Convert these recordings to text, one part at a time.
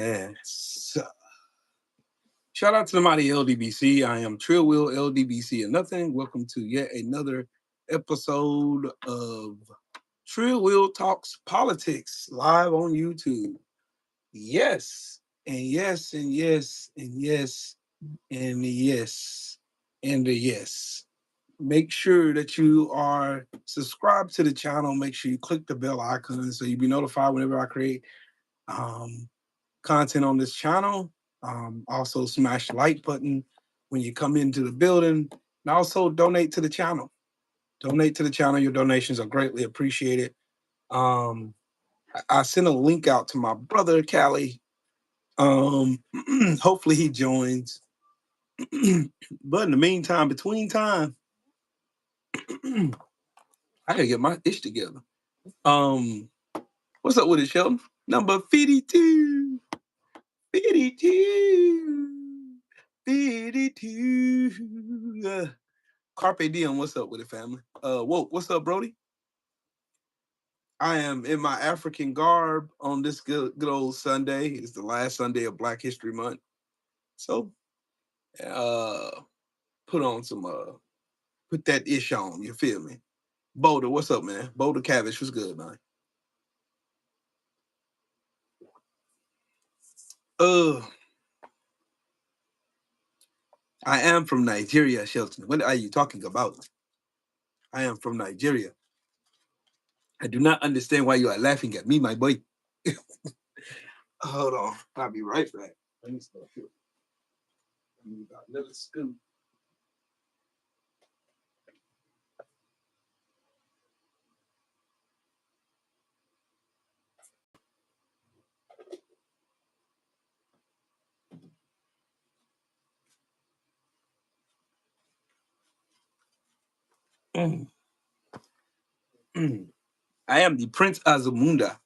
Yes. Shout out to the mighty LDBC. I am Trill Wheel LDBC and nothing. Welcome to yet another episode of Trill Wheel Talks Politics live on YouTube. Yes, and yes, and yes, and yes, and yes, and a yes. Make sure that you are subscribed to the channel. Make sure you click the bell icon so you'll be notified whenever I create content on this channel. Also smash the like button when you come into the building, and also donate to the channel. Donate to the channel. Your donations are greatly appreciated. I sent a link out to my brother Callie. Hopefully he joins. But in the meantime, between time, I gotta get my ish together. What's up with it, Sheldon? Number 52. 52. 52. Carpe diem, what's up with it, family? Whoa, what's up, Brody? I am in my African garb on this good old Sunday. It's the last Sunday of Black History Month. So, put on some, put that ish on, you feel me? Boulder, what's up, man? Boulder Cabbage, what's good, man? I am from Nigeria, Shelton. What are you talking about? I am from Nigeria. I do not understand why you are laughing at me, my boy. Hold on. I'll be right back. Let me start here. I need a little scoop. I am the Prince Azamunda.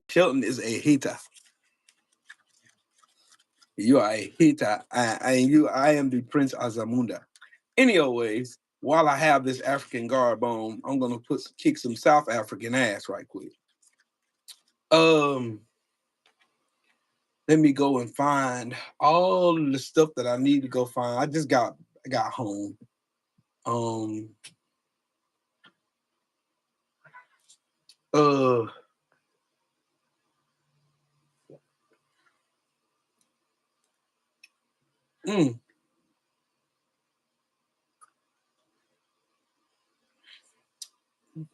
Shelton is a hater. You are a hater. I am the Prince Azamunda. Anyways, while I have this African garb on, I'm gonna kick some South African ass right quick. Let me go and find all the stuff that I need to go find. I got home.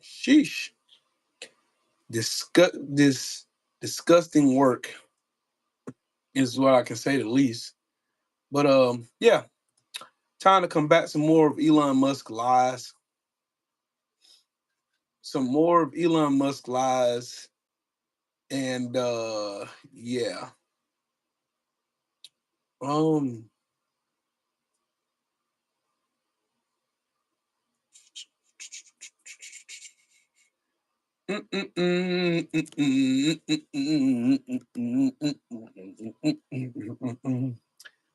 Sheesh. This disgusting work is what I can say the least. But yeah, time to combat some more of Elon Musk lies. Some more of Elon Musk lies. And yeah.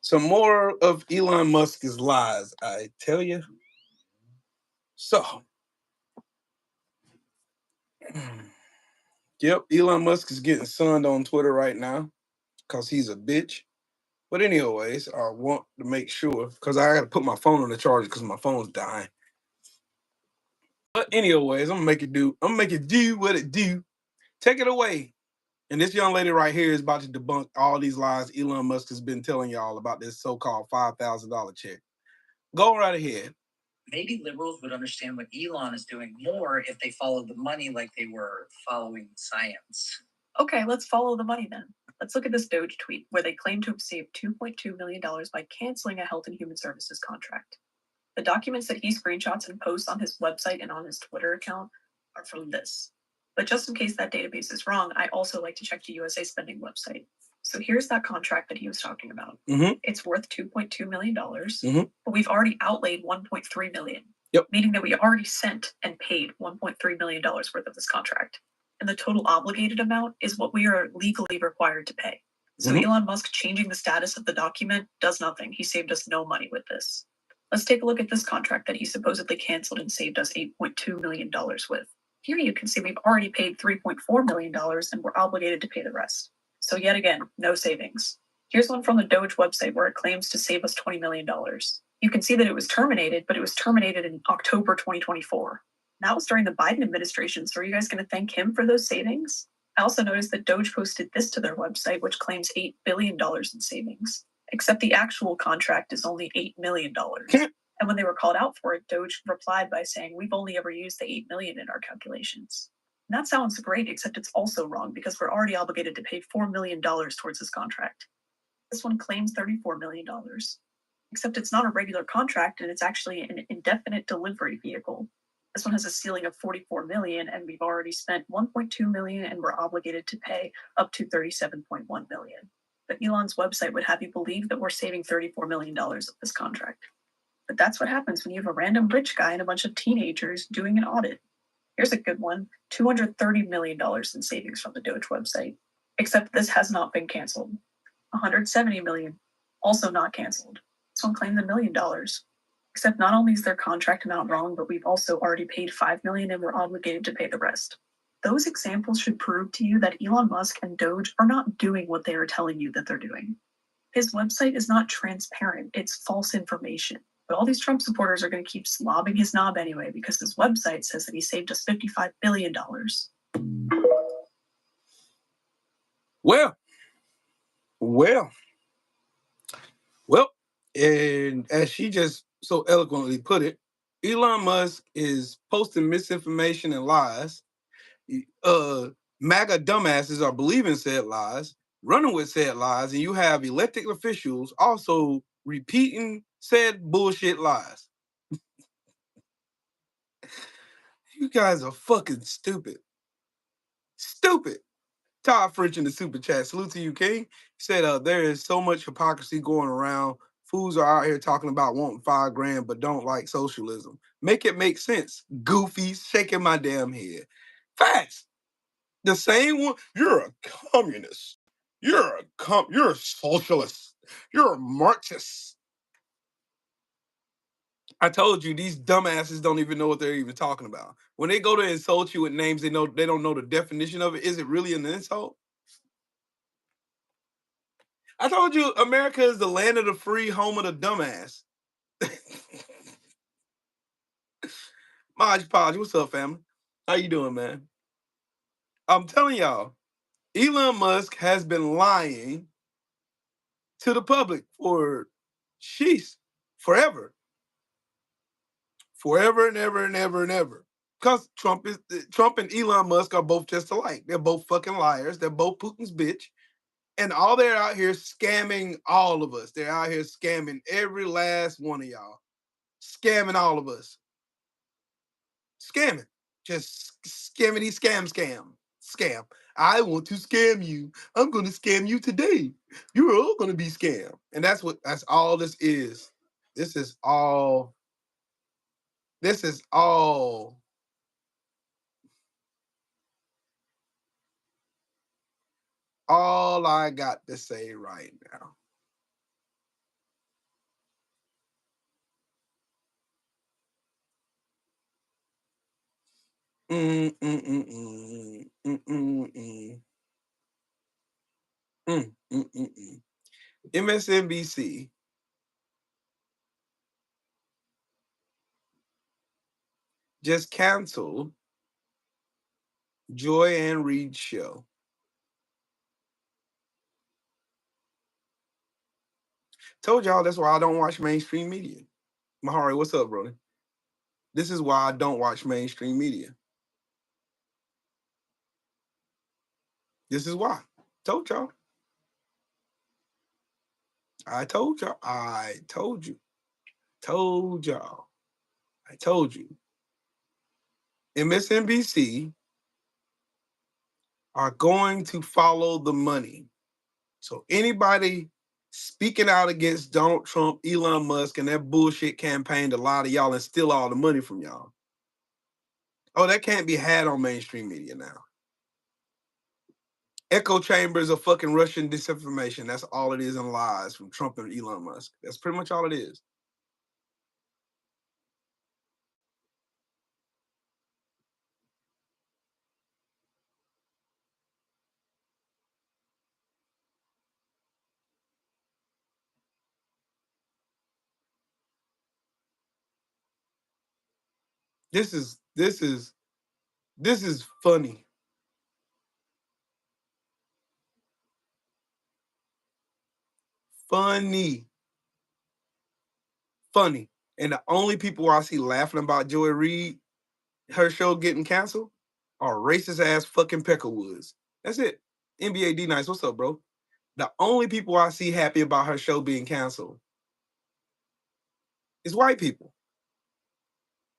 Some more of Elon Musk's lies, I tell you. So, yep, Elon Musk is getting sunned on Twitter right now because he's a bitch. But anyways, I want to make sure because I got to put my phone on the charger because my phone's dying. But anyways, I'm gonna make it do. I'm gonna make it do what it do. Take it away. And this young lady right here is about to debunk all these lies Elon Musk has been telling y'all about this so-called $5,000 check. Go right ahead. Maybe liberals would understand what Elon is doing more if they followed the money like they were following science. Okay, let's follow the money then. Let's look at this Doge tweet where they claim to have saved $2.2 million by canceling a health and human services contract. The documents that he screenshots and posts on his website and on his Twitter account are from this. But just in case that database is wrong, I also like to check the USA Spending website. So here's that contract that he was talking about. It's worth $2.2 million, but we've already outlaid $1.3 million. Yep. Meaning that we already sent and paid $1.3 million worth of this contract. And the total obligated amount is what we are legally required to pay. So Elon Musk changing the status of the document does nothing. He saved us no money with this. Let's take a look at this contract that he supposedly canceled and saved us $8.2 million with. Here you can see we've already paid $3.4 million and we're obligated to pay the rest. So yet again, no savings. Here's one from the Doge website where it claims to save us $20 million. You can see that it was terminated, but it was terminated in October 2024. That was during the Biden administration, so are you guys going to thank him for those savings? I also noticed that Doge posted this to their website, which claims $8 billion in savings, except the actual contract is only $8 million. And when they were called out for it, Doge replied by saying, we've only ever used the $8 million in our calculations. And that sounds great, except it's also wrong because we're already obligated to pay $4 million towards this contract. This one claims $34 million, except it's not a regular contract and it's actually an indefinite delivery vehicle. This one has a ceiling of $44 million and we've already spent $1.2 million and we're obligated to pay up to $37.1 million. But Elon's website would have you believe that we're saving $34 million of this contract. But that's what happens when you have a random rich guy and a bunch of teenagers doing an audit. Here's a good one, $230 million in savings from the Doge website. Except this has not been canceled. $170 million, also not canceled. This one claimed $1 million. Except not only is their contract amount wrong, but we've also already paid $5 million and we're obligated to pay the rest. Those examples should prove to you that Elon Musk and Doge are not doing what they are telling you that they're doing. His website is not transparent, it's false information. But all these Trump supporters are going to keep slobbing his knob anyway because his website says that he saved us $55 billion. Well, and as she just so eloquently put it, Elon Musk is posting misinformation and lies. MAGA dumbasses are believing said lies, running with said lies, and you have elected officials also repeating said bullshit lies. You guys are fucking stupid. Stupid. Todd French in the super chat. Salute to you, King. Said there is so much hypocrisy going around. Fools are out here talking about wanting $5,000 but don't like socialism. Make it make sense. Goofies shaking my damn head. Facts. The same one. You're a communist. You're a socialist. You're a Marxist. I told you these dumbasses don't even know what they're even talking about. When they go to insult you with names they don't know the definition of it. Is it really an insult? I told you America is the land of the free, home of the dumbass. Maj Podge, what's up, family? How you doing, man? I'm telling y'all, Elon Musk has been lying to the public for forever. Forever and ever and ever and ever. Because Trump and Elon Musk are both just alike. They're both fucking liars. They're both Putin's bitch. And all they're out here scamming all of us. They're out here scamming every last one of y'all. Scamming all of us. Scamming. Just scammity scam. I want to scam you. I'm going to scam you today. You're all going to be scammed. And that's all this is. This is all I got to say right now. MSNBC just canceled Joy and Reed's show. Told y'all that's why I don't watch mainstream media. Mahari, what's up, brother? This is why I don't watch mainstream media. This is why. Told y'all. I told y'all. I told you. Told y'all. I told you. MSNBC are going to follow the money. So anybody speaking out against Donald Trump, Elon Musk, and that bullshit campaign to lie to y'all and steal all the money from y'all. Oh, that can't be had on mainstream media now. Echo chambers of fucking Russian disinformation. That's all it is in lies from Trump and Elon Musk. That's pretty much all it is. This is funny. Funny. And the only people I see laughing about Joy Reid, her show getting canceled, are racist ass fucking Peckerwoods. That's it. NBA D Nice, what's up, bro? The only people I see happy about her show being canceled is white people.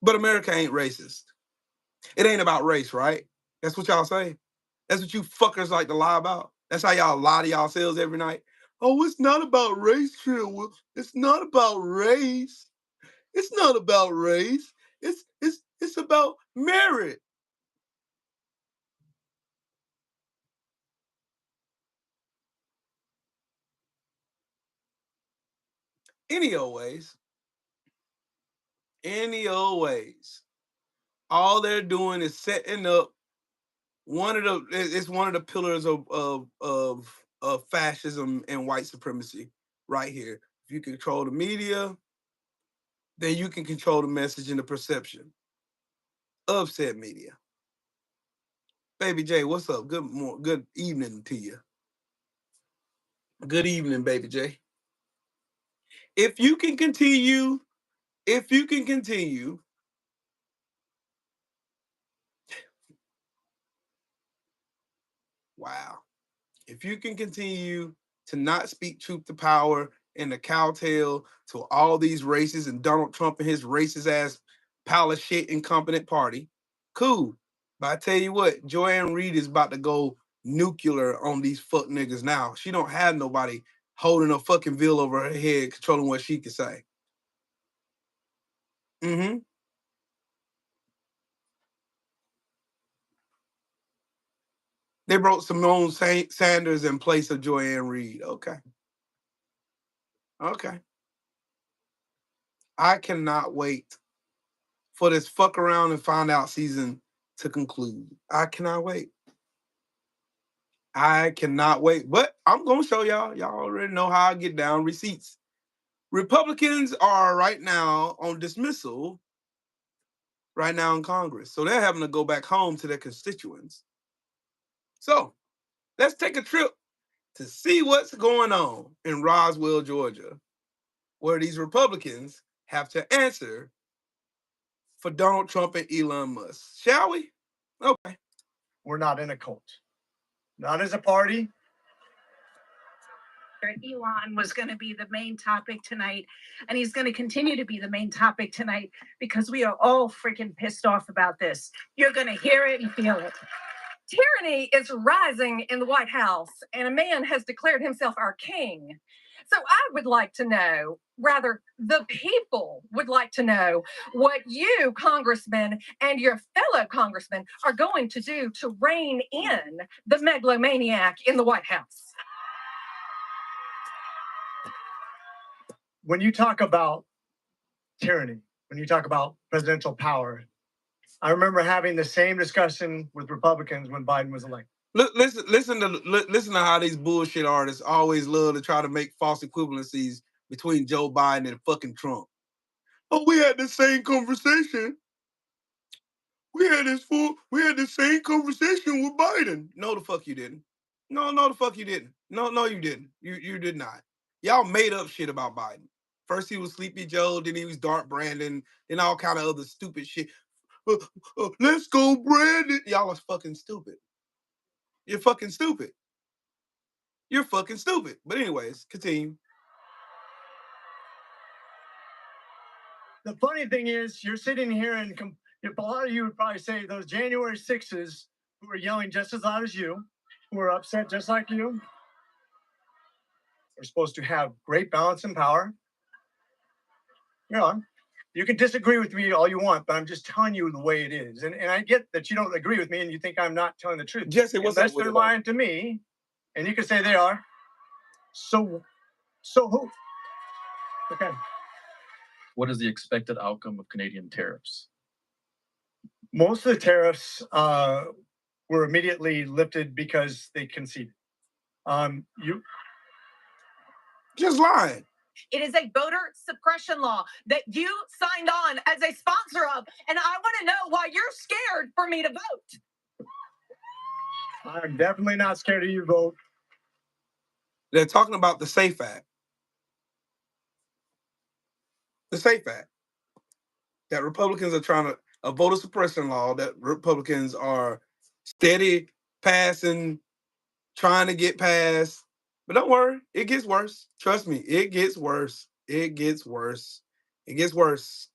But America ain't racist. It ain't about race, right? That's what y'all say. That's what you fuckers like to lie about. That's how y'all lie to yourselves every night. Oh, it's not about race, Trill. It's not about race. It's not about race. It's about merit. Any old ways. All they're doing is setting up one of the pillars of fascism and white supremacy right here. If you control the media, then you can control the message and the perception of said media. Baby J, what's up? Good evening to you. Good evening, Baby J. If you can continue, wow. If you can continue to not speak truth to power and to cowtail to all these races and Donald Trump and his racist ass pile of shit incompetent party, cool. But I tell you what, Joanne Reed is about to go nuclear on these fuck niggas now. She don't have nobody holding a fucking veil over her head, controlling what she can say. Mm-hmm. They brought Simone Sanders in place of Joanne Reed. Okay. I cannot wait for this fuck around and find out season to conclude. I cannot wait. But I'm going to show y'all. Y'all already know how I get down. Receipts. Republicans are right now on dismissal right now in Congress. So they're having to go back home to their constituents. So let's take a trip to see what's going on in Roswell, Georgia, where these Republicans have to answer for Donald Trump and Elon Musk. Shall we? Okay. We're not in a cult. Not as a party. Elon was going to be the main topic tonight, and he's going to continue to be the main topic tonight because we are all freaking pissed off about this. You're going to hear it and feel it. Tyranny is rising in the White House, and a man has declared himself our king. So I would like to know, rather, the people would like to know what you, congressmen, and your fellow congressmen are going to do to rein in the megalomaniac in the White House. When you talk about tyranny, when you talk about presidential power, I remember having the same discussion with Republicans when Biden was elected. Listen to how these bullshit artists always love to try to make false equivalencies between Joe Biden and fucking Trump. Oh, we had the same conversation. We had the same conversation with Biden. No, the fuck you didn't. No, the fuck you didn't. No, you didn't. You did not. Y'all made up shit about Biden. First he was Sleepy Joe, then he was Dark Brandon, then all kind of other stupid shit. Let's go, Brandon. Y'all are fucking stupid. You're fucking stupid. But anyways, continue. The funny thing is, you're sitting here and a lot of you would probably say those January 6s who were yelling just as loud as you, who were upset just like you, are supposed to have great balance and power. You can disagree with me all you want, but I'm just telling you the way it is. And I get that you don't agree with me and you think I'm not telling the truth. Jesse, what's Unless up with they're it, lying to me, and you can say they are. So who? Okay. What is the expected outcome of Canadian tariffs? Most of the tariffs were immediately lifted because they conceded. You just lying. It is a voter suppression law that you signed on as a sponsor of, and I want to know why you're scared for me to vote. I'm definitely not scared of you, vote. They're talking about the SAFE Act. The SAFE Act. That Republicans are trying to, a voter suppression law that Republicans are steady passing, trying to get passed. But don't worry, it gets worse. Trust me, it gets worse. It gets worse. It gets worse.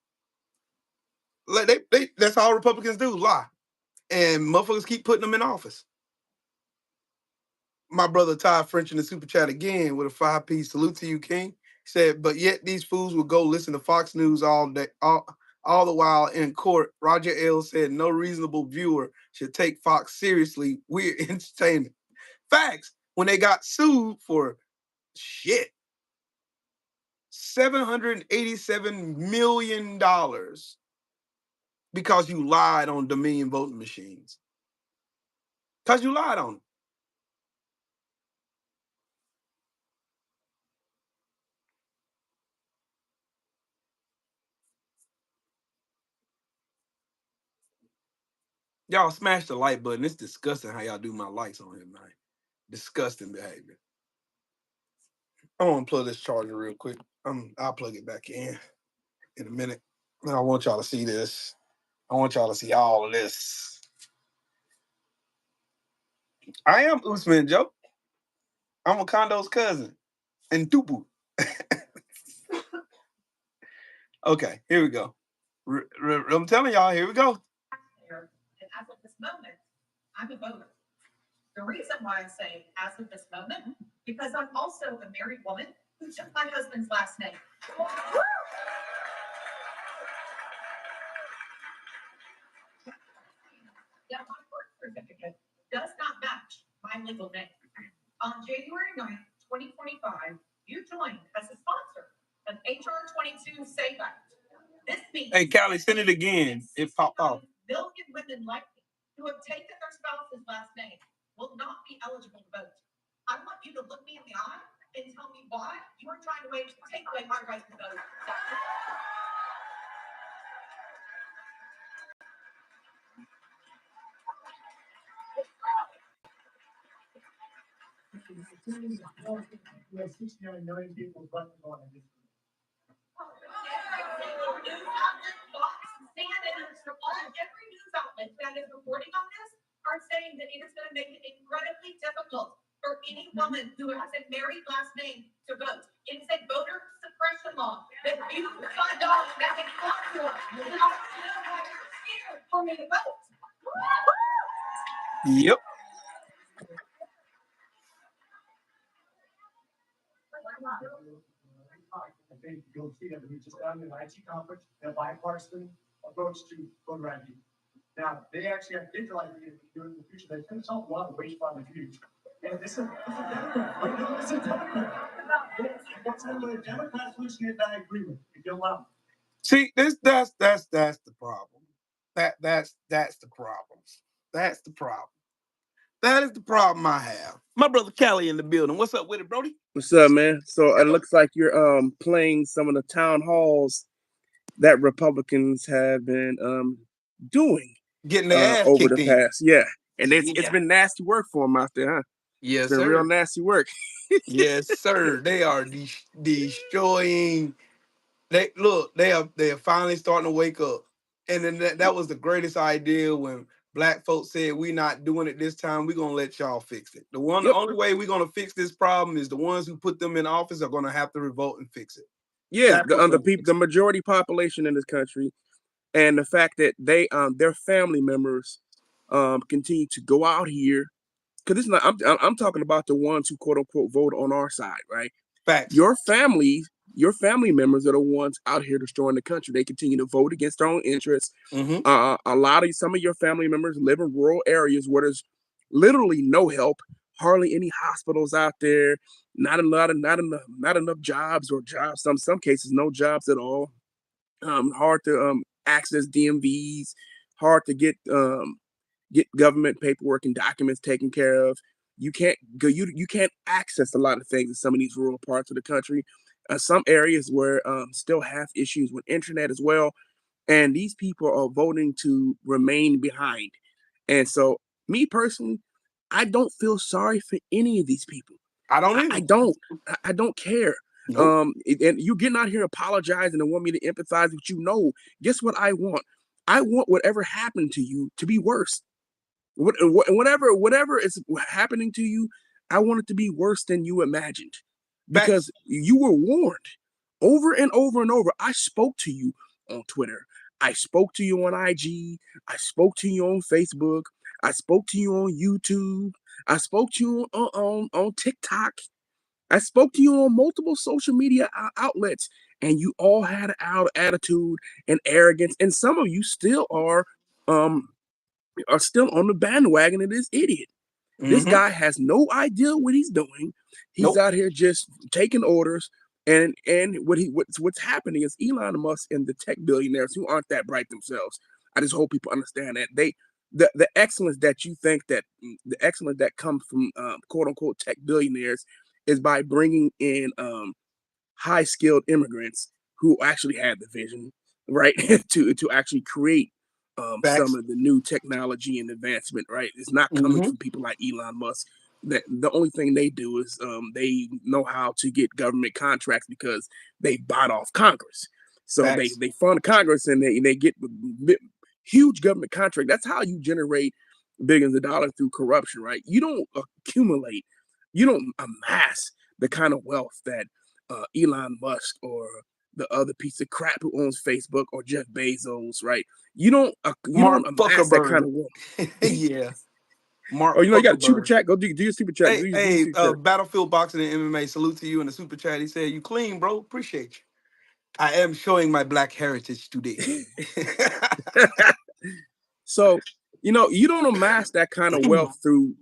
Like that's all Republicans do, lie. And motherfuckers keep putting them in office. My brother Ty French in the super chat again with a 5-piece salute to you, King. He said, but yet these fools will go listen to Fox News all day, all the while in court. Roger L. said no reasonable viewer should take Fox seriously. We're entertainment. Facts. When they got sued for shit, $787 million because you lied on Dominion voting machines. Because you lied on them. Y'all smash the like button. It's disgusting how y'all do my likes on here, man. Disgusting behavior. I want to plug this charger real quick. I'll plug it back in a minute. And I want y'all to see this. I want y'all to see all of this. I am Usman Joe. I'm Wakando's cousin. And Tupu. Okay, here we go. I'm telling y'all, here we go. And as of this moment, I'm a voter. The reason why I say as of this moment, because I'm also a married woman who took my husband's last name. Yet my birth certificate does not match my legal name. On January 9th, 2025, you joined as a sponsor of HR 22 SAFE Act. This means Hey, Callie, send it again. It popped off. million women like me who have taken their spouse's last name will not be eligible to vote. I want you to look me in the eye and tell me why you are trying to take away my right to vote. We have 69 million people voting on it. Every news outlet that is reporting on this are saying that it is going to make it incredibly difficult for any woman who has a married last name to vote. It is a voter suppression law that you signed off as a sponsor of. And I want to know why you're scared for me to vote. Yep. I think you'll see that we just done an IT conference, a bipartisan approach to voter ID. Now, they actually have digital ID in the future. They can solve a lot of waste by the future. And this is a Democrat. This is a Democrat. That's what a Democrat solution is. I agree with. If you allow. See, that's the problem. That's the problem. That's the problem. That is the problem I have. My brother Callie in the building. What's up with it, Brody? What's up, man? So it looks like you're playing some of the town halls that Republicans have been doing Getting their ass over kicked the in. past, yeah. And it's Yeah. been nasty work for them out there, huh? Yes, It's been sir. real nasty work. Yes, sir. They are destroying. They are finally starting to wake up. And then that was the greatest idea when black folks said, we're not doing it this time. We're gonna let y'all fix it. The only way we're gonna fix this problem is the ones who put them in office are gonna have to revolt and fix it. Yeah, the majority population in this country, and the fact that they their family members continue to go out here, because it's not. I'm talking about the ones who quote unquote vote on our side, right? Facts. Your family members are the ones out here destroying the country. They continue to vote against their own interests. Mm-hmm. Some of your family members live in rural areas where there's literally no help, hardly any hospitals out there, not enough jobs, or jobs. Some cases no jobs at all. Hard to access DMVs, hard to get government paperwork and documents taken care of. You can't go. You can't access a lot of things in some of these rural parts of the country. Some areas where still have issues with internet as well, and these people are voting to remain behind. And so, me personally, I don't feel sorry for any of these people. I don't either. I don't. I don't care. Nope. And you getting out here apologizing and want me to empathize with you. No, guess what I want? I want whatever happened to you to be worse. Whatever is happening to you, I want it to be worse than you imagined, because you were warned over and over and over. I spoke to you on Twitter. I spoke to you on IG. I spoke to you on Facebook. I spoke to you on YouTube. I spoke to you on TikTok. I spoke to you on multiple social media outlets, and you all had an attitude and arrogance, and some of you still are still on the bandwagon of this idiot. This guy has no idea what he's doing. He's out here just taking orders, and what's happening is Elon Musk and the tech billionaires who aren't that bright themselves. I just hope people understand that the excellence that you think that the excellence that comes from quote unquote tech billionaires is by bringing in high skilled immigrants who actually had the vision, right, to actually create some of the new technology and advancement, right? It's not coming from people like Elon Musk. That the only thing they do is they know how to get government contracts because they bought off Congress. So they fund Congress and they get huge government contract. That's how you generate billions of dollars through corruption, right? You don't accumulate, you don't amass the kind of wealth that Elon Musk or the other piece of crap who owns Facebook or Jeff Bezos, right? You don't amass that kind of wealth. Yeah. Mark, you got a super chat. Go do your super chat. Hey, Battlefield Boxing and MMA. Salute to you in the super chat. He said, "You clean, bro. Appreciate you. I am showing my black heritage today." So, you don't amass that kind of wealth through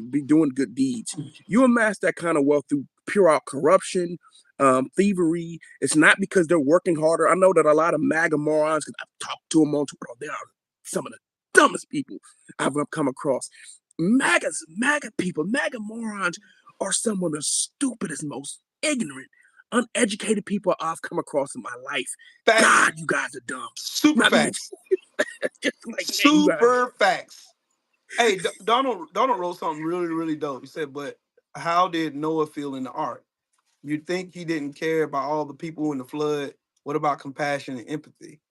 be doing good deeds. You amass that kind of wealth through pure out corruption, thievery. It's not because they're working harder. I know that a lot of MAGA morons, because I've talked to them on Twitter, they are some of the dumbest people I've come across. MAGA people, MAGA morons are some of the stupidest, most ignorant, uneducated people I've come across in my life. Facts. God, you guys are dumb. Super facts. Super facts. Hey, Donald wrote something really, really dope. He said, "But how did Noah feel in the ark? You'd think he didn't care about all the people in the flood. What about compassion and empathy?"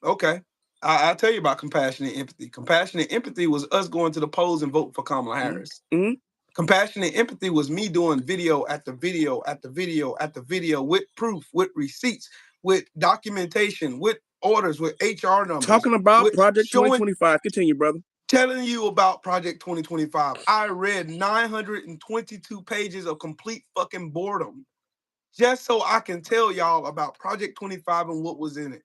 Okay. I'll tell you about compassion and empathy. Compassion and empathy was us going to the polls and voting for Kamala Harris. Mm-hmm. Compassion and empathy was me doing video after video after video after video with proof, with receipts, with documentation, with orders, with HR numbers. Talking about Project 2025. Continue, brother. Telling you about Project 2025. I read 922 pages of complete fucking boredom just so I can tell y'all about Project 25 and what was in it.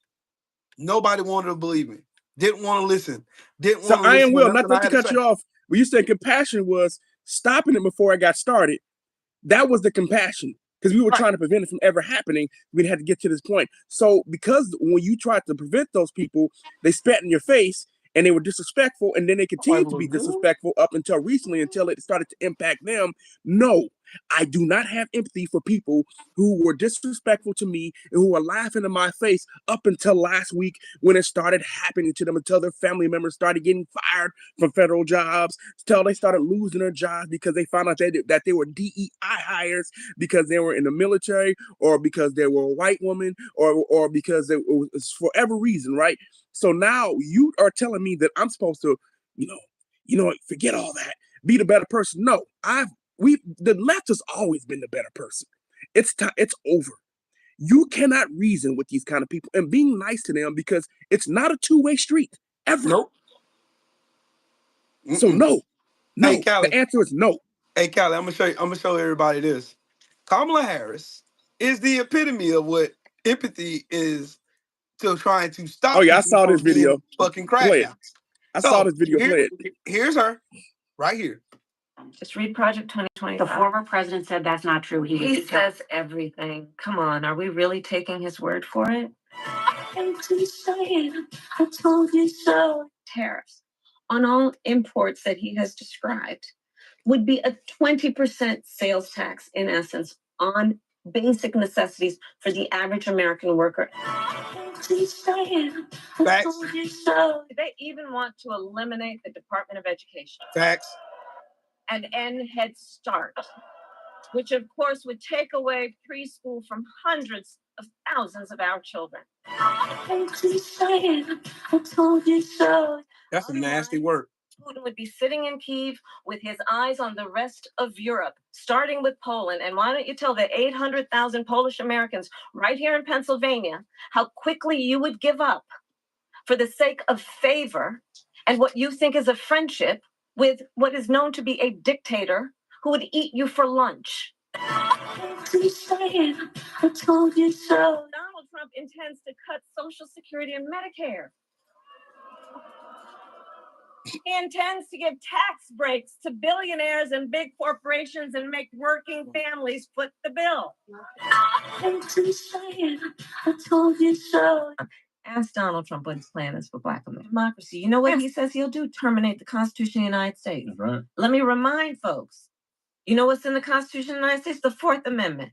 Nobody wanted to believe me. Didn't want to listen. Didn't want to listen. I am Will, not to cut you off. When you said compassion was stopping it before I got started, that was the compassion. Because we were trying to prevent it from ever happening. We had to get to this point. So because when you tried to prevent those people, they spat in your face and they were disrespectful, and then they continued to be disrespectful up until recently, until it started to impact them. No, I do not have empathy for people who were disrespectful to me and who were laughing in my face up until last week when it started happening to them, until their family members started getting fired from federal jobs, until they started losing their jobs because they found out that they were DEI hires because they were in the military, or because they were a white woman, or because it was for every reason, right? So now you are telling me that I'm supposed to, forget all that, be the better person. No, the left has always been the better person. It's over. You cannot reason with these kind of people and being nice to them, because it's not a two-way street ever. Nope. So no. Hey, Callie, the answer is no. Hey, Callie, I'm gonna show everybody this. Kamala Harris is the epitome of what empathy is to trying to stop. Oh yeah, I saw this video. Fucking crash out. I saw this video. Play it. Here's her, right here. Just read Project 2025. The former president said that's not true. He says everything. Come on, are we really taking his word for it? I told you so. Tariffs on all imports that he has described. would be a 20% sales tax, in essence, on basic necessities for the average American worker. Facts. They even want to eliminate the Department of Education. Facts. And end Head Start, which of course would take away preschool from hundreds of thousands of our children. That's some nasty work. Putin would be sitting in Kyiv with his eyes on the rest of Europe, starting with Poland. And why don't you tell the 800,000 Polish Americans right here in Pennsylvania how quickly you would give up for the sake of favor and what you think is a friendship with what is known to be a dictator who would eat you for lunch. I told you so. Donald Trump intends to cut Social Security and Medicare. He intends to give tax breaks to billionaires and big corporations and make working families foot the bill. I told you so. Ask Donald Trump what his plan is for Black democracy. You know what he says he'll do? Terminate the Constitution of the United States. That's right. Let me remind folks, you know what's in the Constitution of the United States? The Fourth Amendment,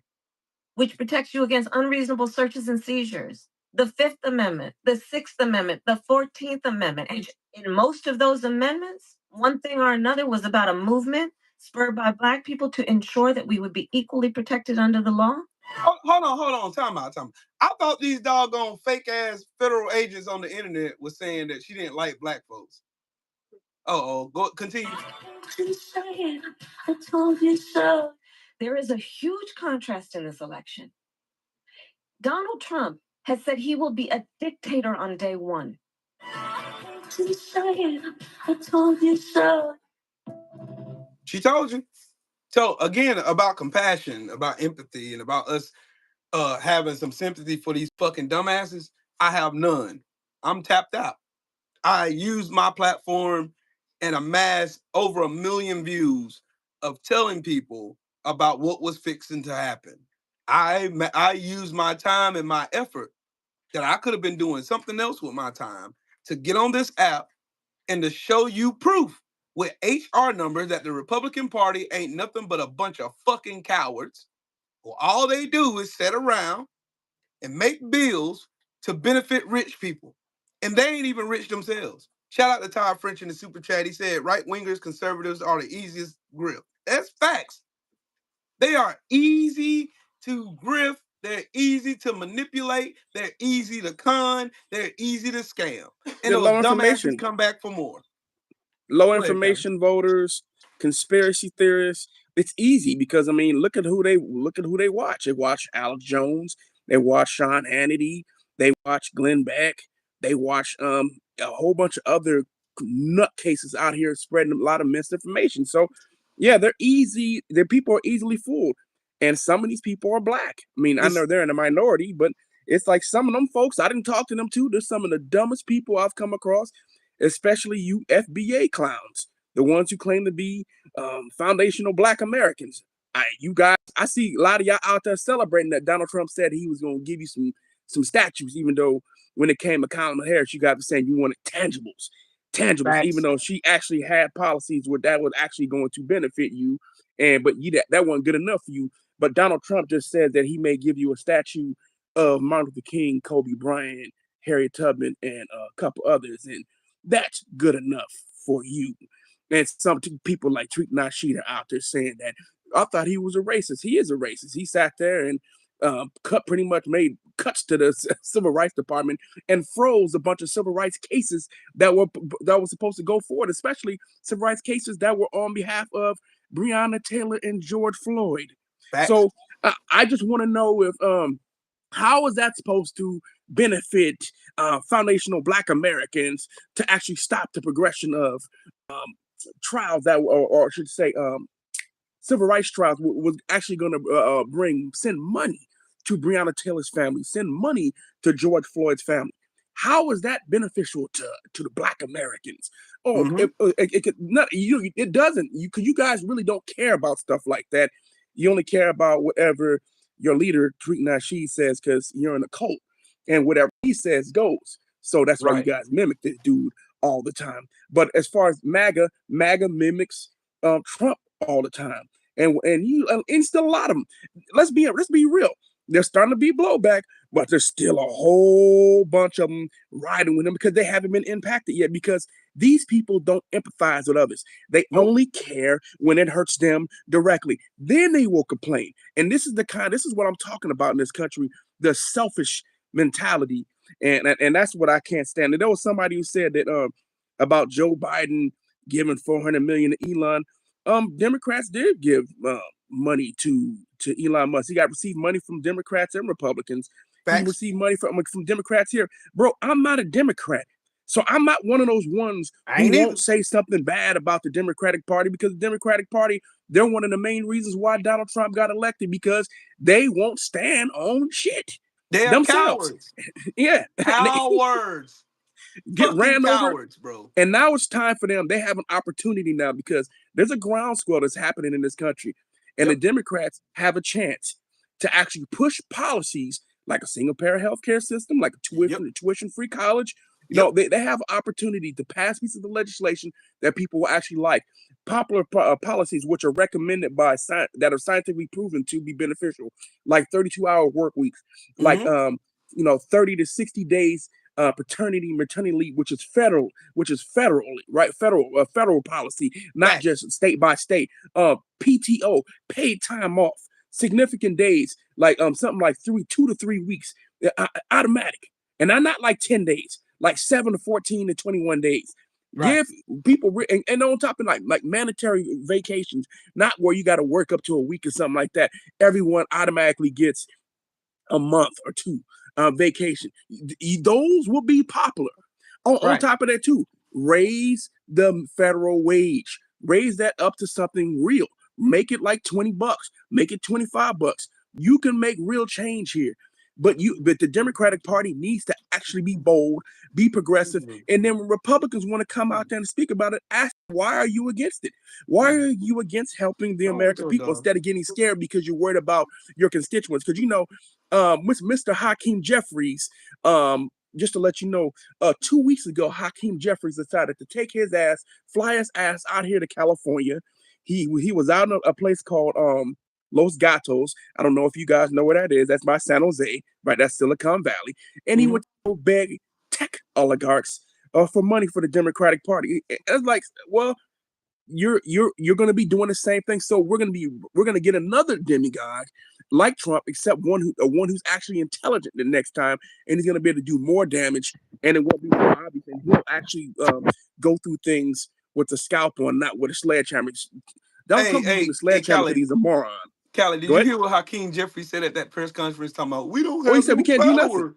which protects you against unreasonable searches and seizures. The Fifth Amendment, the Sixth Amendment, the 14th Amendment. And in most of those amendments, one thing or another was about a movement spurred by Black people to ensure that we would be equally protected under the law. Hold on. Time out. I thought these doggone fake ass federal agents on the internet was saying that she didn't like Black folks. Go continue. I told you so. There is a huge contrast in this election. Donald Trump has said he will be a dictator on day one. I told you so. She told you. So again, about compassion, about empathy, and about us having some sympathy for these fucking dumbasses, I have none. I'm tapped out. I used my platform and amassed over 1 million views of telling people about what was fixing to happen. I used my time and my effort that I could have been doing something else with my time to get on this app and to show you proof with HR numbers that the Republican Party ain't nothing but a bunch of fucking cowards. Well, all they do is sit around and make bills to benefit rich people. And they ain't even rich themselves. Shout out to Todd French in the super chat. He said right-wingers, conservatives are the easiest grift. That's facts. They are easy to grift. They're easy to manipulate. They're easy to con. They're easy to scam. And those dumbasses come back for more. Low information voters, conspiracy theorists. It's easy because I mean, look at who they watch. They watch Alex Jones. They watch Sean Hannity. They watch Glenn Beck. They watch a whole bunch of other nutcases out here spreading a lot of misinformation. So, yeah, they're easy. Their people are easily fooled, and some of these people are Black. I mean, I know they're in a minority, but it's like some of them folks. I didn't talk to them too. They're some of the dumbest people I've come across. Especially you FBA clowns, the ones who claim to be foundational Black Americans. I see a lot of y'all out there celebrating that Donald Trump said he was going to give you some statues, even though when it came to Kamala Harris, you guys were saying you wanted tangibles, right. Even though she actually had policies where that was actually going to benefit you, but that wasn't good enough for you. But Donald Trump just said that he may give you a statue of Martin Luther King, Kobe Bryant, Harriet Tubman, and a couple others, and that's good enough for you. And some people like Tariq Nasheed are out there saying that I thought he was a racist. He is a racist. He sat there and pretty much made cuts to the Civil Rights Department and froze a bunch of civil rights cases that were supposed to go forward, especially civil rights cases that were on behalf of Breonna Taylor and George Floyd. Facts. So I just want to know if how is that supposed to benefit foundational Black Americans to actually stop the progression of trials that, or I should say, civil rights trials was actually going to send money to Breonna Taylor's family, send money to George Floyd's family. How is that beneficial to the Black Americans? It doesn't. You guys really don't care about stuff like that. You only care about whatever your leader, Tariq Nasheed, says because you're in a cult, and whatever he says goes. So that's why you guys mimic this dude all the time. But as far as MAGA mimics Trump all the time. And still a lot of them. Let's be real. There's starting to be blowback, but there's still a whole bunch of them riding with them because they haven't been impacted yet. Because these people don't empathize with others. They only care when it hurts them directly. Then they will complain. And this is what I'm talking about in this country: the selfish mentality. And that's what I can't stand. And there was somebody who said that about Joe Biden giving $400 million to Elon. Democrats did give money to Elon Musk. He received money from Democrats and Republicans. Facts. He received money from Democrats here. Bro, I'm not a Democrat. So I'm not one of those ones who won't say something bad about the Democratic Party, because the Democratic Party, they're one of the main reasons why Donald Trump got elected, because they won't stand on shit. They're themselves. Cowards. Yeah. Cowards. Get ran cowards, over, bro. And now it's time for them. They have an opportunity now because there's a groundswell that's happening in this country, and the Democrats have a chance to actually push policies like a single-payer healthcare system, like a tuition-free college. You know, they have an opportunity to pass pieces of legislation that people will actually like. Popular policies which are recommended by that are scientifically proven to be beneficial, like 32-hour work weeks, like 30 to 60 days paternity maternity leave, which is federally, right? Federal policy, not just state by state. PTO, paid time off, significant days, like something like 2 to 3 weeks, automatic, and not like 10 days, like 7 to 14 to 21 days. Give people and on top of like mandatory vacations, not where you got to work up to a week or something like that. Everyone automatically gets a month or two vacation. Those will be popular. On top of that too, raise the federal wage. Raise that up to something real. Make it like $20. Make it $25. You can make real change here. But the Democratic Party needs to actually be bold, be progressive, and then when Republicans want to come out there and speak about it, ask, why are you against it? Why are you against helping the American people instead of getting scared because you're worried about your constituents? Because with Mr. Hakeem Jeffries, just to let you know, 2 weeks ago, Hakeem Jeffries decided to take his ass, fly his ass out here to California. He was out in a place called Los Gatos. I don't know if you guys know where that is. That's by San Jose, right? That's Silicon Valley. And he went to beg tech oligarchs for money for the Democratic Party. It's like, well, you're going to be doing the same thing. So we're going to get another demigod like Trump, except one who's actually intelligent the next time, and he's going to be able to do more damage, and it won't be more obvious, and he'll actually go through things with a scalpel and not with a sledgehammer. Don't come using the sledgehammer because he's a moron. Callie, did you hear what Hakeem Jeffries said at that press conference talking about we don't have he said we can't power. do nothing.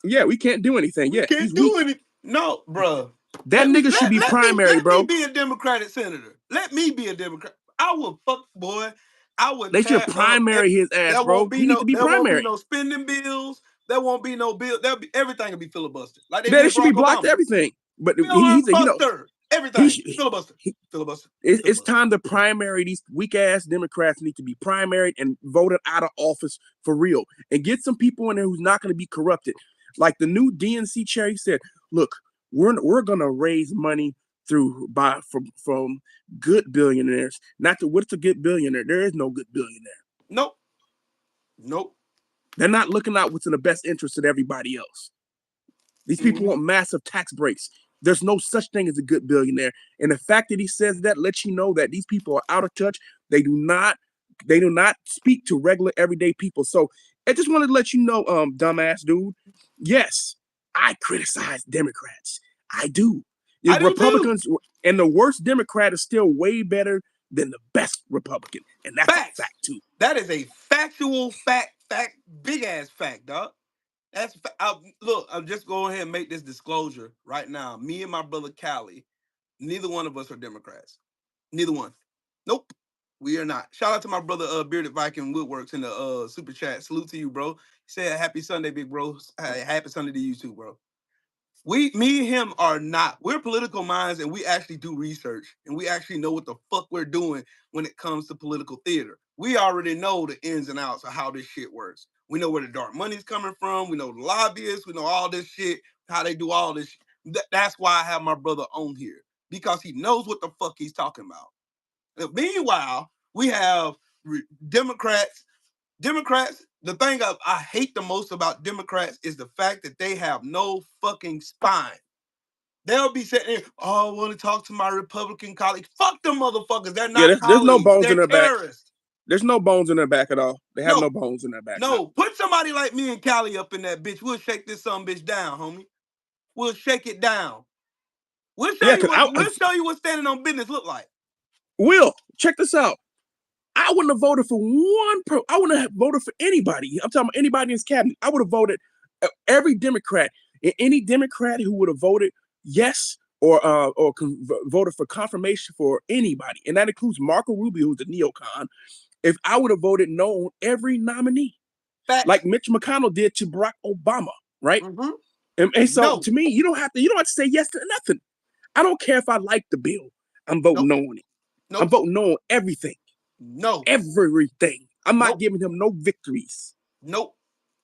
Yeah, we can't do anything. We can't do anything. No, bro. That nigga should be primary, bro. Let me be a Democratic senator. Let me be a Democrat. I will boy. I would. They should primary his ass, bro. He needs to be primary. There won't be no spending bills. There won't be no bill. Everything will be filibustered. Like they should be blocked everything. But everything filibuster. Filibuster. It's time to primary these weak ass Democrats. Need to be primaried and voted out of office for real, and get some people in there who's not going to be corrupted. Like the new DNC chair, he said, "Look, we're going to raise money from good billionaires. What's a good billionaire? There is no good billionaire. Nope. They're not looking out what's in the best interest of everybody else. These people want massive tax breaks. There's no such thing as a good billionaire. And the fact that he says that lets you know that these people are out of touch. They do not speak to regular everyday people. So I just wanted to let you know, dumbass dude. Yes, I criticize Democrats. I do. Republicans and the worst Democrat is still way better than the best Republican. And that's a fact too. That is a factual fact, big ass fact, dog. Look, I'm just going ahead and make this disclosure right now. Me and my brother Callie, neither one of us are Democrats. Neither one. Nope. We are not. Shout out to my brother Bearded Viking Woodworks in the super chat. Salute to you, bro. He said happy Sunday, big bro. Happy Sunday to you too, bro. Me and him are not. We're political minds, and we actually do research, and we actually know what the fuck we're doing when it comes to political theater. We already know the ins and outs of how this shit works. We know where the dark money's coming from. We know the lobbyists. We know all this shit, how they do all this. That's why I have my brother on here, because he knows what the fuck he's talking about. Meanwhile, we have Democrats. The thing I hate the most about Democrats is the fact that they have no fucking spine. They'll be sitting there, oh, I want to talk to my Republican colleagues. Fuck them motherfuckers. They're not there's no colleagues. bones They're in their terrorists. back. There's no bones in their back at all. They have No. no bones in their back. No, put somebody like me and Callie up in that bitch. We'll shake this son bitch down, homie. We'll shake it down. We'll show you what standing on business look like. Will, check this out. I wouldn't have voted for I wouldn't have voted for anybody. I'm talking about anybody in this cabinet. I would have voted every Democrat, and any Democrat who would have voted yes or voted for confirmation for anybody, and that includes Marco Rubio, who's the neocon. If I would have voted no on every nominee, like Mitch McConnell did to Barack Obama, right? Mm-hmm. And so to me, you don't have to say yes to nothing. I don't care if I like the bill. I'm voting no on it. Nope. I'm voting no on everything. No. Everything. I'm not giving him no victories. Nope.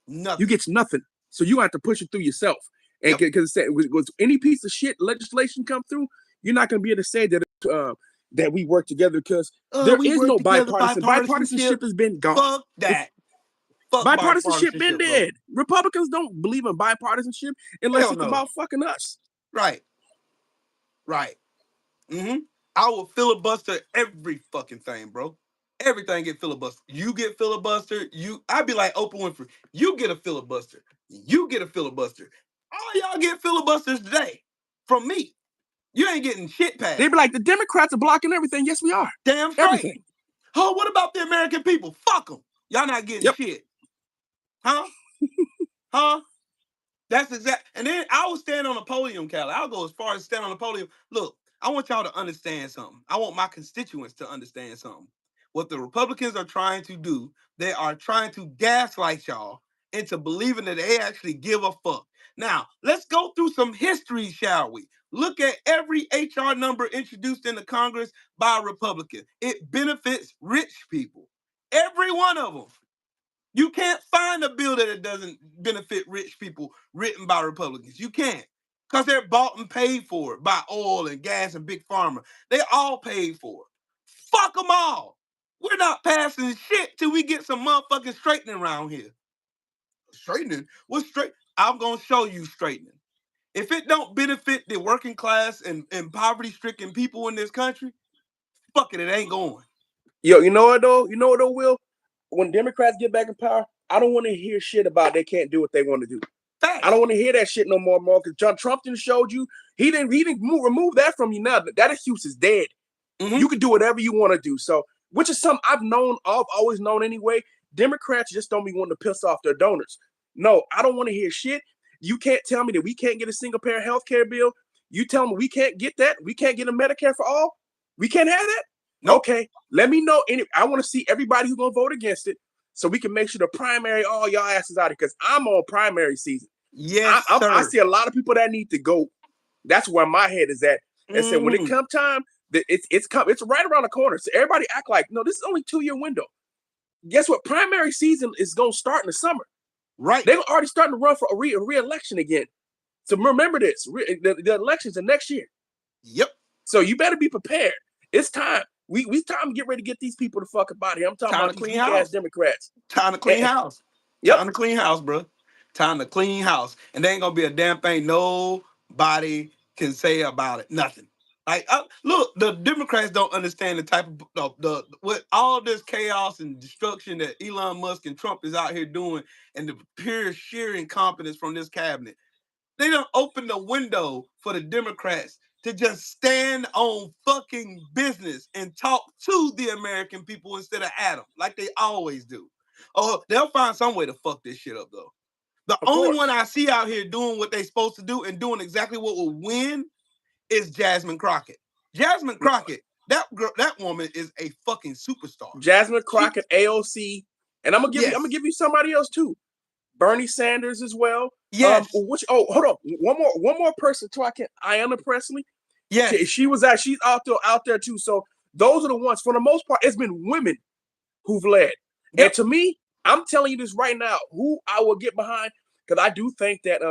Nothing. You get nothing. So you have to push it through yourself. And because was any piece of shit legislation come through, you're not going to be able to say that that we work together, because there is no bipartisan. Bipartisanship has been gone. Fuck that. Bipartisanship been dead. Bro. Republicans don't believe in bipartisanship unless it's about fucking us. Right. Mm-hmm. I will filibuster every fucking thing, bro. Everything get filibuster. You get filibuster. I'd be like Oprah Winfrey. You get a filibuster. You get a filibuster. All y'all get filibusters today from me. You ain't getting shit passed. They be like, the Democrats are blocking everything. Yes, we are. Damn straight. Everything. Oh, what about the American people? Fuck them. Y'all not getting shit. Huh? Huh? That's exact. And then I will stand on a podium, Callie. I'll go as far as stand on the podium. Look, I want y'all to understand something. I want my constituents to understand something. What the Republicans are trying to do, they are trying to gaslight y'all into believing that they actually give a fuck. Now, let's go through some history, shall we? Look at every HR number introduced into Congress by a Republican. It benefits rich people. Every one of them. You can't find a bill that it doesn't benefit rich people written by Republicans. You can't. Because they're bought and paid for by oil and gas and big pharma. They all paid for it. Fuck them all. We're not passing shit till we get some motherfucking straightening around here. Straightening? What's straight? I'm going to show you straightening. If it don't benefit the working class and poverty-stricken people in this country, fuck it, it ain't going. Yo, you know what though? Will? When Democrats get back in power, I don't want to hear shit about they can't do what they want to do. Thanks. I don't want to hear that shit no more, because John Trump didn't showed you. He didn't remove that from you now. That excuse is dead. Mm-hmm. You can do whatever you want to do. So, which is something I've always known anyway. Democrats just don't be wanting to piss off their donors. No, I don't want to hear shit. You can't tell me that we can't get a single payer health care bill. You tell me we can't get that. We can't get a Medicare for all. We can't have that. Nope. Okay, let me know. I want to see everybody who's gonna vote against it, so we can make sure the primary all y'all asses out of, because I'm on primary season. Yes, I see a lot of people that need to go. That's where my head is at. And so when it comes time, it's right around the corner. So everybody act like, no, this is only 2-year window. Guess what? Primary season is gonna start in the summer. Right. They're already starting to run for a re-election again. So remember this: the elections are next year. Yep. So you better be prepared. It's time. We time to get ready to get these people the fuck up out of here. I'm talking about these ass Democrats. Time to clean house. Yep. Time to clean house, bro. Time to clean house. And there ain't gonna be a damn thing nobody can say about it. Nothing. Like, look, the Democrats don't understand the type of with all this chaos and destruction that Elon Musk and Trump is out here doing, and the pure sheer incompetence from this cabinet. They don't open the window for the Democrats to just stand on fucking business and talk to the American people instead of at them, like they always do. Oh, they'll find some way to fuck this shit up, though. The only one I see out here doing what they're supposed to do and doing exactly what will win is Jasmine Crockett. Jasmine Crockett, that woman is a fucking superstar. Jasmine Crockett, AOC, and I'm gonna give you somebody else too. Bernie Sanders as well. Yes. Hold on. One more person too. Ayanna Pressley. Yes. She's out there too. So those are the ones. For the most part, it's been women who've led. Yep. And to me, I'm telling you this right now, who I will get behind, because I do think that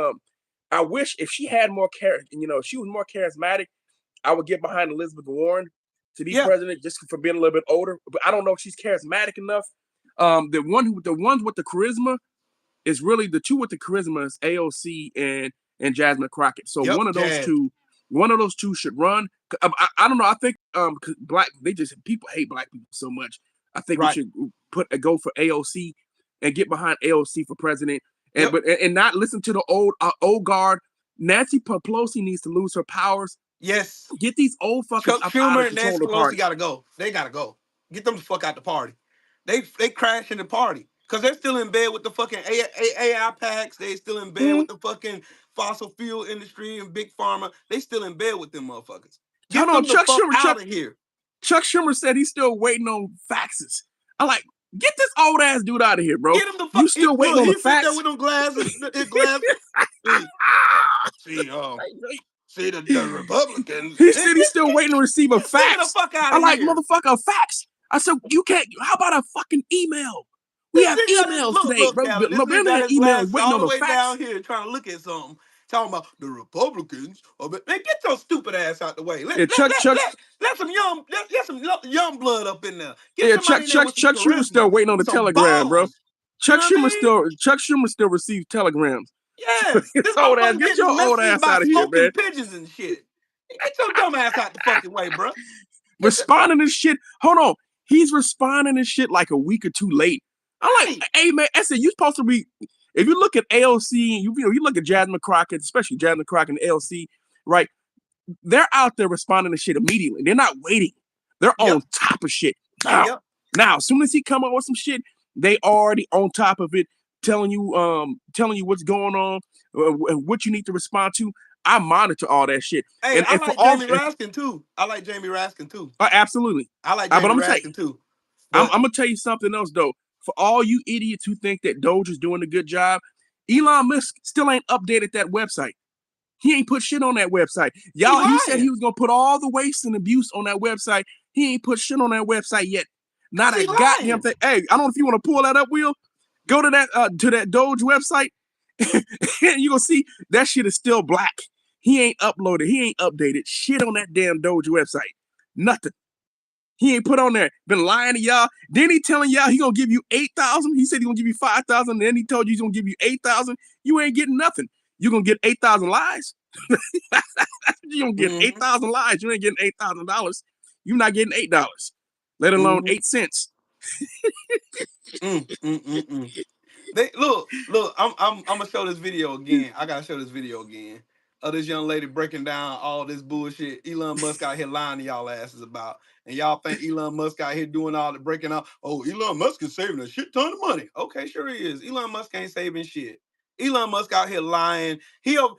I wish if she had more character, she was more charismatic, I would get behind Elizabeth Warren. to be president just for being a little bit older. But I don't know if she's charismatic enough. The ones with the charisma is really the two with the charisma is AOC and Jasmine Crockett. So one of those two should run. I don't know. I think people hate black people so much. I think we should go for AOC and get behind AOC for president, and not listen to the old guard. Nancy Pelosi needs to lose her powers. Yes. Get these old fuckers Chuck out Schumer of and control Nancy of the party. Pelosi gotta go. They gotta go. Get them the fuck out the party. They crashing the party because they're still in bed with the fucking AI packs. They still in bed with the fucking fossil fuel industry and big pharma. They still in bed with them motherfuckers. Get them the fuck out of here. Chuck Schumer said he's still waiting on faxes. I'm like, get this old ass dude out of here, bro. Get him the fuck. You still waiting on the fax? He sit there with them glasses. His glasses. See the Republicans. He said he's still waiting to receive a fax. Get the fuck out of I'm like, here. motherfucker, a fax. I said, you can't. How about a fucking email? We have emails today, bro. This had emails waiting all on the the way fax. down here trying to look at something. Talking about the Republicans. Man, get your stupid ass out the way. Let some young blood up in there. Chuck Schumer still waiting on the telegram, bro. Chuck Schumer still receives telegrams. Yeah, this old ass, get your old ass out of here, man. Pigeons and shit. Get your dumb ass out the fucking way, bro. Responding to shit. Hold on, he's responding to shit like a week or two late. I'm like, hey man, I said you supposed to be. If you look at AOC, you look at Jasmine Crockett, especially Jasmine Crockett and AOC, right? They're out there responding to shit immediately. They're not waiting. They're on top of shit. Now, as soon as he come up with some shit, they already on top of it, telling you what's going on and what you need to respond to. I monitor all that shit. Hey, I like Jamie Raskin too. I like Jamie Raskin too. Absolutely. I like Jamie Raskin too. I'm gonna tell you something else though. For all you idiots who think that Doge is doing a good job, Elon Musk still ain't updated that website. He ain't put shit on that website. Y'all, he said he was gonna put all the waste and abuse on that website. He ain't put shit on that website yet. Not a goddamn thing. Hey, I don't know if you want to pull that up, Will. Go to that Doge website. You're gonna see that shit is still black. He ain't uploaded, he ain't updated shit on that damn Doge website. Nothing. He ain't put on there. Been lying to y'all. Then he telling y'all he gonna give you 8,000. He said he gonna give you 5,000. Then he told you he's gonna give you 8,000. You ain't getting nothing. You gonna get 8,000 lies. You gonna get 8,000 lies. You ain't getting $8,000. You're not getting $8, let alone 8 cents. Look. I'm gonna show this video again. I gotta show this video again of this young lady breaking down all this bullshit Elon Musk out here lying to y'all asses about. And y'all think Elon Musk out here doing all the breaking out. Oh, Elon Musk is saving a shit ton of money. Okay, sure he is. Elon Musk ain't saving shit. Elon Musk out here lying.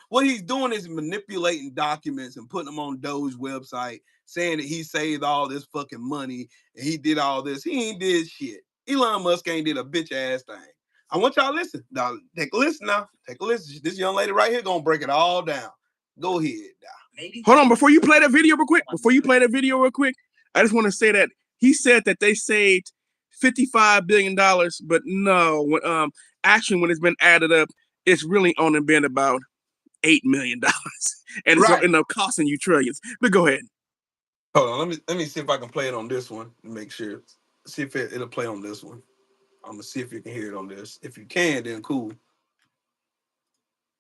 What he's doing is manipulating documents and putting them on Doge's website, saying that he saved all this fucking money and he did all this. He ain't did shit. Elon Musk ain't did a bitch ass thing. I want y'all to listen. Now, take a listen now. Take a listen. This young lady right here gonna break it all down. Go ahead now. Hold on, before you play that video real quick, I just want to say that he said that they saved $55 billion, but no, actually when it's been added up, it's really only been about $8 million. And it's gonna end up costing you trillions. But go ahead. Hold on, let me see if I can play it on this one to make sure. See if it'll play on this one. I'm gonna see if you can hear it on this. If you can, then cool.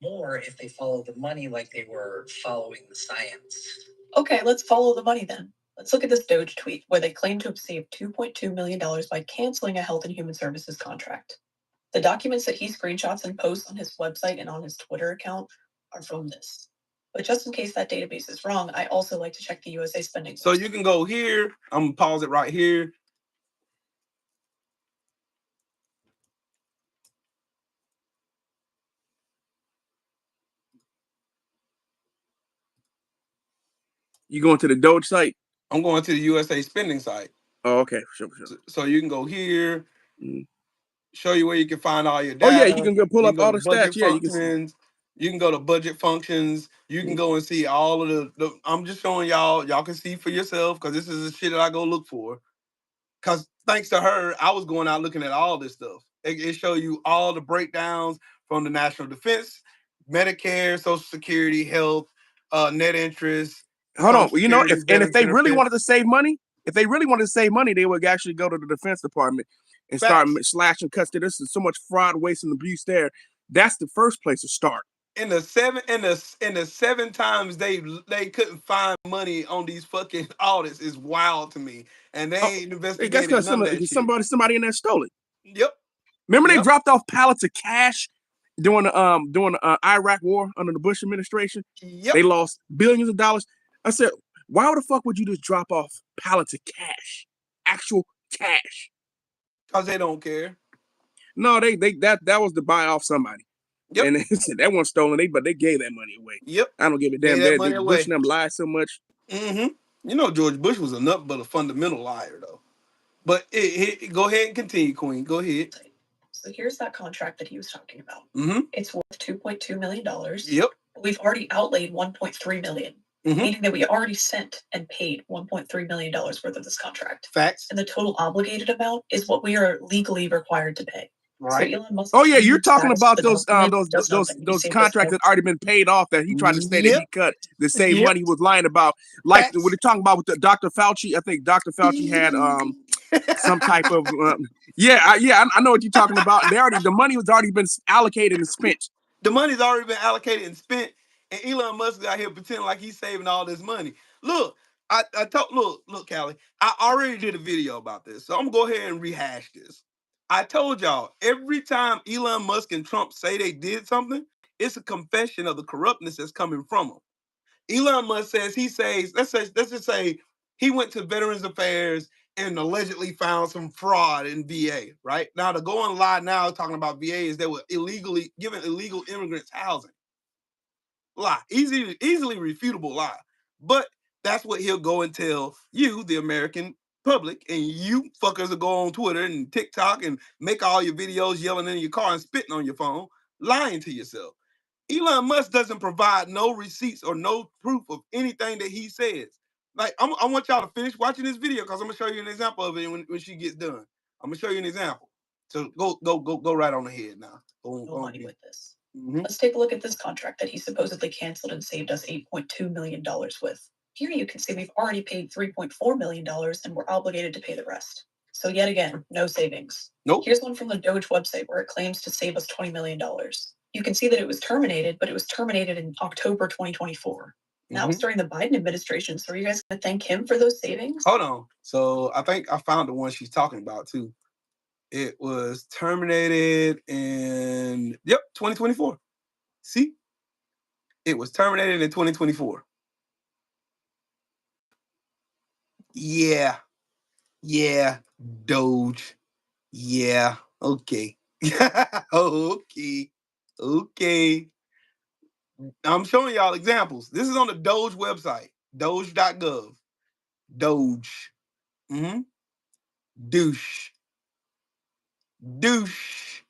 More if they follow the money like they were following the science. Okay, let's follow the money then. Let's look at this Doge tweet where they claim to have saved $2.2 million by canceling a health and human services contract. The documents that he screenshots and posts on his website and on his Twitter account are from this. But just in case that database is wrong, I also like to check the USA spending. So you can go here. I'm gonna pause it right here. You going to the Doge site? I'm going to the USA spending site. Oh, okay. Sure. So you can go here, show you where you can find all your data. Oh, yeah, you can go pull up all the stats. Yeah, you can go to budget functions. You can go and see all of the I'm just showing y'all. Y'all can see for yourself because this is the shit that I go look for. Because thanks to her, I was going out looking at all this stuff. It show you all the breakdowns from the national defense, Medicare, Social Security, health, net interest. Hold on. You know, if they really wanted to save money, If they really wanted to save money, they would actually go to the Defense Department and start slashing cuts. There's so much fraud, waste, and abuse there. That's the first place to start. In the 7 times they couldn't find money on these fucking audits is wild to me, and they ain't investigated none of that shit. Somebody in there stole it. Yep. Remember they dropped off pallets of cash during the Iraq War under the Bush administration. Yep. They lost billions of dollars. I said, why the fuck would you just drop off pallets of cash, actual cash? Because they don't care. No, that was to buy off somebody. Yep. And they said that wasn't stolen, but they gave that money away. Yep. I don't give a damn. Bush and them lied so much. Mm-hmm. You know George Bush was a nut, but a fundamental liar, though. But go ahead and continue, Queen. Go ahead. So here's that contract that he was talking about. Mm-hmm. It's worth $2.2 million. Yep. We've already outlaid $1.3 million, meaning that we already sent and paid $1.3 million worth of this contract. Facts. And the total obligated amount is what we are legally required to pay. Right. So Elon Musk. Oh yeah, you're talking about those contracts that already been paid off that he tried to say that he cut to save money. He was lying about, like what they're talking about with the Dr. Fauci. I think Dr. Fauci had some type of I know what you're talking about. The money was already been allocated and spent. The money's already been allocated and spent, and Elon Musk is out here pretending like he's saving all this money. Look, look, Callie, I already did a video about this, so I'm gonna go ahead and rehash this. I told y'all, every time Elon Musk and Trump say they did something, it's a confession of the corruptness that's coming from them. Elon Musk says let's just say he went to Veterans Affairs and allegedly found some fraud in VA, right? Now, the going lie now talking about VA is they were illegally giving illegal immigrants housing. Lie. Easily refutable lie. But that's what he'll go and tell you, the American public, and you fuckers will go on Twitter and TikTok and make all your videos yelling in your car and spitting on your phone, lying to yourself. Elon Musk doesn't provide no receipts or no proof of anything that he says. Like, I want y'all to finish watching this video because I'm gonna show you an example of it when she gets done. I'm gonna show you an example. So go right on ahead now. No money with this. Let's take a look at this contract that he supposedly canceled and saved us $8.2 million with. Here you can see we've already paid $3.4 million and we're obligated to pay the rest. So yet again, no savings. Nope. Here's one from the Doge website where it claims to save us $20 million. You can see that it was terminated, but it was terminated in October 2024. Now it's during the Biden administration. So are you guys going to thank him for those savings? Hold on. So I think I found the one she's talking about too. It was terminated in 2024. See? It was terminated in 2024. Yeah. Yeah. Doge. Yeah. Okay. Okay. Okay. I'm showing y'all examples. This is on the Doge website. Doge.gov. Doge. Douche.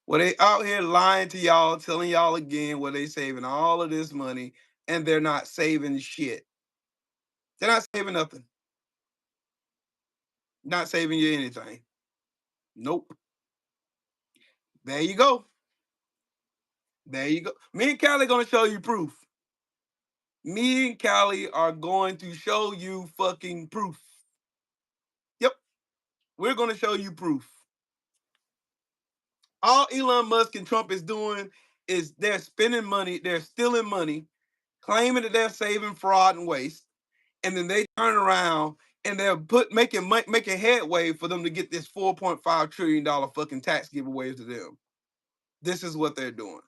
Well, they out here lying to y'all, telling y'all again where they saving all of this money, and they're not saving shit. They're not saving nothing. Not saving you anything. Nope. There you go. There you go. Me and Callie gonna show you proof. Me and Callie are going to show you fucking proof. Yep. We're gonna show you proof. All Elon Musk and Trump is doing is they're spending money, they're stealing money, claiming that they're saving fraud and waste, and then they turn around and they're making headway for them to get this $4.5 trillion fucking tax giveaway to them. This is what they're doing.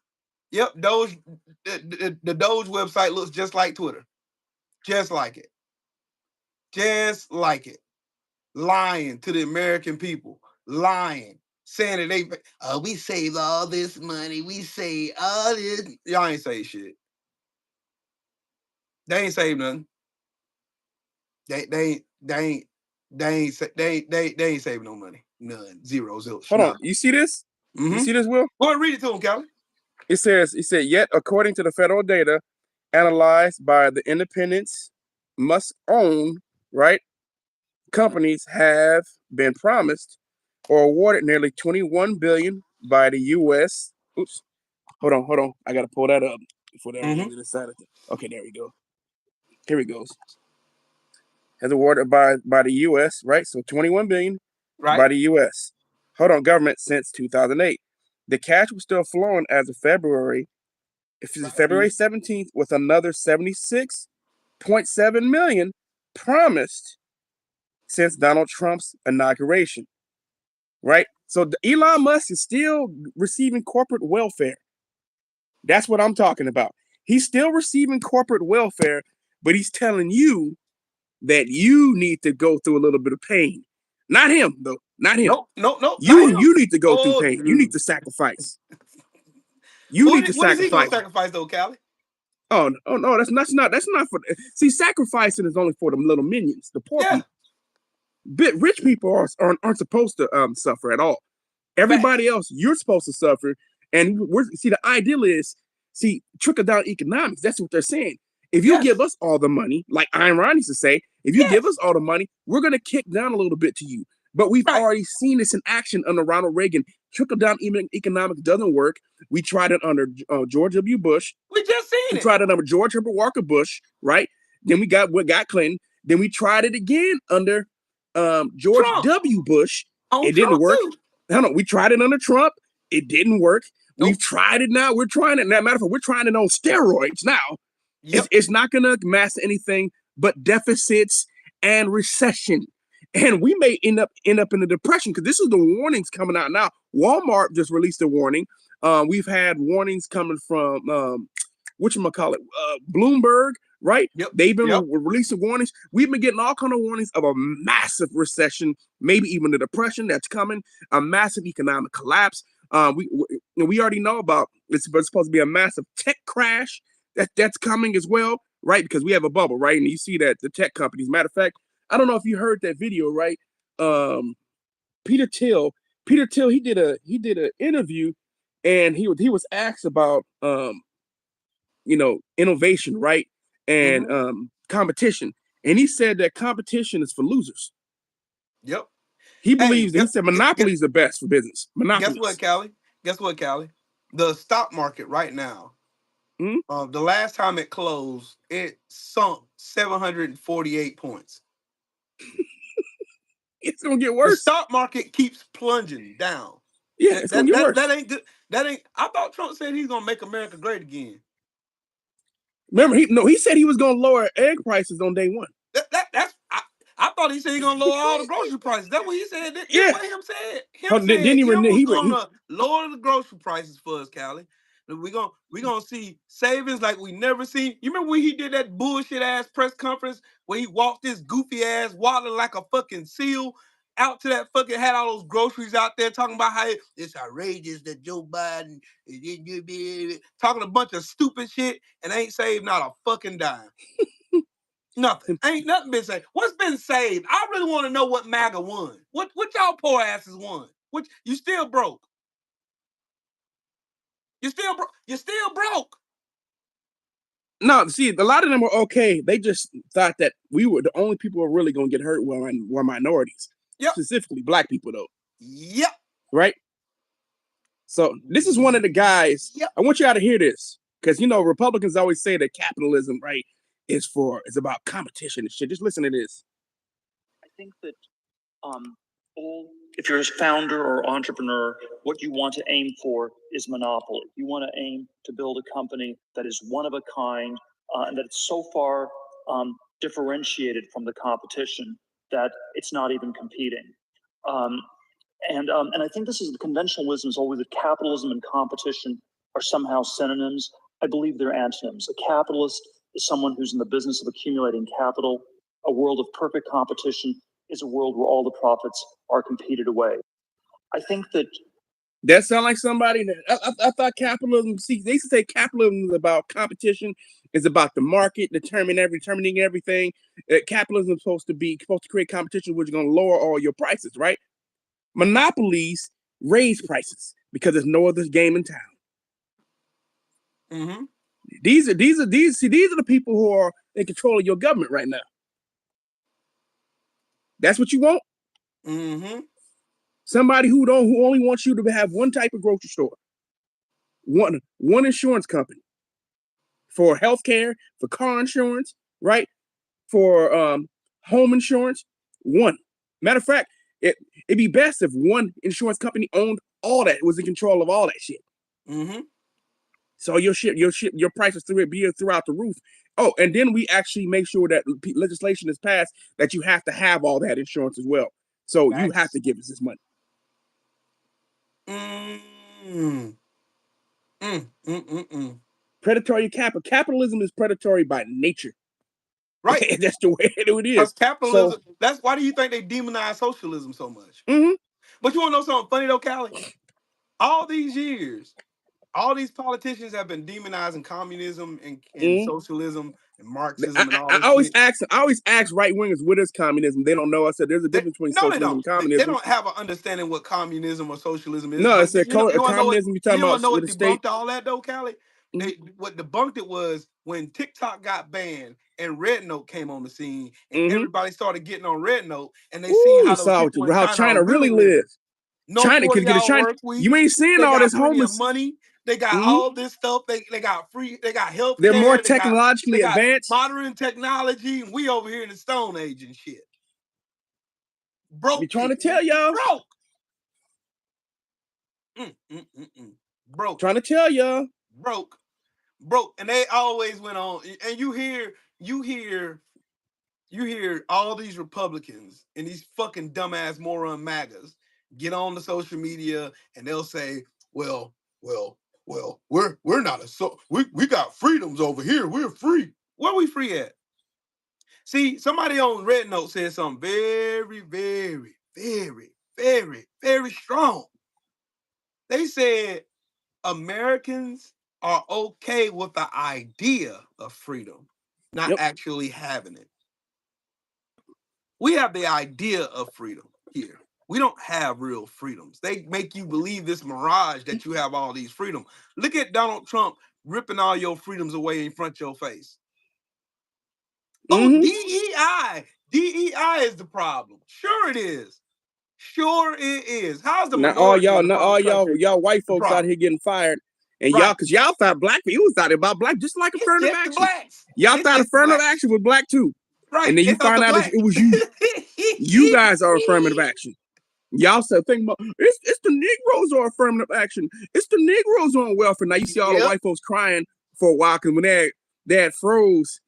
Yep, Doge, the Doge website looks just like Twitter. Just like it. Just like it. Lying to the American people. Lying. Saying that we saved all this money. We saved all this. Y'all ain't say shit. They ain't saved nothing. They ain't saving no money. None. Zero. Zilch. Hold on. You see this? You see this, Will? Go ahead and read it to him, Callie. It said, yet according to the federal data analyzed by the independents, Musk-owned, right, companies have been promised or awarded nearly $21 billion by the U.S. Oops. Hold on. I got to pull that up before that really decided. Okay, there we go. Here it goes. has awarded by the U.S., right? So 21 billion by Right. the U.S. Hold on, government since 2008. The cash was still flowing as of February 17th with another 76.7 million promised since Donald Trump's inauguration, right? So Elon Musk is still receiving corporate welfare. That's what I'm talking about. He's still receiving corporate welfare, but he's telling you that you need to go through a little bit of pain. Not him, though. Not him. Nope. Not You him. you need to go through Oh, pain. You need to sacrifice. You need to what is he gonna sacrifice. sacrifice though, Callie? Oh no, that's not for. See, sacrificing is only for the little minions, the poor Yeah. people. Rich people aren't supposed to suffer at all. Everybody else, you're supposed to suffer. And the ideal is, trickle down economics. That's what they're saying. If you give us all the money, like Ayn Rand used to say, if you give us all the money, we're going to kick down a little bit to you. But we've already seen this in action under Ronald Reagan. Trickle down economics doesn't work. We tried it under George W. Bush. We just seen it. We tried it under George Herbert Walker Bush, right? Then we got Clinton. Then we tried it again under George Trump. W. Bush. It didn't Trump work. Too. No, we tried it under Trump. It didn't work. Nope. We've tried it now. We're trying it. Matter of fact, we're trying it on steroids now. Yep. It's not going to master anything but deficits and recession. And we may end up in a depression because this is the warnings coming out now. Walmart just released a warning. We've had warnings coming from whatchamacallit, Bloomberg, right? Yep. They've been releasing warnings. We've been getting all kind of warnings of a massive recession, maybe even a depression that's coming, a massive economic collapse. We already know about it's supposed to be a massive tech crash that's coming as well, right? Because we have a bubble, right? And you see that the tech companies. Matter of fact, I don't know if you heard that video, right? Peter Thiel, he did an interview, and he was asked about innovation, right? And competition. And he said that competition is for losers. Yep. He believes he said monopoly is the best for business. Monopolies. Guess what, Callie? The stock market right now, the last time it closed, it sunk 748 points. It's gonna get worse. The stock market keeps plunging down. Yeah, it's gonna get worse. That ain't good. I thought Trump said he's gonna make America great again. Remember, he said he was gonna lower egg prices on day one. I thought he said he's gonna lower all the grocery prices. That's what he said. That's what him said. Gonna lower the grocery prices for us, Callie. We're gonna see savings like we never seen. You remember when he did that bullshit ass press conference where he walked this goofy ass waddling like a fucking seal out to that fucking, had all those groceries out there talking about how it's outrageous that Joe Biden is talking a bunch of stupid shit and ain't saved not a fucking dime. Nothing. Ain't nothing been saved. What's been saved? I really want to know what MAGA won. What y'all poor asses won? What you still broke? You still broke. No, see, a lot of them were okay. They just thought that we were the only people who were really gonna get hurt were minorities. Yep. Specifically black people though. Yep. Right? So this is one of the guys. Yep. I want y'all to hear this. Because Republicans always say that capitalism, right, is about competition and shit. Just listen to this. I think that if you're a founder or entrepreneur, what you want to aim for is monopoly. You want to aim to build a company that is one of a kind and that it's so far differentiated from the competition that it's not even competing. And I think this is the conventional wisdom is always that capitalism and competition are somehow synonyms. I believe they're antonyms. A capitalist is someone who's in the business of accumulating capital. A world of perfect competition is a world where all the profits are competed away. I think that sounds like somebody that I thought capitalism. See, they used to say capitalism is about competition, is about the market determining everything. Capitalism is supposed to create competition, which is going to lower all your prices, right? Monopolies raise prices because there's no other game in town. Mm-hmm. These are the people who are in control of your government right now. That's what you want? Mm-hmm. Somebody who only wants you to have one type of grocery store, one insurance company for healthcare, for car insurance, right? For Home insurance, one. Matter of fact, it'd be best if one insurance company owned all that, was in control of all that shit. Mm-hmm. So your prices be throughout the roof. Oh, and then we actually make sure that legislation is passed that you have to have all that insurance as well. So you have to give us this money. Predatory capitalism is predatory by nature. Right. That's the way it is. Because capitalism, that's why do you think they demonize socialism so much? Mm-hmm. But you want to know something funny though, Callie? All these years, all these politicians have been demonizing communism and socialism and Marxism and all this. I always ask right wingers, what is communism? They don't know. I said there's a difference between socialism and communism. They don't have an understanding what communism or socialism is. No, it's a communism. You don't know what debunked all that though, Callie? What debunked it was when TikTok got banned and Red Note came on the scene, and everybody started getting on Red Note, and they seen how China really lives. No China could get a China. You ain't seeing all this homeless money. They got all this stuff. They got free. They got health. They're more technologically advanced. Modern technology, and we over here in the Stone Age and shit. Broke. Be trying to tell y'all. Broke. Trying to tell y'all. Broke. And they always went on. And you hear all these Republicans and these fucking dumbass moron MAGAs get on the social media and they'll say, well, we're not we got freedoms over here. We're free. Where we free at? See, somebody on Red Note said something very, very, very, very, very strong. They said Americans are okay with the idea of freedom, not actually having it. We have the idea of freedom here. We don't have real freedoms. They make you believe this mirage that you have all these freedoms. Look at Donald Trump ripping all your freedoms away in front of your face. Oh, DEI. DEI is the problem. Sure it is. How's the minority? Not all y'all white folks out here getting fired. And y'all, because y'all thought black people was out about black, just like affirmative action. Y'all thought affirmative action was black too. Right. And then you find out it was you. You guys are affirmative action. Y'all said, think about it's the Negroes are affirmative action. It's the Negroes on welfare. Now you see all the white folks crying for a while because when they had froze,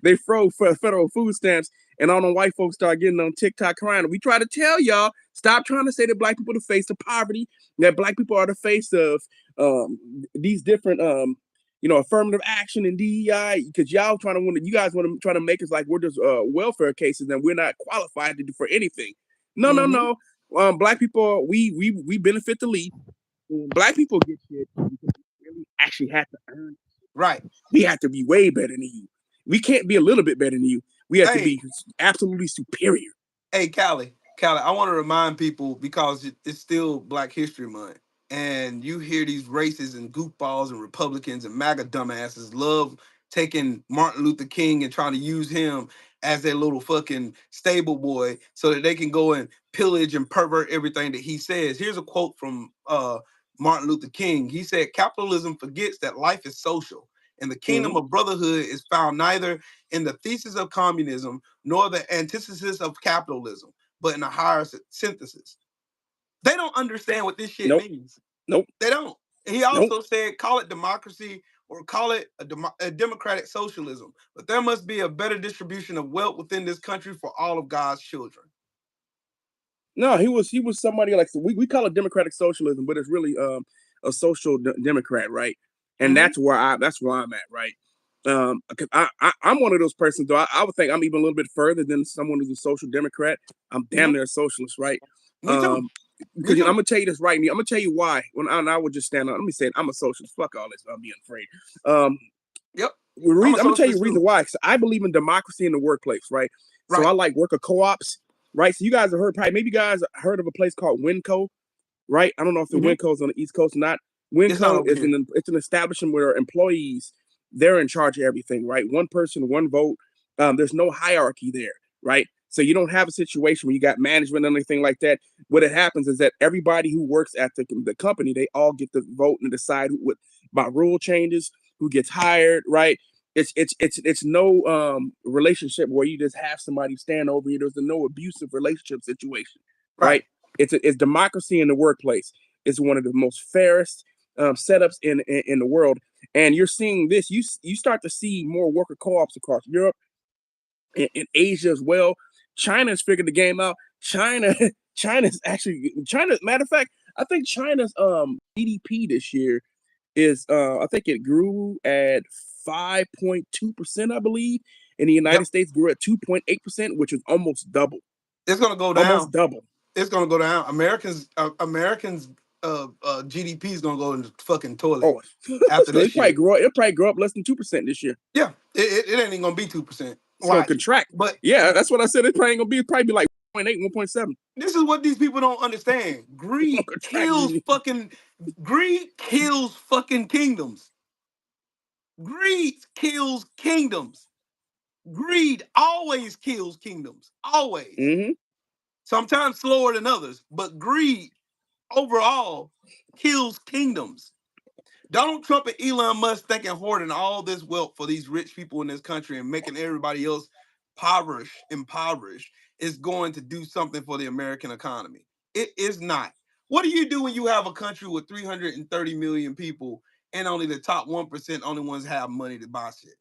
they froze for federal food stamps, and all the white folks start getting on TikTok crying. We try to tell y'all, stop trying to say that black people are the face of poverty, that black people are the face of these different affirmative action and DEI, because you guys want to try to make us like we're just welfare cases and we're not qualified to do for anything. No. Black people, we benefit the least. Black people get shit because we really actually have to earn it. Right. We have to be way better than you. We can't be a little bit better than you. We have to be absolutely superior. Hey, Callie, I want to remind people, because it's still Black History Month, and you hear these racists and goofballs and Republicans and MAGA dumbasses love taking Martin Luther King and trying to use him as their little fucking stable boy so that they can go and pillage and pervert everything that he says. Here's a quote from Martin Luther King. He said, "Capitalism forgets that life is social, and the kingdom of brotherhood is found neither in the thesis of communism nor the antithesis of capitalism, but in a higher synthesis." They don't understand what this shit means. They don't. And he also said, call it democracy or call it a democratic socialism, but there must be a better distribution of wealth within this country for all of God's children. No, he was somebody like, we call it democratic socialism, but it's really a social democrat, right? And that's where I'm at, right? Because I'm one of those persons, though. I would think I'm even a little bit further than someone who's a social democrat. I'm damn near a socialist, right? Me too. Because I'm gonna tell you this right now. I'm gonna tell you why. When I would just stand up, let me say it, I'm a socialist. Fuck all this. I'm being afraid. I'm gonna tell you the reason why. Because I believe in democracy in the workplace, right? So I like worker co-ops, right? So you guys have heard, maybe you guys heard of a place called Winco, right? I don't know if the Winco's on the East Coast or not. Winco is it's an establishment where employees, they're in charge of everything, right? One person, one vote. There's no hierarchy there, right? So you don't have a situation where you got management or anything like that. What it happens is that everybody who works at the company, they all get to vote and decide about rule changes, who gets hired, right? It's no relationship where you just have somebody stand over you. There's no abusive relationship situation, right? It's democracy in the workplace. It's one of the most fairest setups in the world, and you're seeing this. You start to see more worker co-ops across Europe and Asia as well. China's figured the game out. China's actually Matter of fact, I think China's GDP this year is I think it grew at 5.2%, I believe. And the United States grew at 2.8%, which is almost double. It's gonna go down. Almost double. It's gonna go down. Americans GDP is gonna go in the fucking toilet. Oh, after this it'll probably grow up less than 2% this year. Yeah, it ain't gonna be 2%. It's gonna contract. But yeah, that's what I said. It's probably be like 1.8, 1.7. This is what these people don't understand. Greed kills fucking kingdoms. Greed kills kingdoms. Greed always kills kingdoms. Always. Mm-hmm. Sometimes slower than others, but greed overall kills kingdoms. Donald Trump and Elon Musk thinking hoarding all this wealth for these rich people in this country and making everybody else impoverished is going to do something for the American economy. It is not. What do you do when you have a country with 330 million people and only the top 1% only ones have money to buy shit?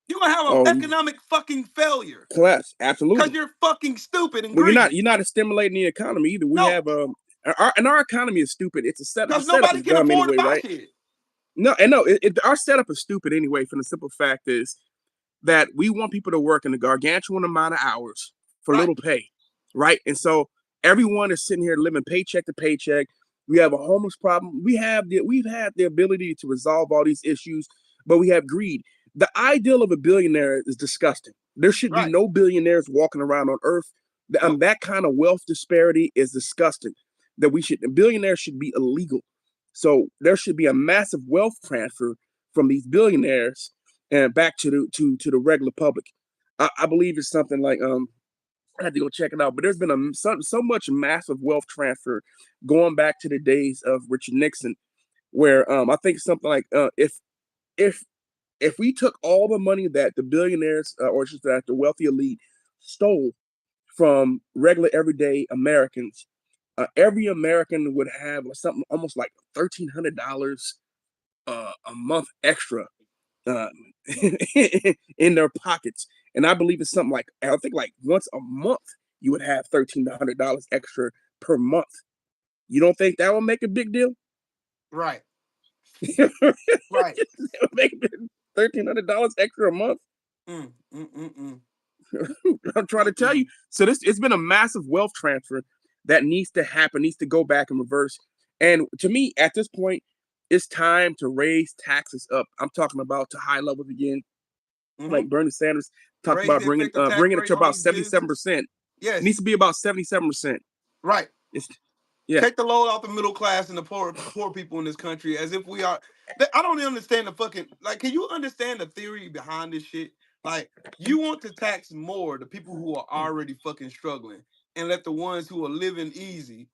You're gonna have an economic fucking failure. Collapse, absolutely. Because you're fucking stupid and greedy. You're not stimulating the economy either. We have our economy is stupid. It's a setup. Because nobody can afford to buy shit. Our setup is stupid anyway. From the simple fact is that we want people to work in a gargantuan amount of hours for little pay, right? And so everyone is sitting here living paycheck to paycheck. We have a homeless problem. We've had the ability to resolve all these issues, but we have greed. The ideal of a billionaire is disgusting. There should be no billionaires walking around on earth. That kind of wealth disparity is disgusting. Billionaires should be illegal. So there should be a massive wealth transfer from these billionaires and back to the regular public. I believe it's something like I had to go check it out, but there's been so much massive wealth transfer going back to the days of Richard Nixon, where I think something like if we took all the money that the billionaires or just that the wealthy elite stole from regular everyday Americans, every American would have something almost like $1,300 a month extra in their pockets. And I believe it's something like, I think like once a month you would have $1,300 extra per month. You don't think that would make a big deal? Right. Right. Make $1,300 extra a month. I'm trying to tell you. So it's been a massive wealth transfer that needs to happen, needs to go back in reverse. And to me, at this point, it's time to raise taxes up. I'm talking about to high levels again. Like Bernie Sanders talked about bringing it to about 77%. Yes. It needs to be about 77%. Right. Yeah. Take the load off the middle class and the poor people in this country as if we are. I don't understand the fucking, like, can you understand the theory behind this shit? Like, you want to tax more the people who are already fucking struggling and let the ones who are living easy,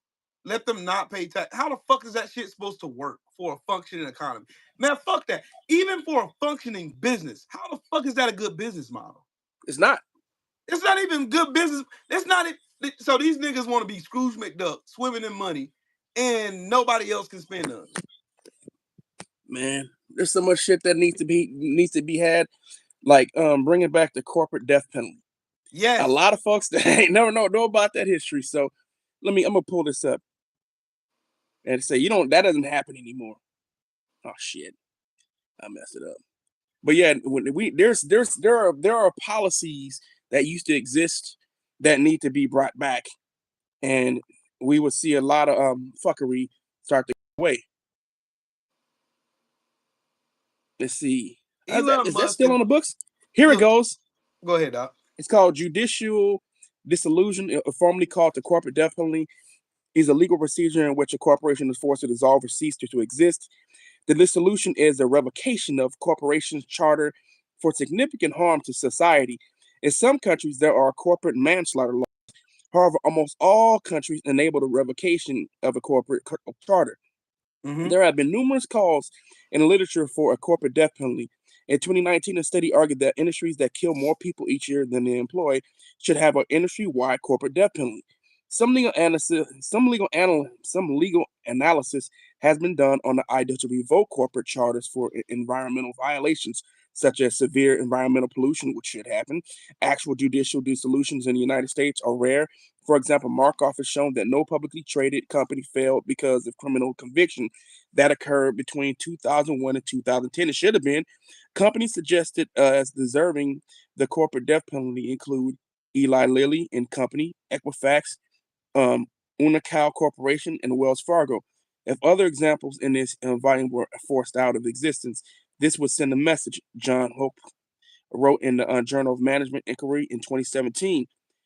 let them not pay tax. How the fuck is that shit supposed to work for a functioning economy? Man, fuck that. Even for a functioning business, how the fuck is that a good business model? It's not. It's not even good business. It's not it. So these niggas want to be Scrooge McDuck, swimming in money, and nobody else can spend none. Man, there's so much shit that needs to be had, like bringing back the corporate death penalty. Yes. A lot of folks that ain't never know about that history. So I'm gonna pull this up and say, that doesn't happen anymore. Oh shit, I messed it up. But yeah, there are policies that used to exist that need to be brought back, and we would see a lot of fuckery start to go away. Let's see. Is that still on the books? Here it goes. Go ahead, Doc. It's called judicial dissolution, formerly called the corporate death penalty. Is a legal procedure in which a corporation is forced to dissolve or cease to exist. The dissolution is a revocation of corporation's charter for significant harm to society. In some countries, there are corporate manslaughter laws. However, almost all countries enable the revocation of a corporate charter. There have been numerous calls in the literature for a corporate death penalty, In 2019, a study argued that industries that kill more people each year than they employ should have an industry-wide corporate death penalty. Some legal analysis has been done on the idea to revoke corporate charters for environmental violations, such as severe environmental pollution, which should happen. Actual judicial dissolutions in the United States are rare. For example, Markov has shown that no publicly traded company failed because of criminal conviction. That occurred between 2001 and 2010. It should have been. Companies suggested as deserving the corporate death penalty include Eli Lilly and Company, Equifax, Unocal Corporation, and Wells Fargo. If other examples in this volume were forced out of existence, this would send a message, John Hope wrote in the Journal of Management Inquiry in 2017.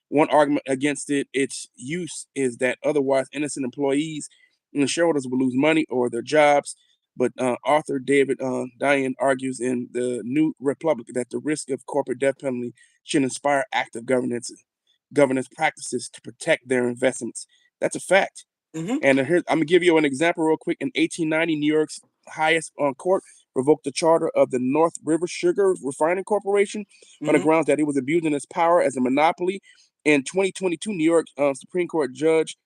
One argument against its use is that otherwise innocent employees and shareholders will lose money or their jobs. But author David Diane argues in the New Republic that the risk of corporate death penalty should inspire active governance practices to protect their investments. That's a fact. Mhm. And here, I'm gonna give you an example real quick. In 1890, New York's highest court revoked the charter of the North River Sugar Refining Corporation on the Mhm. grounds that it was abusing its power as a monopoly. In 2022, New York Supreme Court Judge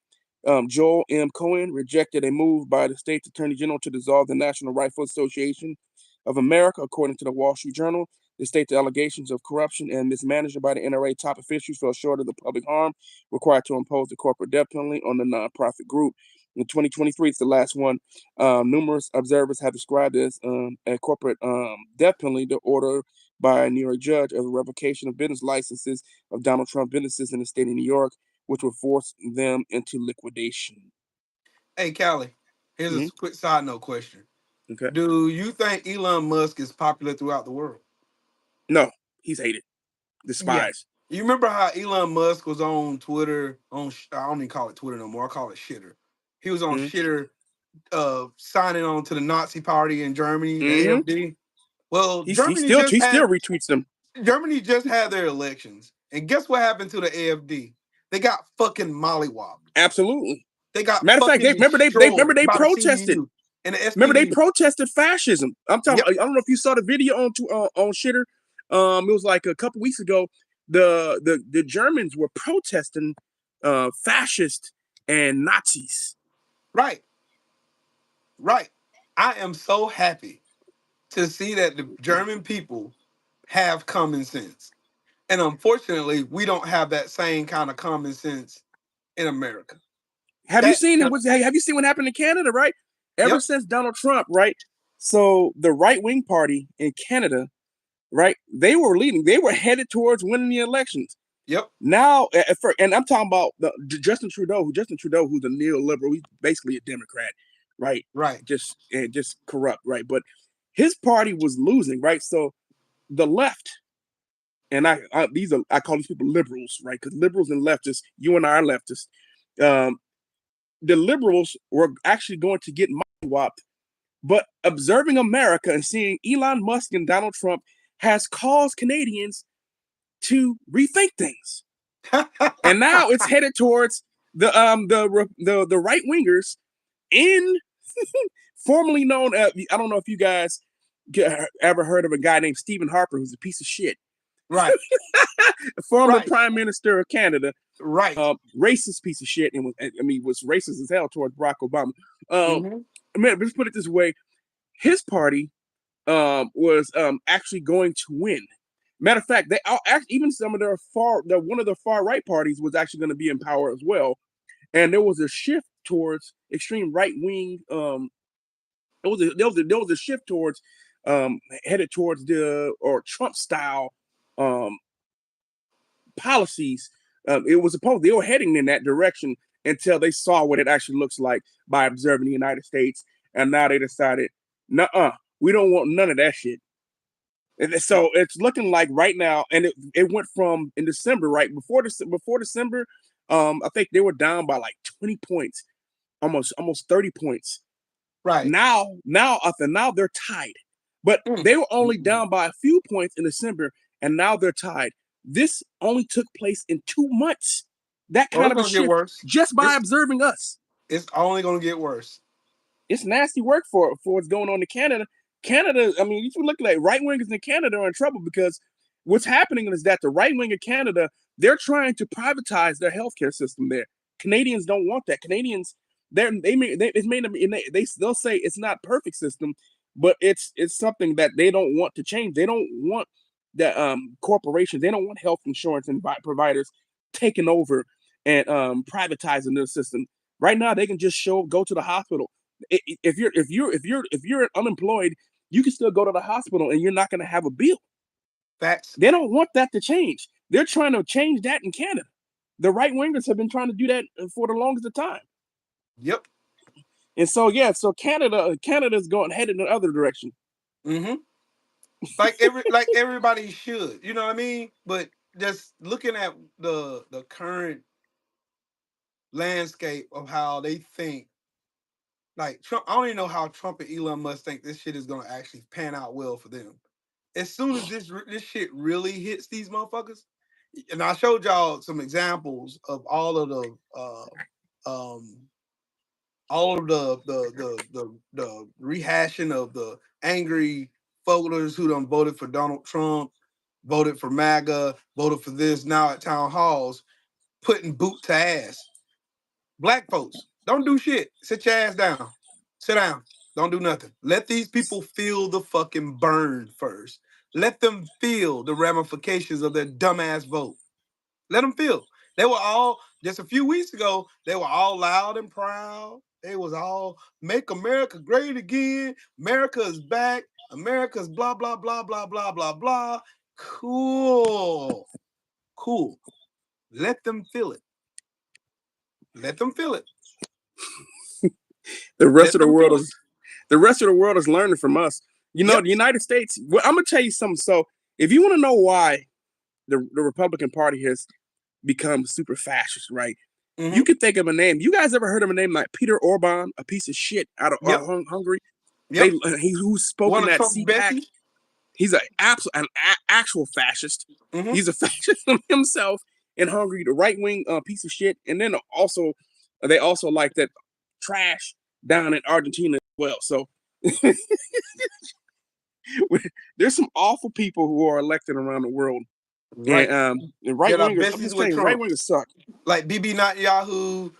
Joel M. Cohen rejected a move by the state's attorney general to dissolve the National Rifle Association of America, according to the Wall Street Journal. The state's allegations of corruption and mismanagement by the NRA top officials fell short of the public harm required to impose the corporate death penalty on the nonprofit group. In 2023, it's the last one. Numerous observers have described this a corporate death penalty, the order by a New York judge of the revocation of business licenses of Donald Trump businesses in the state of New York, which would force them into liquidation. Hey, Callie, here's a Mhm. quick side note question. Okay. Do you think Elon Musk is popular throughout the world? No, he's hated, Yeah. despised. You remember how Elon Musk was on Twitter? I don't even call it Twitter no more. I call it Shitter. He was on Mhm. Shitter, signing on to the Nazi Party in Germany, the Mhm. AfD. Well, He Germany still retweets them. just had their elections, and guess what happened to the AfD? They got fucking mollywopped. Absolutely. They got Matter of fact, fucking they destroyed they by the protested. CDU and the Remember they SPD. protested fascism. I'm talking. Yep. I don't know if you saw the video on Shitter. It was like a couple weeks ago. The Germans were protesting fascist and Nazis. Right. Right. I am so happy to see that the German people have common sense. And unfortunately, we don't have that same kind of common sense in America. Have you That seen what happened in Canada, right? Ever Yep. since Donald Trump, right? So the right-wing party in Canada, right? They were leading. They were headed towards winning the elections. Yep. Now, and I'm talking about Justin Trudeau, who's a neoliberal. He's basically a Democrat, right? Right. Just corrupt, right? But his party was losing, right? So the left, and I call these people liberals, right? Because liberals and leftists, you and I are leftists. The liberals were actually going to get mollywopped, but observing America and seeing Elon Musk and Donald Trump has caused Canadians to rethink things. And now it's headed towards the right wingers in formerly known. I don't know if you guys ever heard of a guy named Stephen Harper, who's a piece of shit. Right. Former Prime Minister of Canada. Right. Racist piece of shit, and was racist as hell towards Barack Obama. Let's put it this way: his party was actually going to win. Matter of fact, even some of one of the far right parties was actually going to be in power as well, and there was a shift towards extreme right wing. There was a shift towards headed towards Trump style policies. It was supposed they were heading in that direction until they saw what it actually looks like by observing the United States, and now they decided, nuh-uh, we don't want none of that shit. And so it's looking like right now, and it went from in December, right before December, I think they were down by like 20 points, almost 30 points. Right. Now they're tied, but they were only down by a few points in December, and now they're tied. This only took place in 2 months. That kind of a shift just by observing us. It's only going to get worse. It's nasty work for what's going on in Canada. Canada, I mean, if you look at like right wingers in Canada are in trouble because what's happening is that the right wing of Canada, they're trying to privatize their healthcare system there. Canadians don't want that. Canadians, they'll say it's not perfect system, but it's something that they don't want to change. They don't want the corporations, they don't want health insurance and providers taking over and privatizing their system. Right now, they can just go to the hospital. If you're unemployed, you can still go to the hospital and you're not going to have a bill. Facts. They don't want that to change. They're trying to change that in Canada. The right wingers have been trying to do that for the longest of time. Yep. And so Canada's headed in the other direction. Mm-hmm. Like everybody should, you know what I mean? But just looking at the current landscape of how they think, like Trump, I don't even know how Trump and Elon Musk think this shit is gonna actually pan out well for them. As soon as this shit really hits these motherfuckers, and I showed y'all some examples of all of the rehashing of the angry voters who done voted for Donald Trump, voted for MAGA, voted for this now at town halls, putting boot to ass. Black folks, don't do shit. Sit your ass down. Sit down. Don't do nothing. Let these people feel the fucking burn first. Let them feel the ramifications of their dumbass vote. Let them feel. They were all, just a few weeks ago, they were all loud and proud. They was all, make America great again. America is back. America's blah, blah, blah, blah, blah, blah, blah. Cool. Let them feel it. Let them feel it. The rest of the world is learning from us. You know, the United States, well, I'm going to tell you something. So if you want to know why the Republican Party has become super fascist, right? Mm-hmm. You could think of a name. You guys ever heard of a name like Peter Orban, a piece of shit out of Hungary? Yep. Who's spoken at CPAC. He's an actual fascist. Mm-hmm. He's a fascist himself in Hungary, the right-wing piece of shit. And then they also like that trash down in Argentina as well. So there's some awful people who are elected around the world. Right. And right-wingers, I'm just saying, right-wingers suck. Like BB Netanyahu,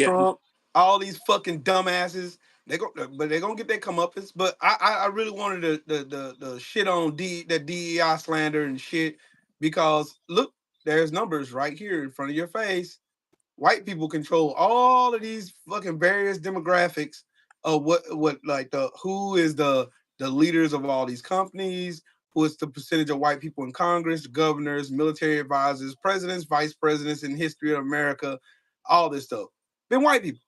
Trump, all these fucking dumbasses. They're gonna get their comeuppance. But I really wanted the shit on that DEI slander and shit, because look, there's numbers right here in front of your face. White people control all of these fucking various demographics of what like who is the leaders of all these companies, what's the percentage of white people in Congress, governors, military advisors, presidents, vice presidents in history of America, all this stuff. Been white people.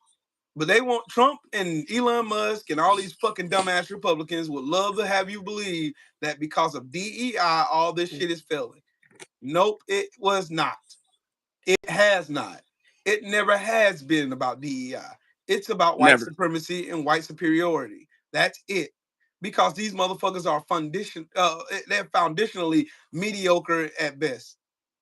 But they want Trump and Elon Musk and all these fucking dumbass Republicans would love to have you believe that because of DEI, all this shit is failing. Nope, it was not. It has not. It never has been about DEI. It's about white supremacy and white superiority. That's it. Because these motherfuckers are they're foundationally mediocre at best.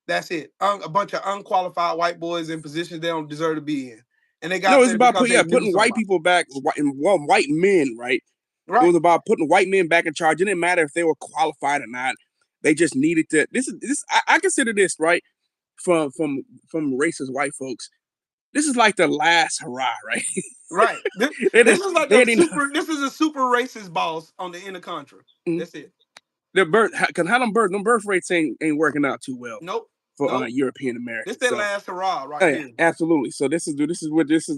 That's it. A bunch of unqualified white boys in positions they don't deserve to be in. And they got it's about putting white people back, white men, right? Right. It was about putting white men back in charge. It didn't matter if they were qualified or not. They just needed to. I consider this, right, from racist white folks. This is like the last hurrah, right? Right. This is like this is a super racist boss on the inner country. Mm-hmm. That's it. Because how them birth rates ain't working out too well. Nope. For European Americans. This is the last hurrah right here. Absolutely. So this is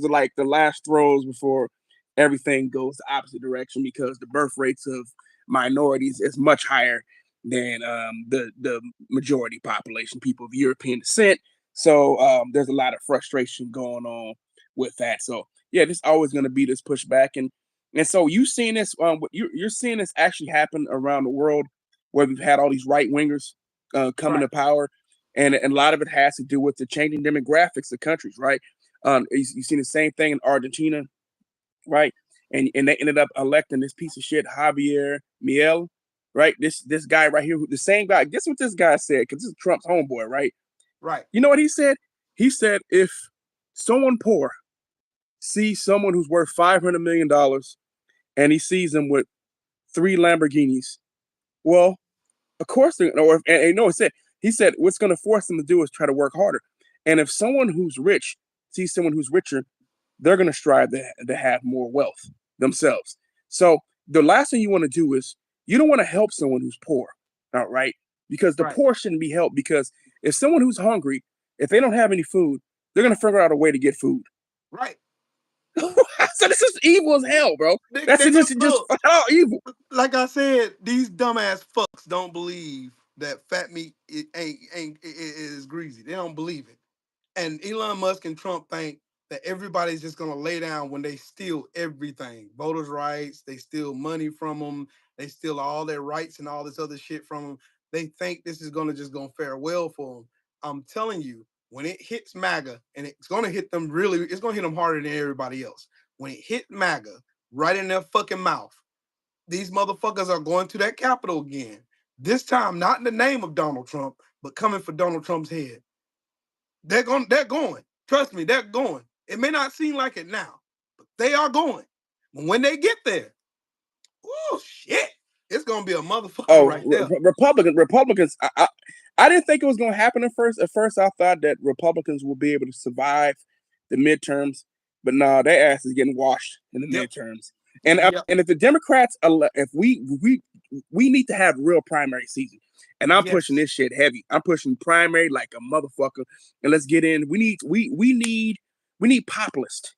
like the last throws before everything goes the opposite direction, because the birth rates of minorities is much higher than the majority population, people of European descent. So there's a lot of frustration going on with that. So yeah, there's always going to be this pushback, and so you're seeing this actually happen around the world, where we've had all these right wingers coming to power. And a lot of it has to do with the changing demographics of countries, right? You've seen the same thing in Argentina, right? And they ended up electing this piece of shit, Javier Milei, right? This guy right here, the same guy. Guess what this guy said? Because this is Trump's homeboy, right? Right. You know what he said? He said, if someone poor sees someone who's worth $500 million and he sees them with 3 Lamborghinis. Well, of course, he said what's going to force them to do is try to work harder. And if someone who's rich sees someone who's richer, they're going to strive to have more wealth themselves. So the last thing you want to do is you don't want to help someone who's poor, all right? Because the poor shouldn't be helped. Because if someone who's hungry, if they don't have any food, they're going to figure out a way to get food. Right. So this is evil as hell, bro. That's just flat out evil. Like I said, these dumbass fucks don't believe that fat meat is greasy. They don't believe it. And Elon Musk and Trump think that everybody's just gonna lay down when they steal everything. Voters' rights, they steal money from them, they steal all their rights and all this other shit from them. They think this is gonna fare well for them. I'm telling you, when it hits MAGA, and it's gonna hit them it's gonna hit them harder than everybody else. When it hit MAGA right in their fucking mouth, these motherfuckers are going to that Capitol again. This time, not in the name of Donald Trump, but coming for Donald Trump's head. They're going. Trust me, they're going. It may not seem like it now, but they are going. When they get there, oh shit, it's gonna be a motherfucker right there. Republicans. I didn't think it was gonna happen at first. At first, I thought that Republicans would be able to survive the midterms, but no, their ass is getting washed in the midterms. And if the Democrats, if we need to have real primary season, and I'm pushing this shit heavy. I'm pushing primary like a motherfucker. And let's get in. We need populist.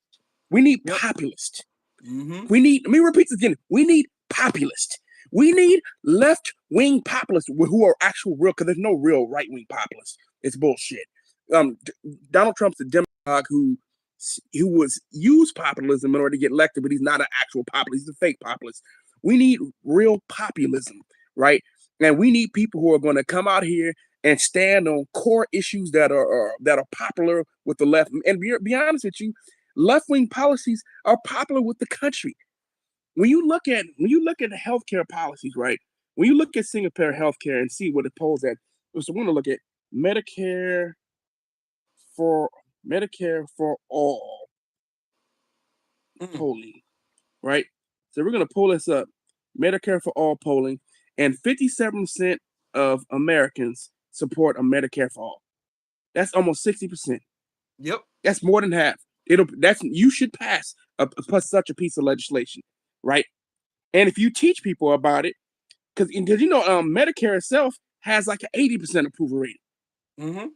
We need populist. Mm-hmm. Let me repeat this again. We need populist. We need left-wing populists who are actual real, because there's no real right-wing populists. It's bullshit. Donald Trump's a demagogue who was used populism in order to get elected, but he's not an actual populist. He's a fake populist. We need real populism, right? And we need people who are going to come out here and stand on core issues that are popular with the left. And be honest with you, left-wing policies are popular with the country. When you look at the healthcare policies, right? When you look at single-payer healthcare and see what it polls at, so we're going to look at Medicare for all polling, right? So we're going to pull this up, Medicare for all polling, and 57% of Americans support a Medicare for all. That's almost 60%. Yep. That's more than half. You should pass such a piece of legislation, right? And if you teach people about it, because Medicare itself has like an 80% approval rating. Mm-hmm.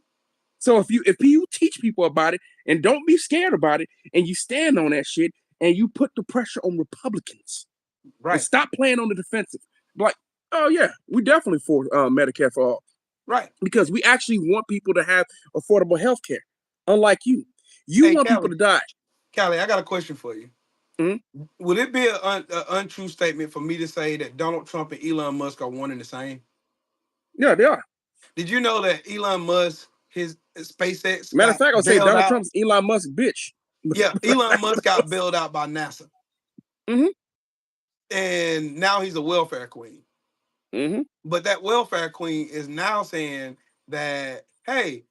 So if you teach people about it and don't be scared about it, and you stand on that shit, and you put the pressure on Republicans, right? And stop playing on the defensive, like, oh yeah, we definitely for Medicare for all, right? Because we actually want people to have affordable health care. Unlike you want people to die. Callie, I got a question for you. Mm-hmm. Would it be an untrue statement for me to say that Donald Trump and Elon Musk are one and the same? Yeah, they are. Did you know that Elon Musk, his SpaceX, matter of fact, I'll say Donald Trump's Elon Musk bitch. Yeah, Elon Musk got bailed out by NASA. Mm-hmm. And now he's a welfare queen. Mm-hmm. But that welfare queen is now saying that, hey,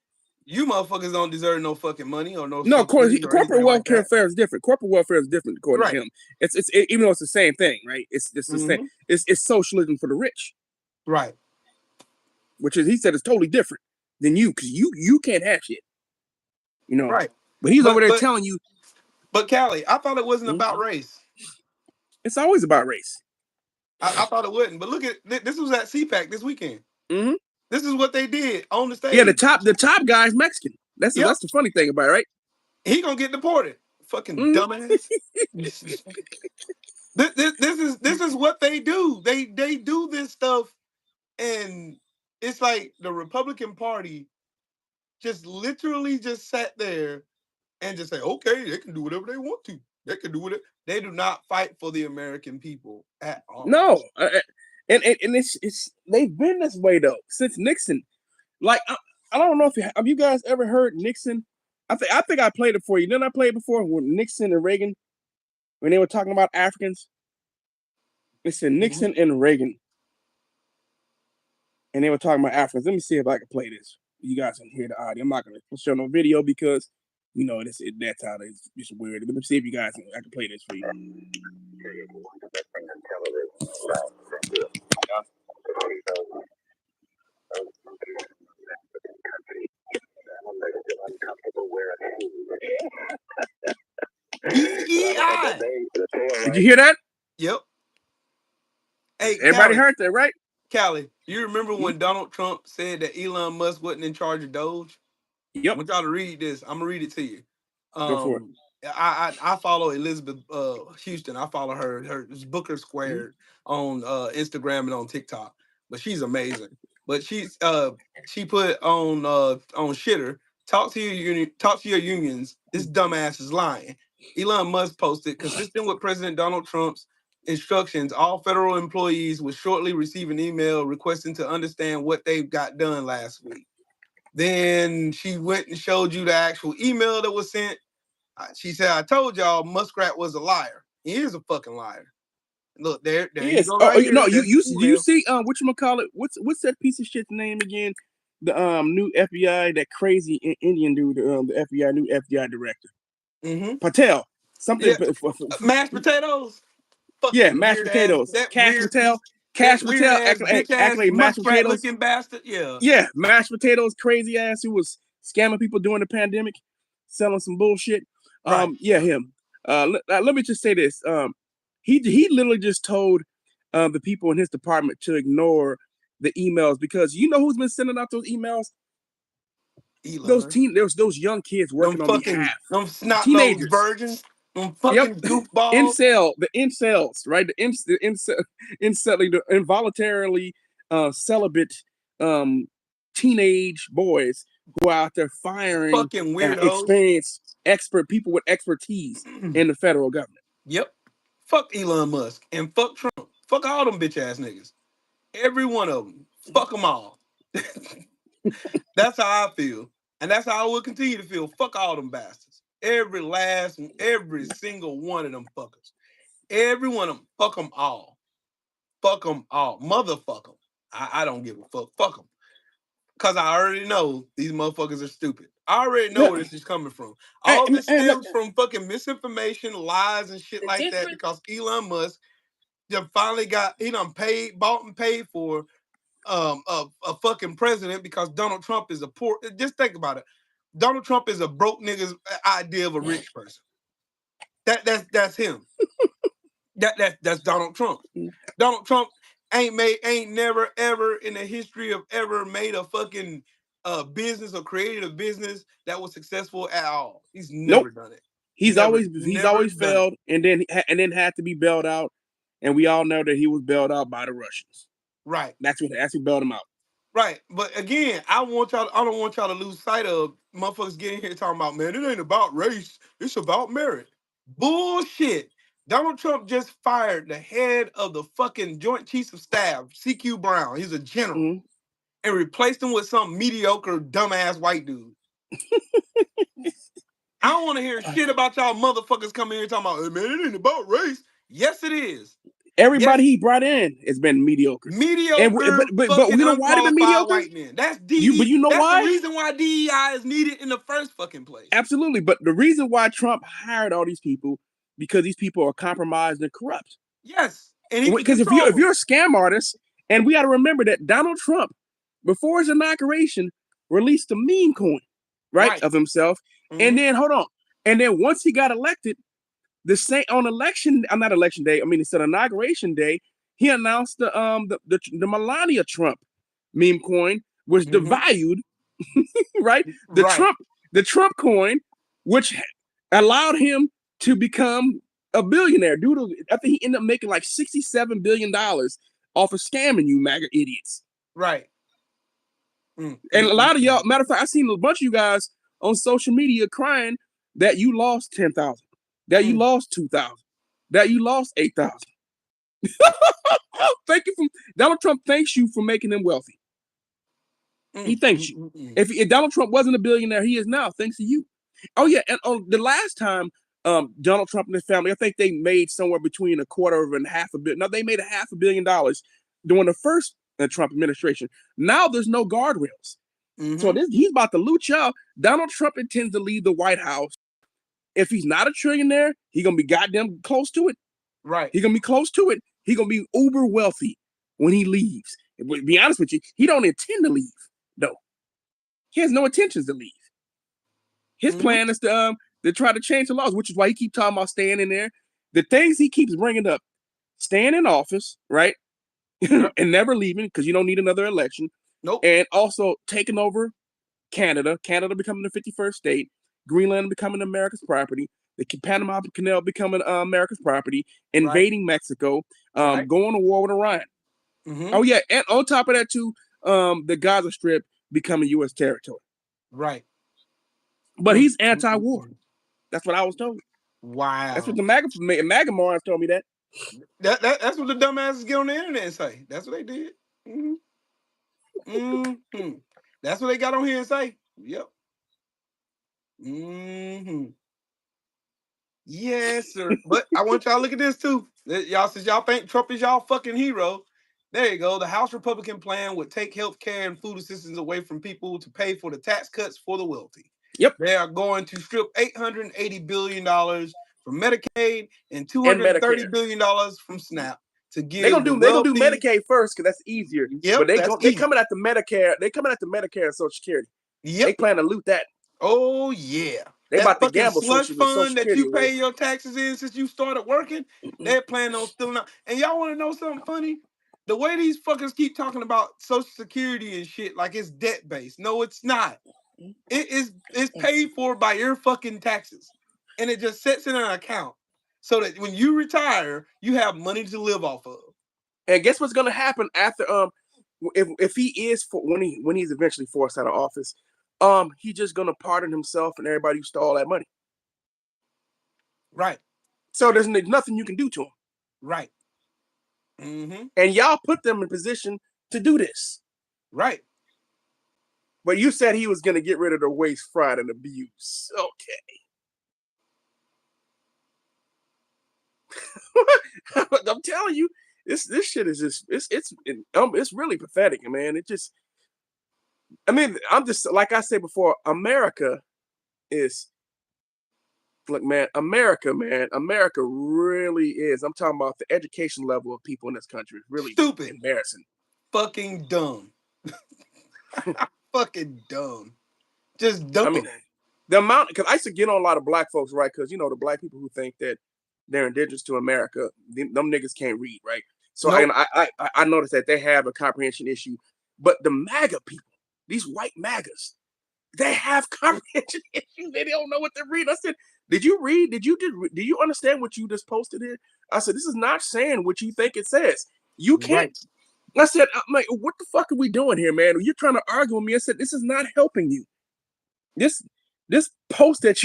you motherfuckers don't deserve no fucking money or no. No, corporate welfare is different. Corporate welfare is different according to him. It's even though it's the same thing, right? It's the same. It's socialism for the rich, right? Which is, he said, is totally different than you, because you can't have shit, right? But he's over there telling you. But Callie, I thought it wasn't about race. It's always about race. I thought it wouldn't, but look at this was at CPAC this weekend. Mm-hmm. This is what they did on the stage. Yeah, the top guy is Mexican. That's the funny thing about it, right? He gonna get deported. Fucking dumbass. This is what they do. They do this stuff, and it's like the Republican Party just literally just sat there and just say, okay, they can do whatever they want to. They can do whatever. They do not fight for the American people at all. No, and it's they've been this way though since Nixon. Like, I don't know if have you guys ever heard Nixon? I think I played it for you. Didn't I play it before with Nixon and Reagan when they were talking about Africans? Listen, Nixon and Reagan, and they were talking about Africans. Let me see if I can play this. You guys can hear the audio. I'm not gonna show no video because that's how it's weird. Let me see if you guys I can play this for you. DEI. Did you hear that? Yep. Hey, Everybody Callie, heard that, right? Callie, you remember when Donald Trump said that Elon Musk wasn't in charge of Doge? I Yep. want y'all to read this. I'm gonna read it to you. Go for it. I follow Elizabeth Houston. I follow her Booker Squared on Instagram and on TikTok. But she's amazing. But she put on Shitter, talk to your unions. This dumbass is lying. Elon Musk posted, consistent with President Donald Trump's instructions, all federal employees will shortly receive an email requesting to understand what they've got done last week. Then she went and showed you the actual email that was sent. She said, I told y'all Muskrat was a liar. He is a fucking liar. Look, there you go. Oh, right here. no, That's you the do you email. see whatchamacallit? What's that piece of shit's name again? The new FBI, that crazy Indian dude, the FBI new FBI director. Patel. Something mashed potatoes. Yeah, mashed potatoes. Cash Patel. Cash Patel, actually mashed potatoes. Looking bastard. Yeah. Yeah, mashed potatoes, crazy ass who was scamming people during the pandemic, selling some bullshit. Right. Yeah, him. Let me just say this. He literally just told the people in his department to ignore the emails, because you know who's been sending out those emails? Elon. Those young kids working on behalf. Them snot Teenagers. virgins. Them fucking goofballs. The incels, right? The involuntarily celibate teenage boys who are out there firing fucking weirdos, experienced people with expertise in the federal government. Yep. Fuck Elon Musk and fuck Trump. Fuck all them bitch ass niggas. Every one of them. Fuck them all. That's how I feel. And that's how I will continue to feel. Fuck all them bastards. Every single one of them fuckers. Every one of them. Fuck them all. Fuck them all. Motherfuck them. I don't give a fuck. Fuck them. Because I already know these motherfuckers are stupid. I already know where this is coming from. All this stems from fucking misinformation, lies, and shit like that, because Elon Musk finally bought and paid for a fucking president, because Donald Trump is a poor. Just think about it. Donald Trump is a broke nigga's idea of a rich person. That's him. That's Donald Trump. Donald Trump ain't never ever in the history of ever made a fucking business or created a business that was successful at all. He's never done it. He's always failed, and then had to be bailed out, and we all know that he was bailed out by the Russians. Right. That's what bailed him out. Right. But again, I don't want y'all to lose sight of motherfuckers getting here talking about, man, it ain't about race, it's about merit. Bullshit. Donald Trump just fired the head of the fucking Joint Chiefs of Staff, CQ Brown. He's a general. And replaced him with some mediocre, dumbass white dude. I don't want to hear shit about y'all motherfuckers coming here talking about, hey, man, it ain't about race. Yes, it is. Everybody he brought in has been mediocre. But we know why they've been mediocre. White men. That's DEI. But you know why? That's the reason why DEI is needed in the first fucking place. Absolutely. But the reason why Trump hired all these people, because these people are compromised and corrupt. Yes. Because if you're a scam artist, and we got to remember that Donald Trump, before his inauguration, released a meme coin, right. of himself. And then and then once he got elected, instead of inauguration day, he announced the Melania Trump meme coin was devalued, right? The Trump coin, which allowed him to become a billionaire. I think he ended up making like $67 billion off of scamming you MAGA idiots. Right. And a lot of y'all, matter of fact, I seen a bunch of you guys on social media crying that you lost 10,000, that you lost 2,000, that you lost 8,000. Thank you Donald Trump thanks you for making him wealthy. He thanks you. If Donald Trump wasn't a billionaire, he is now, thanks to you. Oh yeah, and the last time Donald Trump and his family, I think they made somewhere between $250 and $500 million. No, they made $500 million during the first Trump administration. Now there's no guardrails. So he's about to loot y'all. Donald Trump intends to leave the White House. If he's not a trillionaire, he's gonna be goddamn close to it. Right. He's gonna be close to it. He gonna be uber wealthy when he leaves. But to be honest with you, he don't intend to leave. No, he has no intentions to leave. His plan is to try to change the laws, which is why he keep talking about staying in there. The things he keeps bringing up, staying in office, right, and never leaving because you don't need another election. Nope. And also taking over Canada becoming the 51st state, Greenland becoming America's property, the Panama Canal becoming America's property, invading Mexico, going to war with Iran. Oh yeah, and on top of that too, the Gaza Strip becoming U.S. territory. Right. But he's anti-war. That's what I was told. Wow. That's what the MAGA morons told me that. That's what the dumbasses get on the internet and say. That's what they did. That's what they got on here and say. Yep. Yes, sir. But I want y'all to look at this too. Y'all, since y'all think Trump is y'all fucking hero, there you go. The House Republican plan would take health care and food assistance away from people to pay for the tax cuts for the wealthy. Yep. They are going to strip $880 billion from Medicaid and $230 billion from SNAP to give. They're gonna do Medicaid first because that's easier. Yep, but they coming at the Medicare. They coming at the Medicare and Social Security. Yep. They plan to loot that. Oh yeah. They about to gamble slush fund that you pay away. your taxes in since you started working. They're planning on stealing out. And y'all want to know something funny? The way these fuckers keep talking about Social Security and shit like it's debt based. No, it's not. It's paid for by your fucking taxes, and it just sits in an account so that when you retire, you have money to live off of. And guess what's gonna happen after if he is when he's eventually forced out of office, he's just gonna pardon himself and everybody who stole that money. Right. So there's nothing you can do to him. Right. And y'all put them in position to do this. Right. But you said he was gonna get rid of the waste, fraud, and abuse. Okay. I'm telling you, this shit is just it's really pathetic, man. It just, I mean, I'm just like I said before, America is, look, man, America really is. I'm talking about the education level of people in this country is really stupid, embarrassing, fucking dumb, fucking dumb, just dumb. I mean, the amount, because I used to get on a lot of black folks, right? Because you know the black people who think that they're indigenous to America, them niggas can't read, right? So I noticed that they have a comprehension issue, but the MAGA people, these white MAGAs, they have comprehension issues. They don't know what they're reading. I said, did you read? Do you understand what you just posted here? I said, this is not saying what you think it says. You can't. Right. I said, I'm like, what the fuck are we doing here, man? You're trying to argue with me. I said, this is not helping you. This post that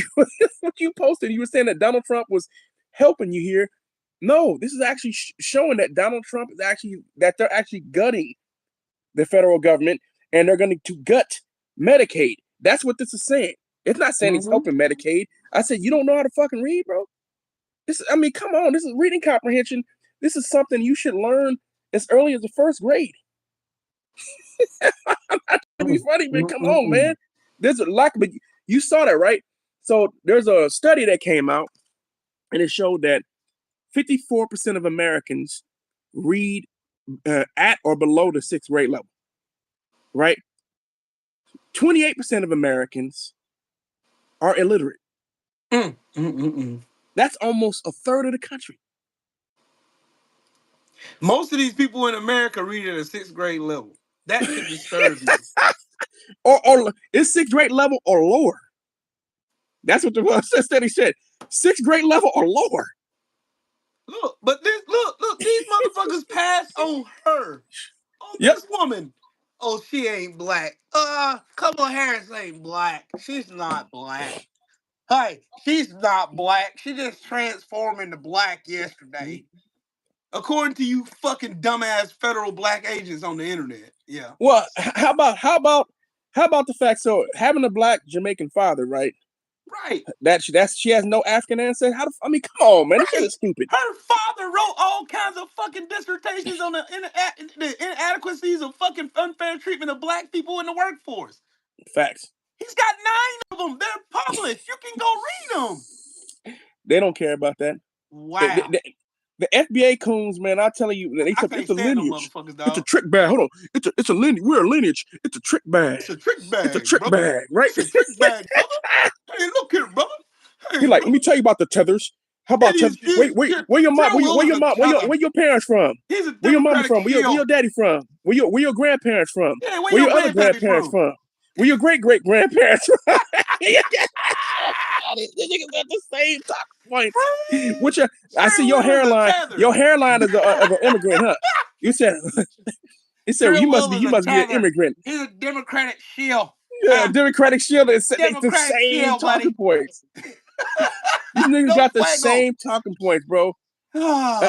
what you posted, you were saying that Donald Trump was helping you here. No, this is actually showing that Donald Trump is they're actually gutting the federal government and they're going to gut Medicaid. That's what this is saying. It's not saying he's helping Medicaid. I said, you don't know how to fucking read, bro. Come on. This is reading comprehension. This is something you should learn as early as the first grade. I'm not trying to be funny, man. Come on, man. There's a lack, but you saw that, right? So there's a study that came out and it showed that 54% of Americans read at or below the 6th grade level, right? 28% of Americans are illiterate. That's almost a third of the country. Most of these people in America read at a 6th grade level. That should disturb you. or it's 6th grade level or lower. That's what the study said. 6th grade level or lower. Look, but these motherfuckers passed on her. On this woman. Oh, she ain't black. Kamala Harris ain't black. She's not black. Hey, she's not black. She just transformed into black yesterday. According to you fucking dumbass federal black agents on the internet. Yeah. Well, how about the fact, so having a black Jamaican father, right? Right. She has no African ancestry. Come on, man. This shit is stupid. Her father wrote all kinds of fucking dissertations on the inadequacies of fucking unfair treatment of black people in the workforce. Facts. He's got 9 of them. They're published. You can go read them. They don't care about that. Wow. The FBA coons, man, I telling you, I can't it's a stand them lineage. motherfuckers, It's a dog. trick bag. Hold on. It's a lineage. We're a lineage. It's a trick bag. It's a trick It's a bag, trick brother. bag, right? It's a trick bag, brother. Hey, look here, brother. Hey, He like, let brother. me tell you about the tethers. How about It tethers? is Where your mom? Terrell Where is your a mom? tether. Where your parents from? He's a Where your mama democratic from? Where your shield. daddy from? Where your grandparents from? Yeah, where Where your your other granddaddy grandparents from? from? Where your great grandparents from? These niggas got the same talking points. Which I see your Terrell is a hairline. tether. Your hairline is of an immigrant, huh? You said. He said, well, you must be an immigrant. He's a democratic shield. Yeah, Democratic shield is the Democratic same shield, talking buddy. points. These niggas No got the fuego. same talking points, bro. Oh,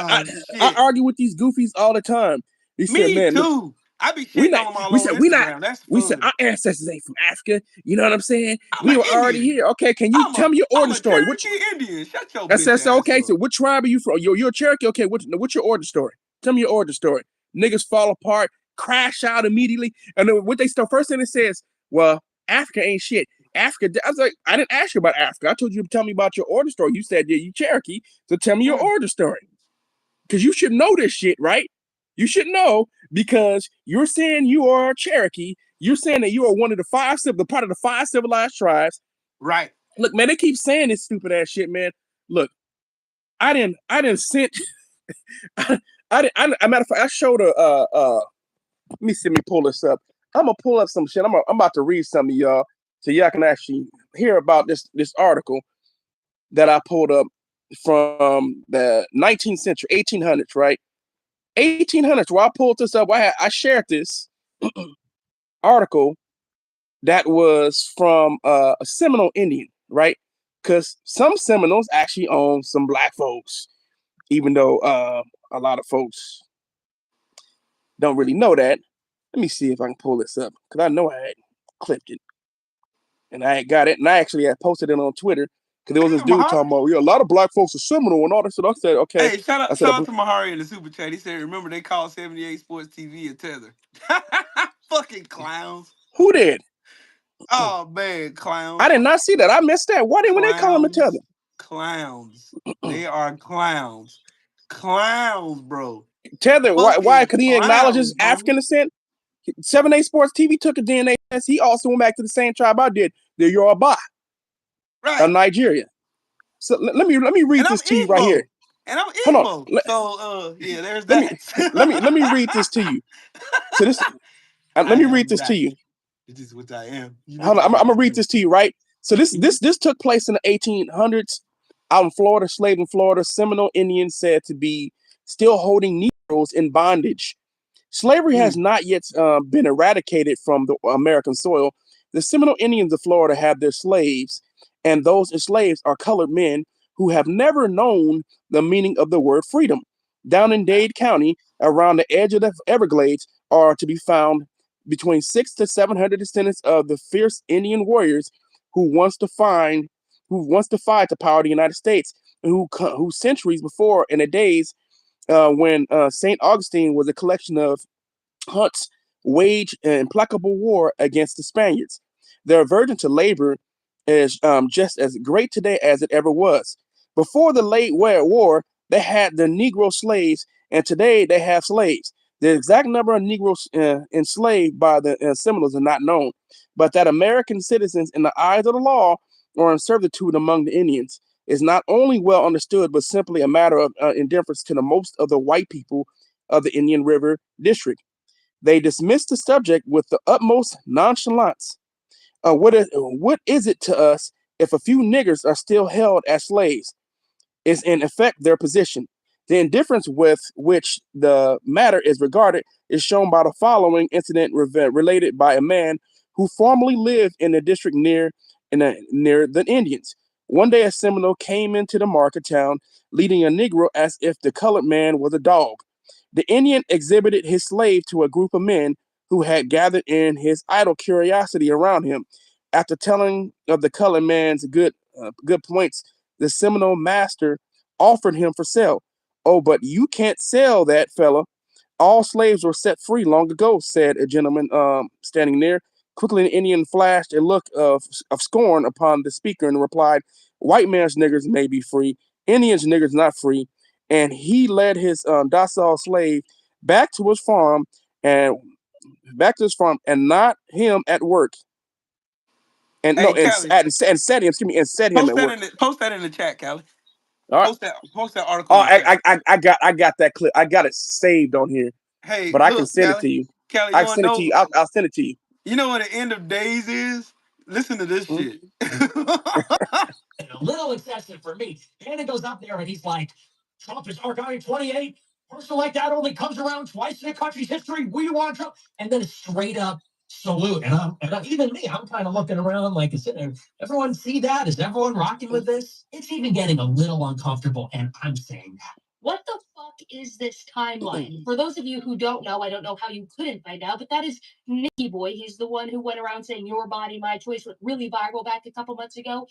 I argue with these goofies all the time. He said, Me man, too. look, I be shitting on them all over Instagram. That's we said fun. our ancestors ain't from Africa. You know what I'm saying? I'm We an were already Indian. here. Okay, can you tell me your origin story? I'm a Cherokee Indian. Shut your I bitch said, so ass okay, up. so what tribe are you from? You're a Cherokee. Okay, what's your origin story? Tell me your origin story. Niggas fall apart, crash out immediately, and then what they start first thing it says, well, Africa ain't shit. Africa. I was like, I didn't ask you about Africa. I told you to tell me about your origin story. You said, yeah, you Cherokee. So tell me your origin story, because you should know this shit, right? You should know because you're saying you are a Cherokee. You're saying that you are one of the part of the 5 civilized tribes. Right. Look, man, they keep saying this stupid ass shit, man. Look, I didn't send. I matter of fact, I showed let me see me pull this up. I'm gonna pull up some shit. I'm about to read some of y'all so y'all can actually hear about this article that I pulled up from the 19th century, 1800s, right? 1800s. Where I pulled this up, I shared this article that was from a Seminole Indian, right? Because some Seminoles actually own some black folks, even though a lot of folks don't really know that. Let me see if I can pull this up because I know I had clipped it and I had got it, and I actually had posted it on Twitter because there was this dude talking about, yeah, a lot of black folks are Seminole and all that. So I said, okay. Hey, shout out to Mahari in the super chat. He said, remember they called 78 Sports TV a tether. Fucking clowns. Who did? Oh man, clowns. I did not see that. I missed that. Why didn't they call him a tether? Clowns. They are clowns. Clowns, bro. Tether. Why? Because he acknowledges bro. African descent. 78 Sports TV took a DNA test. He also went back to the same tribe I did, the Yoruba, right, of Nigeria. So let me read this to you right here. And I'm Hold Igbo. So yeah, there's let that. let me read this to you. So this let me read this to you. This is what I am. Hold on, I'm gonna read this to you, right? So this took place in the 1800s out in Florida, slave in Florida. Seminole Indians said to be still holding Negroes in bondage. Slavery has not yet been eradicated from the American soil. The Seminole Indians of Florida have their slaves, and those slaves are colored men who have never known the meaning of the word freedom. Down in Dade County, around the edge of the Everglades, are to be found between 600 to 700 descendants of the fierce Indian warriors who once defied the power of the United States, and who centuries before, in the days when St. Augustine was a collection of hunts, waged an implacable war against the Spaniards. Their aversion to labor is just as great today as it ever was. Before the late war, they had the Negro slaves, and today they have slaves. The exact number of Negroes enslaved by the Seminoles are not known, but that American citizens, in the eyes of the law, are in servitude among the Indians is not only well understood, but simply a matter of indifference to the most of the white people of the Indian River District. They dismiss the subject with the utmost nonchalance. What is it to us if a few niggers are still held as slaves? Is in effect their position. The indifference with which the matter is regarded is shown by the following incident related by a man who formerly lived in the district near the Indians. One day, a Seminole came into the market town leading a Negro as if the colored man was a dog. The Indian exhibited his slave to a group of men who had gathered in his idle curiosity around him. After telling of the colored man's good points, the Seminole master offered him for sale. Oh, but you can't sell that, fella. All slaves were set free long ago, said a gentleman standing near. Quickly, the Indian flashed a look of scorn upon the speaker and replied, white man's niggers may be free, Indians' niggers not free. and he led his docile slave back to his farm and not him at work. And Hey, no, and Callie, set him at work. post that in the chat, Callie. All right. Post that article Oh, in the chat. I got that clip. I got it saved on here. Hey, But I can look, send it to you. Callie, I you can wanna send it to know? you. I'll send it to you. You know what the end of days is? Listen to this Mhm. shit. A little excessive for me. Bannon goes up there and he's like, Trump is our guy 28. Person like that only comes around twice in a country's history. We want Trump. And then a straight up salute. Even me, I'm kind of looking around like, everyone see that? Is everyone rocking with this? It's even getting a little uncomfortable. And I'm saying that. What the fuck is this timeline? For those of you who don't know, I don't know how you couldn't by now, but that is Nicky Boy. He's the one who went around saying your body, my choice, went really viral back a couple months ago.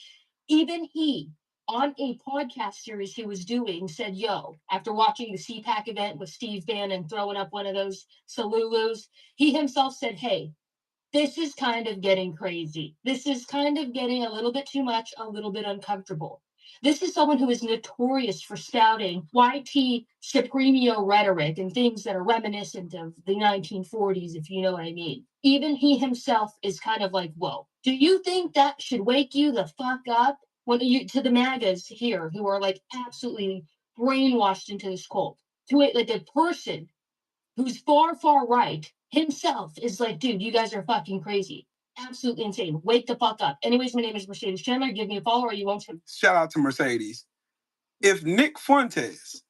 Even he, on a podcast series he was doing, said, yo, after watching the CPAC event with Steve Bannon throwing up one of those Salulus, he himself said, hey, this is kind of getting crazy. This is kind of getting a little bit too much, a little bit uncomfortable. This is someone who is notorious for spouting YT Supremio rhetoric and things that are reminiscent of the 1940s, if you know what I mean. Even he himself is kind of like, whoa, do you think that should wake you the fuck up? When you to the MAGAs here who are like absolutely brainwashed into this cult, to it like a person who's far, far right himself is like, dude, you guys are fucking crazy. Absolutely insane. Wake the fuck up. Anyways, my name is Mercedes Chandler. Give me a follow or you won't. Shout out to Mercedes. If Nick Fuentes,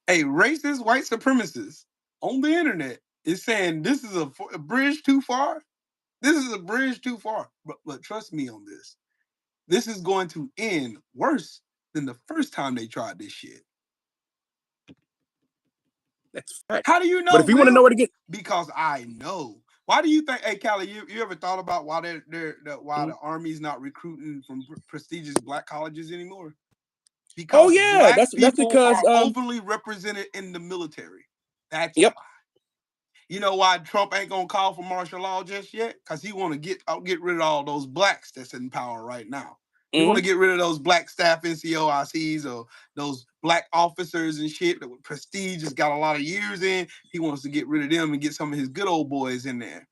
a racist white supremacist on the internet, is saying this is a bridge too far, this is a bridge too far. But trust me on this. This is going to end worse than the first time they tried this shit. That's fact. How do you know? But if you want to know what to get, because I know. Why do you think? Hey, Callie, you ever thought about why the Army's not recruiting from prestigious black colleges anymore? Because that's because are openly represented in the military. That's why. You know why Trump ain't gonna call for martial law just yet? Because he want to get rid of all those blacks that's in power right now. He want to get rid of those black staff NCOICs or those black officers and shit that with prestige has got a lot of years in. He wants to get rid of them and get some of his good old boys in there.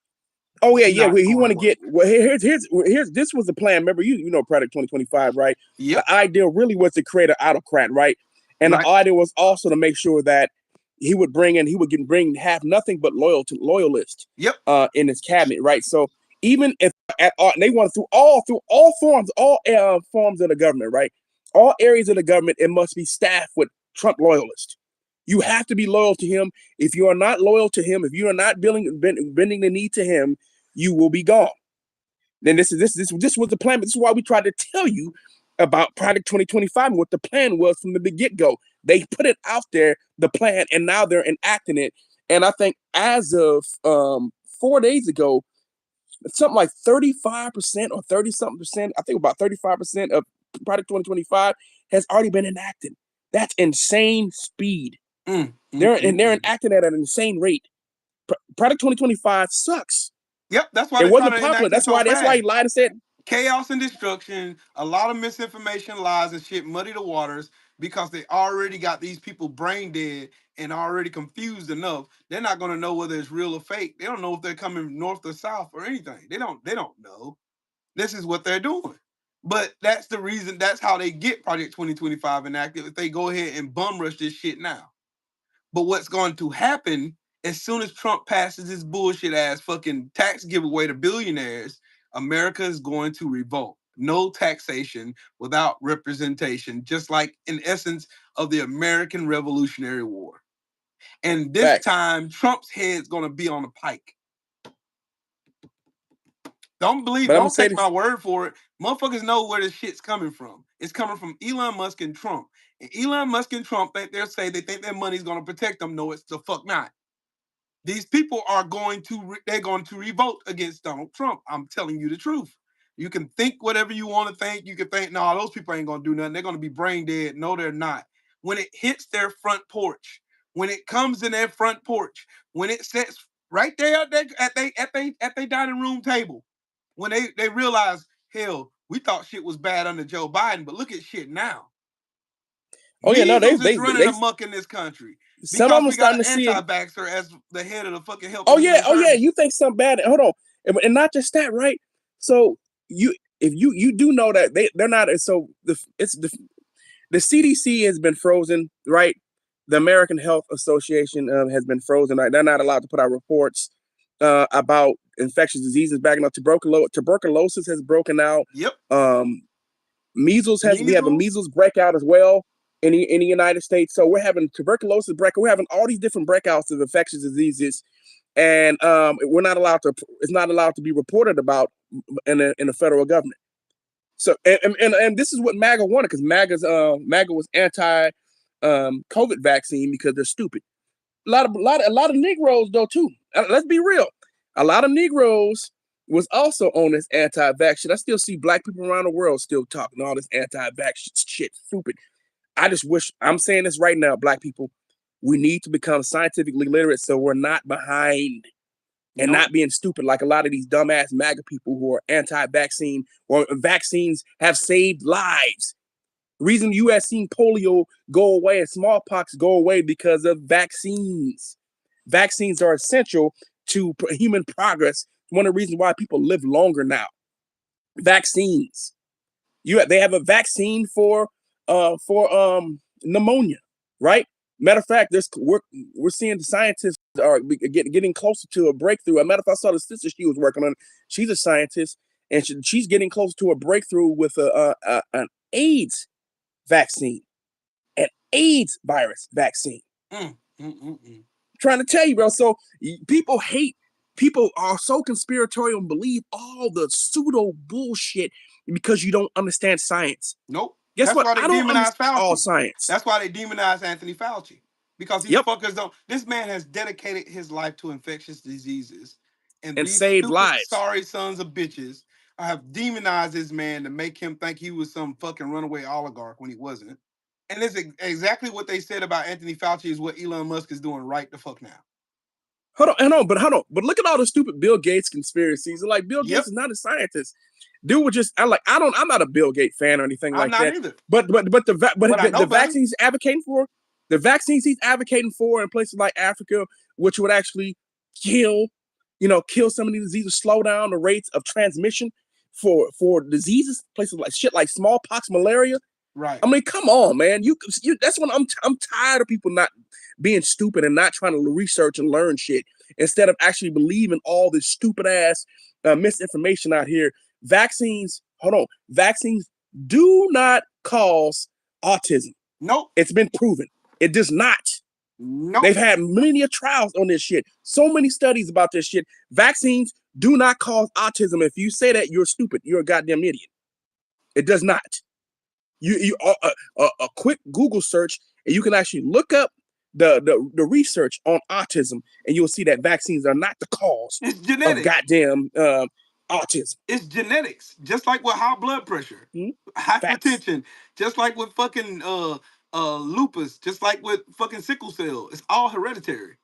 Oh yeah, yeah. He want to get. Well, here's this was the plan. Remember, you know, Project 2025, right? Yep. The idea really was to create an autocrat, right? And the idea was also to make sure that he would bring have nothing but loyalists. Yep. In his cabinet, right? So even if they want through all forms of the government, right? All areas of the government, it must be staffed with Trump loyalists. You have to be loyal to him. If you are not loyal to him, if you are not bending the knee to him, you will be gone. Then this was the plan. But this is why we tried to tell you about Project 2025 and what the plan was from the get-go. They put it out there, the plan, and now they're enacting it. And I think as of 4 days ago, something like 35% or 30-something%, I think about 35% of Project 2025 has already been enacted. That's insane speed. They're enacting at an insane rate. Project 2025 sucks. Yep, that's why it wasn't popular. That's why he lied and said chaos and destruction, a lot of misinformation, lies, and shit muddy the waters because they already got these people brain dead and already confused enough. They're not going to know whether it's real or fake. They don't know if they're coming north or south or anything. They don't know. This is what they're doing. But that's the reason, that's how they get Project 2025 enacted, if they go ahead and bum rush this shit now. But what's going to happen as soon as Trump passes his bullshit ass fucking tax giveaway to billionaires, America is going to revolt. No taxation without representation, just like in essence of the American Revolutionary War. And this time, Trump's head's going to be on the pike. Don't take my word for it. Motherfuckers know where this shit's coming from. It's coming from Elon Musk and Trump. And Elon Musk and Trump, they think their money's going to protect them. No, it's the fuck not. These people are going to revolt against Donald Trump. I'm telling you the truth. You can think whatever you want to think. You can think, no, those people ain't going to do nothing. They're going to be brain dead. No, they're not. When it hits their front porch, when it comes in their front porch, when it sits right there at their dining room table, when they realize, hell, we thought shit was bad under Joe Biden, but look at shit now. Oh yeah, no, Measles is running amok in this country. Some of them Because are we got starting an to see it. anti-vaxxer as the head of the fucking health. Oh and yeah, human services. You think something bad? Hold on, and not just that, right? So if you do know that they're not. So the CDC has been frozen, right? The American Health Association has been frozen. Right? They're not allowed to put out reports about infectious diseases. Backing up, tuberculosis has broken out. Yep. Measles we have a measles breakout as well in the United States. So we're having tuberculosis breakout. We're having all these different breakouts of infectious diseases, and we're not allowed to. It's not allowed to be reported about in the federal government. So and this is what MAGA wanted, because MAGA was anti COVID vaccine because they're stupid. A lot of Negroes though too. Let's be real. A lot of Negroes was also on this anti-vax shit. I still see black people around the world still talking all this anti-vax shit. Stupid. I just wish, I'm saying this right now, black people, we need to become scientifically literate so we're not behind and not being stupid like a lot of these dumbass MAGA people who are anti-vaccine, or vaccines have saved lives. The reason the U.S. seen polio go away and smallpox go away because of vaccines. Vaccines are essential to human progress. One of the reasons why people live longer now. Vaccines. They have a vaccine for pneumonia, right? Matter of fact, we're seeing the scientists are getting closer to a breakthrough. As a matter of fact, I saw the sister she was working on. She's a scientist, and she's getting closer to a breakthrough with an AIDS vaccine, an AIDS virus vaccine. Trying to tell you, bro. So people are so conspiratorial and believe all the pseudo bullshit because you don't understand science. Nope. Guess That's what? why they I don't demonize understand Fauci. all science. That's why they demonize Anthony Fauci. Because these fuckers don't. This man has dedicated his life to infectious diseases, and these saved stupid, lives. sorry sons of bitches have demonized this man to make him think he was some fucking runaway oligarch when he wasn't. And it's exactly what they said about Anthony Fauci is what Elon Musk is doing right the fuck now. Hold on. But look at all the stupid Bill Gates conspiracies. Like, Bill Gates is not a scientist. Dude was just, I'm not a Bill Gates fan or anything like that. I'm not either. But the vaccines he's advocating for, in places like Africa, which would actually kill some of these diseases, slow down the rates of transmission for diseases, places like smallpox, malaria. Right. I mean, come on, man. That's when I'm tired of people not being stupid and not trying to research and learn shit instead of actually believing all this stupid ass misinformation out here. Vaccines do not cause autism. Nope. It's been proven. It does not. Nope. They've had many trials on this shit. So many studies about this shit. Vaccines do not cause autism. If you say that, you're stupid. You're a goddamn idiot. It does not. You a quick Google search and you can actually look up the research on autism, and you'll see that vaccines are not the cause of goddamn autism. It's genetics, just like with high blood pressure, hypertension, just like with fucking lupus, just like with fucking sickle cell. It's all hereditary.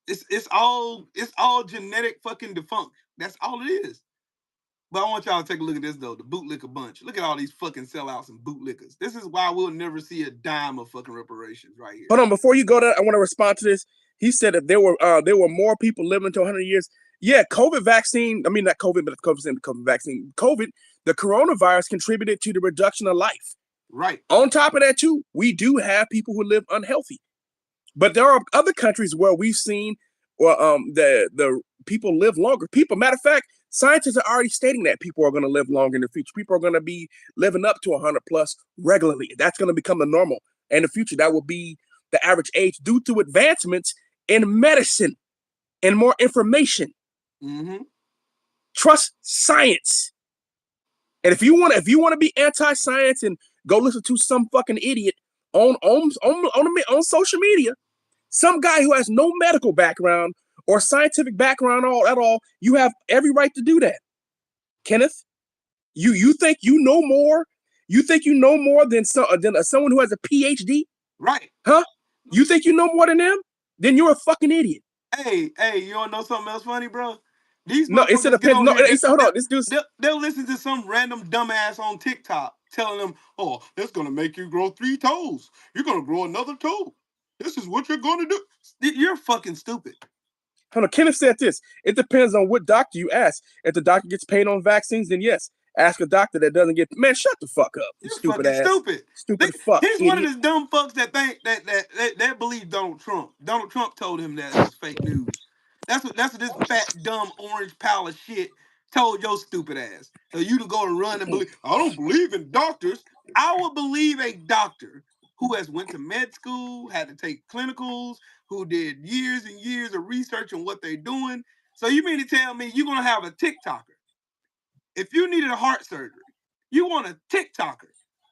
It's all genetic fucking defunct. That's all it is. But I want y'all to take a look at this though, the bootlicker bunch. Look at all these fucking sellouts and bootlickers. This is why we'll never see a dime of fucking reparations right here. Hold on, before you go there, I want to respond to this. He said that there were more people living to 100 years. Yeah, COVID vaccine. I mean, not COVID, but COVID vaccine. COVID, the coronavirus contributed to the reduction of life. Right. On top of that, too, we do have people who live unhealthy. But there are other countries where we've seen the people live longer. Matter of fact, scientists are already stating that people are going to live longer in the future. People are going to be living up to 100 plus regularly. That's going to become the normal. In the future, that will be the average age due to advancements in medicine and more information. Trust science. And if you want to be anti-science and go listen to some fucking idiot on social media, some guy who has no medical background or scientific background at all, you have every right to do that. Kenneth, you think you know more? You think you know more than someone who has a PhD? Right. Huh? You think you know more than them? Then you're a fucking idiot. Hey, you wanna know something else funny, bro? These No, it said motherfuckers get on no. here. It said, hold on. This dude's They'll listen to some random dumbass on TikTok telling them, "Oh, that's gonna make you grow 3 toes. You're gonna grow another toe. This is what you're gonna do." You're fucking stupid. hold on. Kenneth said this. It depends on what doctor you ask. If the doctor gets paid on vaccines, then yes. Ask a doctor that doesn't get. Man, shut the fuck up. You You're stupid fucking ass. stupid. Stupid fuck. He's one of Idiot. those dumb fucks that think that believe Donald Trump. Donald Trump told him that it was fake news. That's what this fat dumb orange pile of shit told your stupid ass. So you to go and run and believe. I don't believe in doctors. I would believe a doctor who has went to med school, had to take clinicals, who did years and years of research on what they're doing. So you mean to tell me you're gonna have a TikToker? If you needed a heart surgery, you want a TikToker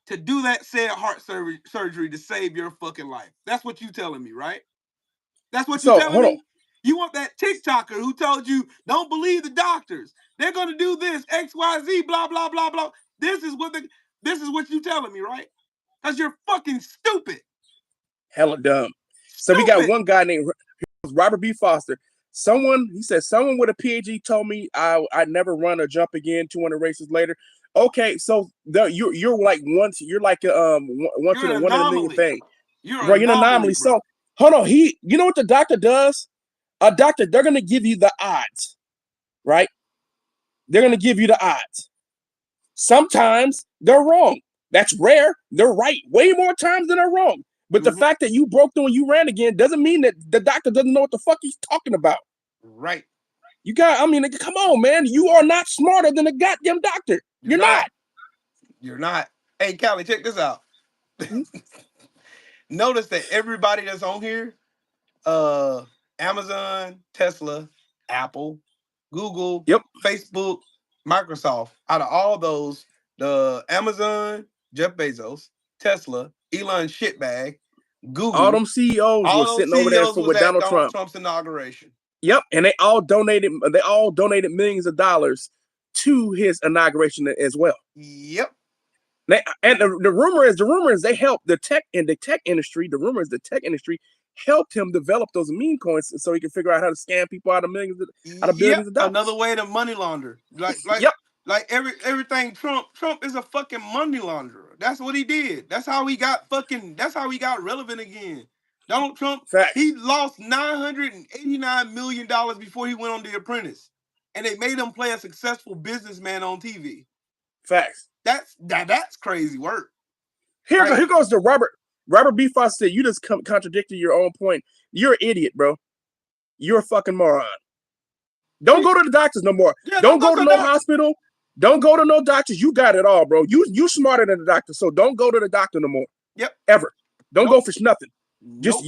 to do that said heart surgery to save your fucking life. That's what you telling me, right? That's what you telling me? You want that TikToker who told you, don't believe the doctors. They're gonna do this, XYZ, blah, blah, blah, blah. This is what you telling me, right? Because you're fucking stupid. Hella dumb. So we got one guy named Robert B. Foster. He said, someone with a PhD told me I'd never run or jump again 200 races later. Okay, so you're like one in a 1 million thing. You're an anomaly. Bro. So hold on, you know what the doctor does? A doctor, they're gonna give you the odds, right? They're gonna give you the odds. Sometimes they're wrong. That's rare. They're right way more times than they're wrong. But the fact that you broke through and you ran again doesn't mean that the doctor doesn't know what the fuck he's talking about. Right. Come on, man. You are not smarter than a goddamn doctor. You're not. You're not. Hey, Callie, check this out. Notice that everybody that's on here, Amazon, Tesla, Apple, Google, Facebook, Microsoft, out of all those, the Amazon, Jeff Bezos, Tesla, Elon shitbag, Google, all them CEOs were sitting over there with Donald Trump's inauguration. Yep, and they all donated millions of dollars to his inauguration as well. Yep. And the rumor is they helped the tech industry. The rumor is the tech industry helped him develop those meme coins so he can figure out how to scam people out of billions of dollars. Another way to money launder. Like everything Trump is a fucking money launderer. That's what he did. That's how he got relevant again. Donald Trump, he lost $989 million before he went on The Apprentice. And they made him play a successful businessman on TV. Facts. That's crazy work. Here goes to Robert B. Foster said, you just contradicted your own point. You're an idiot, bro. You're a fucking moron. Don't go to the doctors no more. Yeah, don't go to no hospital. Don't go to no doctors. You got it all, bro. You smarter than the doctor, so don't go to the doctor no more. Yep. Ever. Don't go for nothing. Just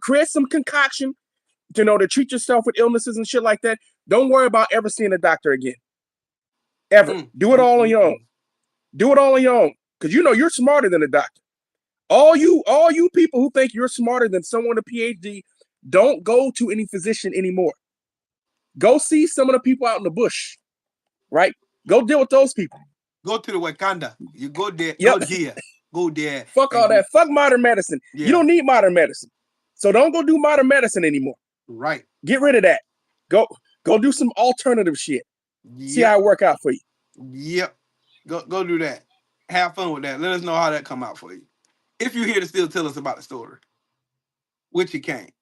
create some concoction, to treat yourself with illnesses and shit like that. Don't worry about ever seeing a doctor again. Ever. Do it all on your own. Do it all on your own. Because you're smarter than a doctor. All you people who think you're smarter than someone with a PhD, don't go to any physician anymore. Go see some of the people out in the bush, right? Go deal with those people. Go to the Wakanda. You go there. Yep. Go there. Fuck all that. Fuck modern medicine. Yeah. You don't need modern medicine. So don't go do modern medicine anymore. Right. Get rid of that. Go do some alternative shit. Yep. See how it work out for you. Yep. Go do that. Have fun with that. Let us know how that come out for you. If you're here to still tell us about the story, which you can't.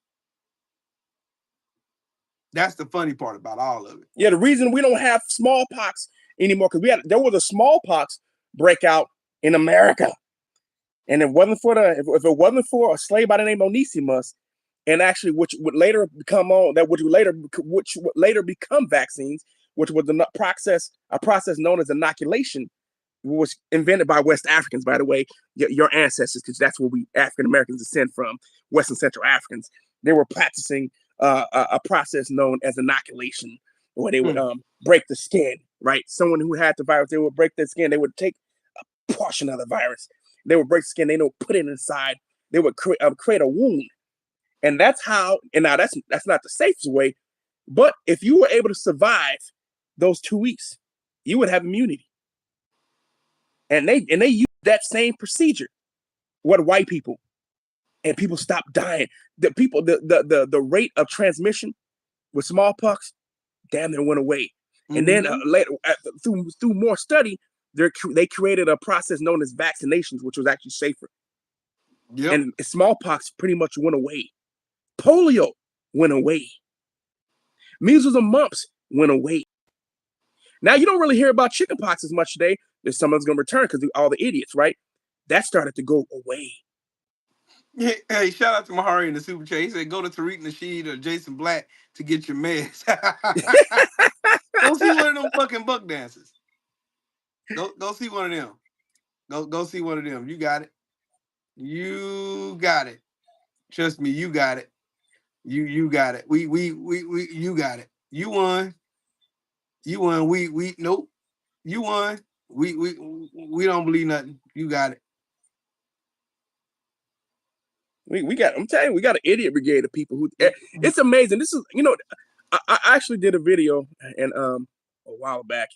That's the funny part about all of it. Yeah, the reason we don't have smallpox anymore, because there was a smallpox breakout in America. And if it wasn't for a slave by the name of Onesimus, and actually which would later become vaccines, which was a process known as inoculation, was invented by West Africans, by the way, your ancestors, because that's where we African Americans descend from, West and Central Africans. They were practicing a process known as inoculation, where they would break the skin, right? Someone who had the virus, they would break their skin. They would take a portion of the virus. They would break the skin. They would put it inside. They would create a wound. And that's how, and now that's not the safest way, but if you were able to survive those 2 weeks, you would have immunity. And they use that same procedure with white people, and people stopped dying. The rate of transmission with smallpox, damn near went away. And then later, through more study, they created a process known as vaccinations, which was actually safer. Yep. And smallpox pretty much went away. Polio went away. Measles and mumps went away. Now you don't really hear about chickenpox as much today. There's someone's going to return because of all the idiots, right? That started to go away. Yeah, hey, shout out to Mahari in the super chat. He said, go to Tariq Nasheed or Jason Black to get your meds. Go see one of them fucking buck dancers. Go see one of them. Go see one of them. You got it. You got it. Trust me, you got it. You got it. We you got it. You won. You won. We nope. You won. We don't believe nothing. You got it. We got. I'm telling you, we got an idiot brigade of people who. It's amazing. This is, I actually did a video and a while back,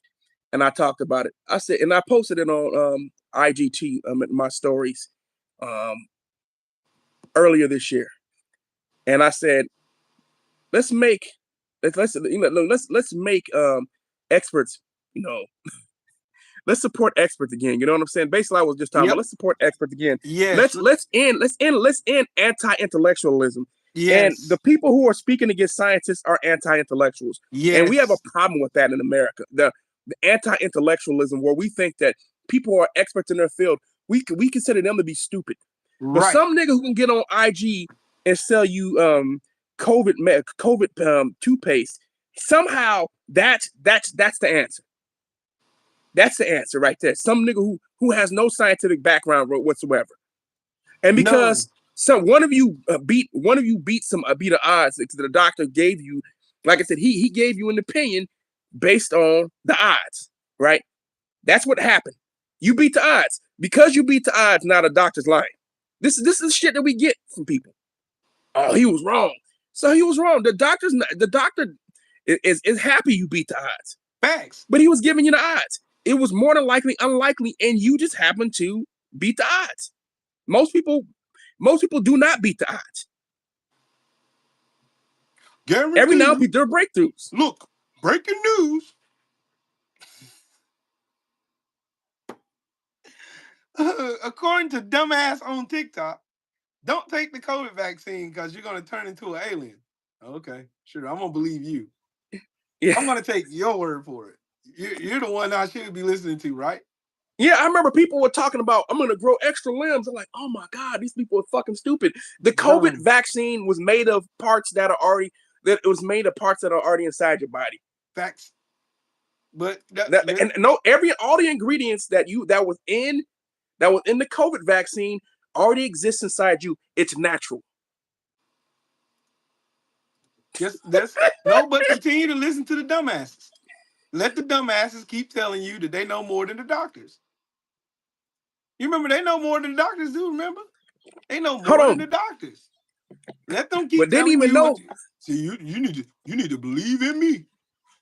and I talked about it. I said, and I posted it on IGT my stories earlier this year, and I said, let's make experts. Let's support experts again. You know what I'm saying? Basically, I was just talking about let's support experts again. Yes. Let's end anti-intellectualism. Yes. And the people who are speaking against scientists are anti-intellectuals. Yes. And we have a problem with that in America. The anti-intellectualism, where we think that people who are experts in their field, we consider them to be stupid. Right. But some nigga who can get on IG and sell you COVID toothpaste, somehow that's the answer. That's the answer right there. Some nigga who has no scientific background whatsoever, and because one of you beat the odds that the doctor gave you. Like I said, he gave you an opinion based on the odds, right? That's what happened. You beat the odds. Because you beat the odds. Now the doctor's lying. This is shit that we get from people. Oh, he was wrong. So he was wrong. The doctor is happy you beat the odds. Facts. But he was giving you the odds. It was more than likely unlikely, and you just happened to beat the odds. Most people do not beat the odds. Guaranteed. Every now and then there are breakthroughs. Look, breaking news. According to dumbass on TikTok, don't take the COVID vaccine because you're going to turn into an alien. Okay, sure. I'm going to believe you. Yeah. I'm going to take your word for it. You're the one I should be listening to, right? Yeah, I remember people were talking about, I'm going to grow extra limbs. I'm like, oh my God, these people are fucking stupid. The COVID vaccine was made of parts that are already inside your body. Facts. But all the ingredients that was in the COVID vaccine already exists inside you. It's natural. But continue to listen to the dumbasses. Let the dumbasses keep telling you that they know more than the doctors. You remember they know more than the doctors do, remember? They know more than the doctors. Let them keep telling you. See, you need to believe in me.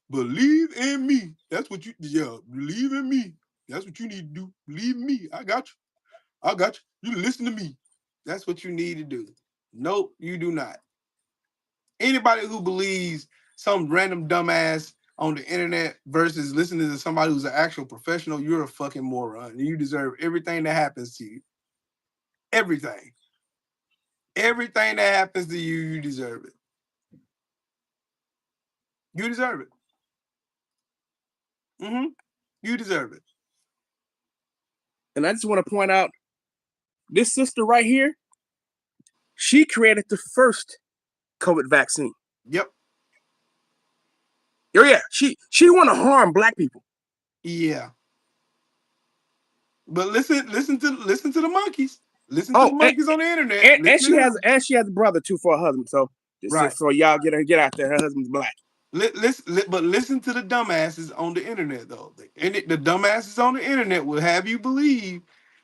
Believe in me. That's what believe in me. That's what you need to do. Believe in me. I got you. You listen to me. That's what you need to do. Nope, you do not. Anybody who believes some random dumbass on the internet versus listening to somebody who's an actual professional, you're a fucking moron. You deserve everything that happens to you. Everything. Everything that happens to you, you deserve it. You deserve it. You deserve it. And I just want to point out, this sister right here, she created the first COVID vaccine. Yep. Oh yeah, she want to harm black people. Yeah. But listen to the monkeys. Listen to the monkeys on the internet. And she has a brother too for a husband. So just for y'all get out there. Her husband's black. But listen to the dumbasses on the internet though. The dumbasses on the internet will have you believe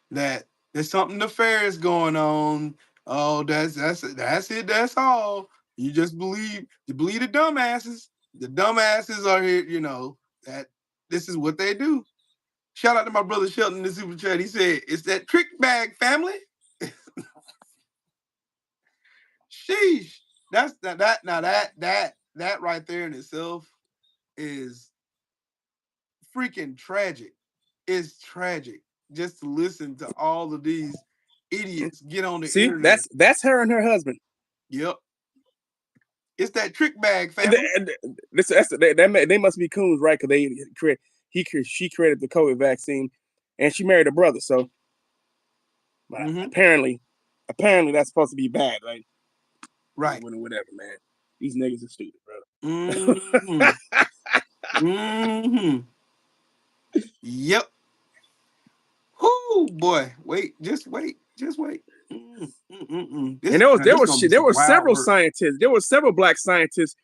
that there's something nefarious going on. Oh, that's it. That's all. You just believe. You believe the dumbasses. The dumbasses are here. You know that this is what they do. Shout out to my brother Shelton in the super chat. He said, "It's that trick bag family." Sheesh. That's that. that right there in itself is freaking tragic. It's tragic just to listen to all of these idiots get on the See, internet. that's her and her husband. Yep. It's that trick bag And family. they must be coons, right? Because she created the COVID vaccine, and she married a brother. So apparently that's supposed to be bad, right? Right. Whatever, man. These niggas are stupid, bro. Yep. Whoo, boy. Just wait. And there were several scientists. There were several black scientists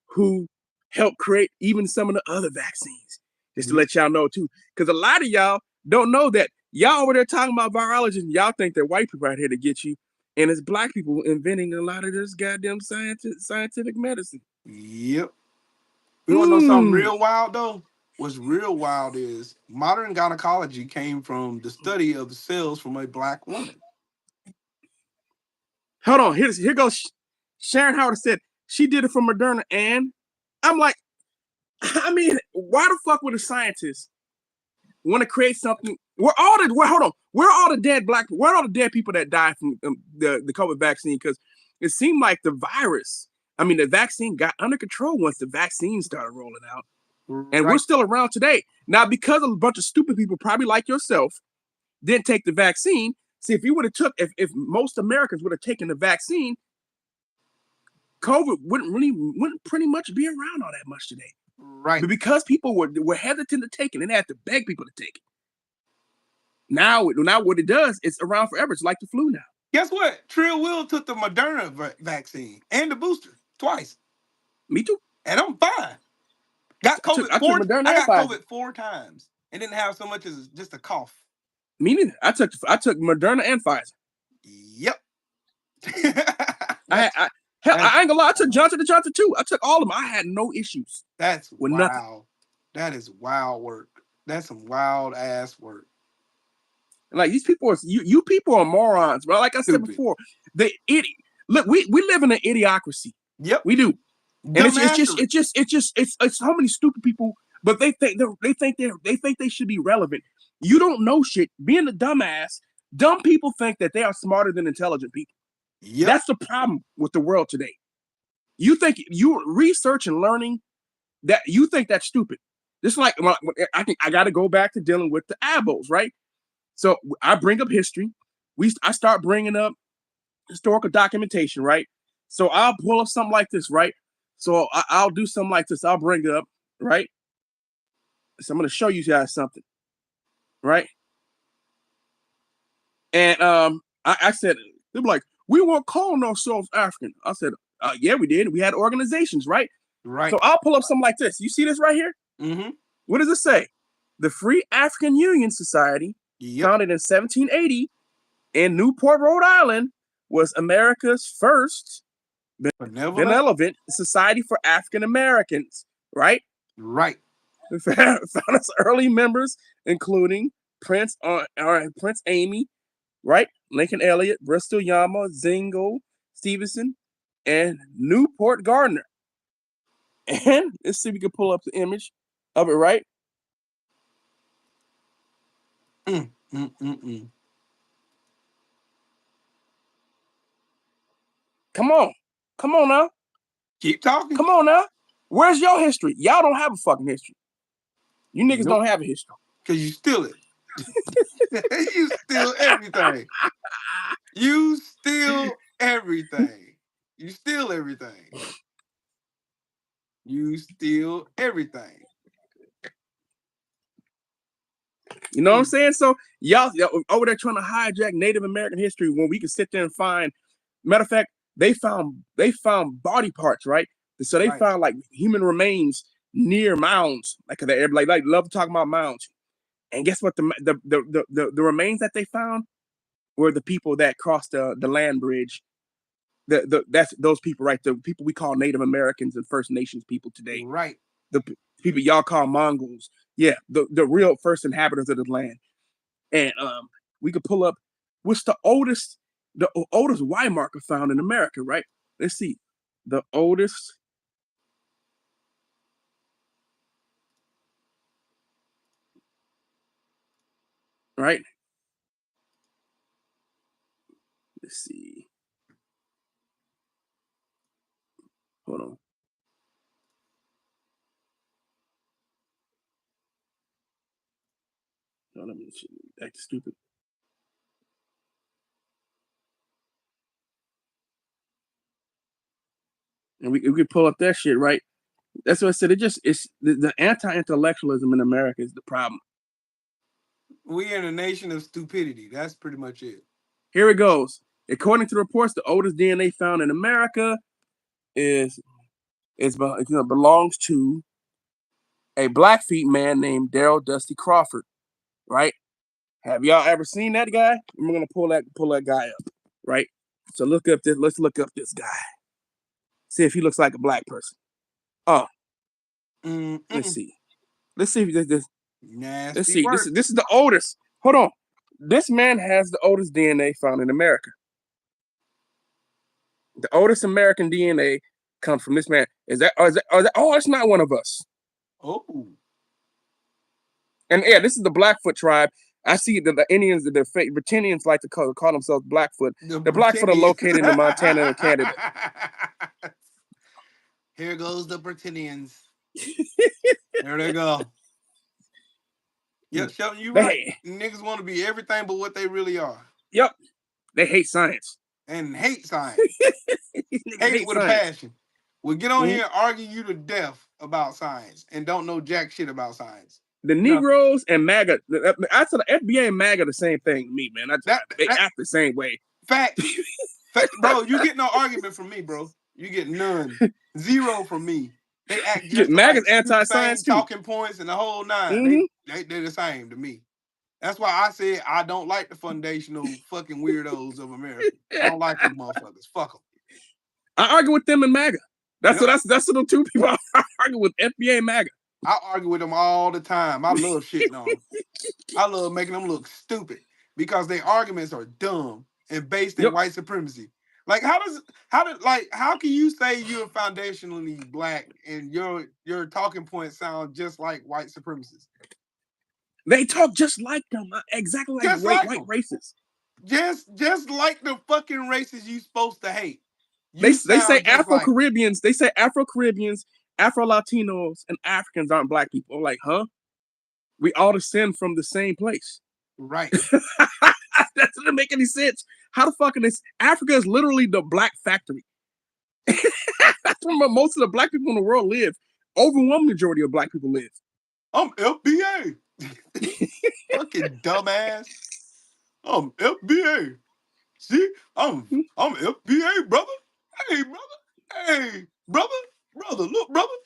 who helped create even some of the other vaccines. Just to let y'all know too, because a lot of y'all don't know that y'all over there talking about virology, and y'all think that white people out here to get you, and it's black people inventing a lot of this goddamn scientific medicine. Yep. You want to know something real wild though? What's real wild is modern gynecology came from the study of the cells from a black woman. Hold on, here goes Sharon Howard said she did it for Moderna, and I'm like, I mean, why the fuck would a scientist want to create something? Where are all the dead black people? Where are all the dead people that died from the COVID vaccine? Because it seemed like the vaccine got under control once the vaccine started rolling out. And we're still around today. Now, because a bunch of stupid people, probably like yourself, didn't take the vaccine. See, if you would have if most Americans would have taken the vaccine, COVID wouldn't pretty much be around all that much today. Right. But because people were hesitant to take it, and they had to beg people to take it. Now what it does, it's around forever. It's like the flu now. Guess what? Trill Will took the Moderna vaccine and the booster twice. Me too. And I'm fine. Got COVID I got COVID 4 times and didn't have so much as just a cough. Me neither. I took Moderna and Pfizer. Yep. I ain't gonna lie. I took Johnson & Johnson too. I took all of them. I had no issues. That's with wow. Nothing. That is wild work. That's some wild ass work. Like these people are you people are morons, bro. Like I said before, the idiot. Look, we live in an idiocracy. Yep, we do. And it's so many stupid people, but they think they should be relevant. You don't know shit. Being a dumbass, dumb people think that they are smarter than intelligent people. Yep. That's the problem with the world today. You think you research and learning that you think that's stupid. Just like I think I got to go back to dealing with the abos, right? So I bring up history. I start bringing up historical documentation, right? So I'll pull up something like this, right? So I'll do something like this. I'll bring it up, right? So I'm going to show you guys something, right? And I said, they were like, we weren't calling ourselves African. I said, yeah, we did. We had organizations, right? Right. So I'll pull up something like this. You see this right here? Mm-hmm. What does it say? The Free African Union Society, founded in 1780 in Newport, Rhode Island, was America's first benevolent society for African Americans, right? Right. Found its early members, including Prince Amy, right? Lincoln Elliott, Bristol Yama, Zingo, Stevenson, and Newport Gardner. And let's see if we can pull up the image of it, right? Come on now. Keep talking. Come on now. Where's your history? Y'all don't have a fucking history. You niggas don't have a history. Because you steal it. You steal everything. You steal everything. You steal everything. You steal everything. You know what I'm saying? So y'all over there trying to hijack Native American history when we can sit there and find. Matter of fact, they found body parts, right? So they found like human remains near mounds, like they love to talk about mounds. And guess what? The remains that they found were the people that crossed the land bridge. That's those people, right? The people we call Native Americans and First Nations people today. Right. The people y'all call Mongols. Yeah, the real first inhabitants of the land. And we could pull up what's the oldest Y marker found in America, right? Let's see. The oldest Right? Let's see. Hold on. No, let me act stupid. And we could pull up that shit, right? That's what I said. It's the anti-intellectualism in America is the problem. We're in a nation of stupidity. That's pretty much it. Here it goes. According to reports, the oldest DNA found in America belongs to a Blackfeet man named Daryl Dusty Crawford. Right? Have y'all ever seen that guy? I'm gonna pull that guy up. Right? So let's look up this guy. See if he looks like a black person. Oh. Let's see. Let's see if this. Nasty Let's see. work. This is the oldest. Hold on. This man has the oldest DNA found in America. The oldest American DNA comes from this man. Oh, it's not one of us. Oh. And yeah, this is the Blackfoot tribe. I see that the Indians, the Britannians like to call themselves Blackfoot. The Blackfoot are located in Montana and Canada. Here goes the Britannians. There they go. Yep, Shelton, you right. Niggas want to be everything but what they really are. Yep. They hate science. And hate science. hate it with a passion. We'll get on here and argue you to death about science and don't know jack shit about science. The Negroes and MAGA, I said the FBA and MAGA the same thing to me, man. They act the same way. Fact, bro, you get no argument from me, bro. You get none. Zero from me. They act just MAGA's like anti-science too. Talking points and the whole nine. They're the same to me. That's why I said I don't like the foundational fucking weirdos of America. I don't like them motherfuckers. Fuck them. I argue with them and MAGA. That's the two people I argue with, FBA and MAGA. I argue with them all the time. I love shitting on them. I love making them look stupid because their arguments are dumb and based in white supremacy. Like how can you say you're foundationally black and your talking points sound just like white supremacists? They talk just like them, exactly like white racists. Just like the fucking races you supposed to hate. They say Afro-Caribbeans. They say Afro-Caribbeans, Afro-Latinos, and Africans aren't black people. I'm like, huh? We all descend from the same place. Right. That doesn't make any sense. How the fuck is this? Africa is literally the black factory. That's where most of the black people in the world live. Overwhelming majority of black people live. I'm FBA. Fucking dumbass. I'm FBA. See, I'm FBA, brother. Hey, brother. Hey, brother. Look, brother.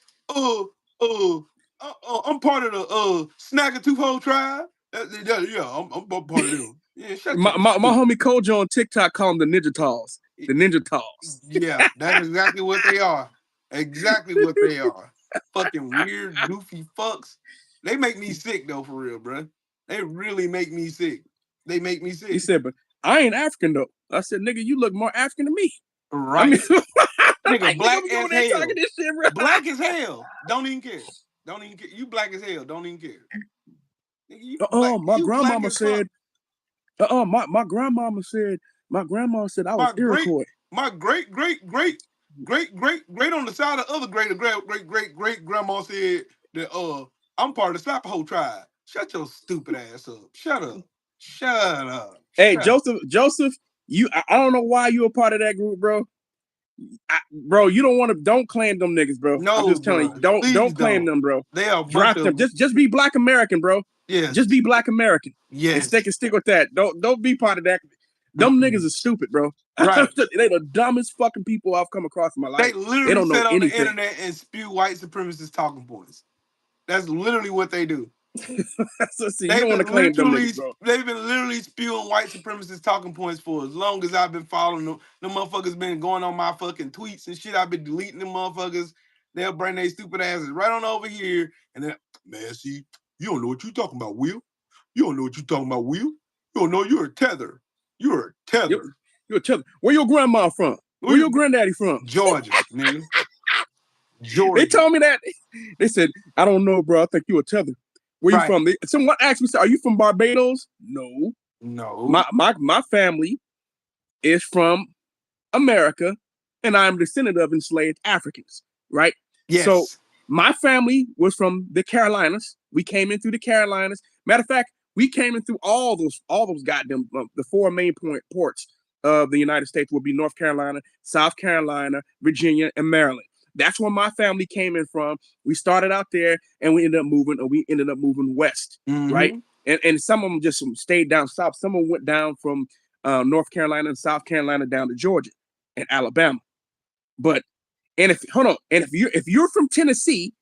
I'm part of the Snaggletooth tribe. Yeah, I'm part of them. Yeah, my homie Kojo on TikTok call them the Ninja Tals. The Ninja Tals. Yeah, that's exactly what they are. Exactly what they are. Fucking weird, goofy fucks. They make me sick though, for real, bro. They really make me sick. They make me sick. He said, but I ain't African though. I said, nigga, you look more African than me. Right. I mean, nigga, like, black nigga, as hell. This shit, bro. Black as hell. Don't even care. Don't even care. You black as hell. Don't even care. Nigga, my grandmama said. My grandmama said. My grandma said I was Iroquois. My great on the side of other great grandma said that I'm part of the Slapaho tribe. Shut your stupid ass up. Shut up. Hey, Joseph, I don't know why you a part of that group, bro. Bro, you don't claim them niggas, bro. No, I'm just telling you, don't claim them, bro. They are drop them. Just be Black American, bro. Yeah. Just be Black American. Yes. And stick with that. Don't be part of that. Them niggas are stupid, bro. Right. They the dumbest fucking people I've come across in my life. They literally don't sit know on anything. the internet and spew white supremacist talking points. That's literally what they do. So see, you don't want to claim them niggas, bro. They've been literally spewing white supremacist talking points for as long as I've been following them. Them motherfuckers been going on my fucking tweets and shit. I've been deleting them motherfuckers. They'll bring their stupid asses right on over here. And then, man, see, you don't know what you talking about, Will. You don't know what you talking about, Will. You don't know you're a tether. You're a tether. You're a tether. Where your grandma from? Where your granddaddy from? Georgia, nigga. Georgia. They told me that. They said, I don't know, bro. I think you a tether. Where you from? Someone asked me, "Are you from Barbados?" No. My family is from America, and I'm a descendant of enslaved Africans, right? Yes. So my family was from the Carolinas. We came in through the Carolinas. Matter of fact, we came in through all those goddamn the four main ports of the United States would be North Carolina, South Carolina, Virginia, and Maryland. That's where my family came in from. We started out there, and we ended up moving west, right? And some of them just stayed down south. Some of them went down from North Carolina and South Carolina down to Georgia and Alabama. But if you're from Tennessee,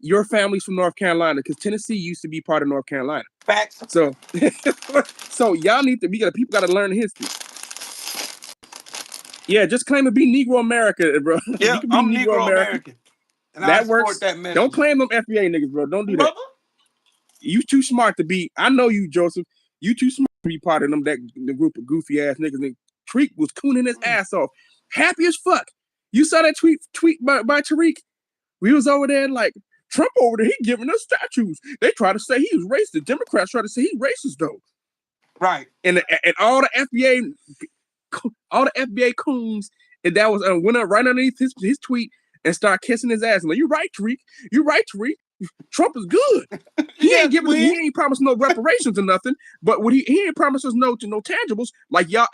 your family's from North Carolina, because Tennessee used to be part of North Carolina. Facts. So y'all people gotta learn history. Yeah, just claim to be Negro America, bro. Yeah, you can be I'm Negro American. And that I support works. that message. Don't claim them FBA niggas, bro. Don't do that. You too smart to be. I know you, Joseph. You too smart to be part of them. The group of goofy ass niggas. And Tariq was cooning his ass off, happy as fuck. You saw that tweet by Tariq. We was over there like Trump over there. He giving us statues. They try to say he was racist. The Democrats try to say he's racist though. Right. And all the FBA coons, and that was went up right underneath his tweet and started kissing his ass. I'm like, you're right, Tariq. You're right, Tariq. Trump is good. He ain't promised no reparations or nothing. But what he ain't promised us no tangibles like y'all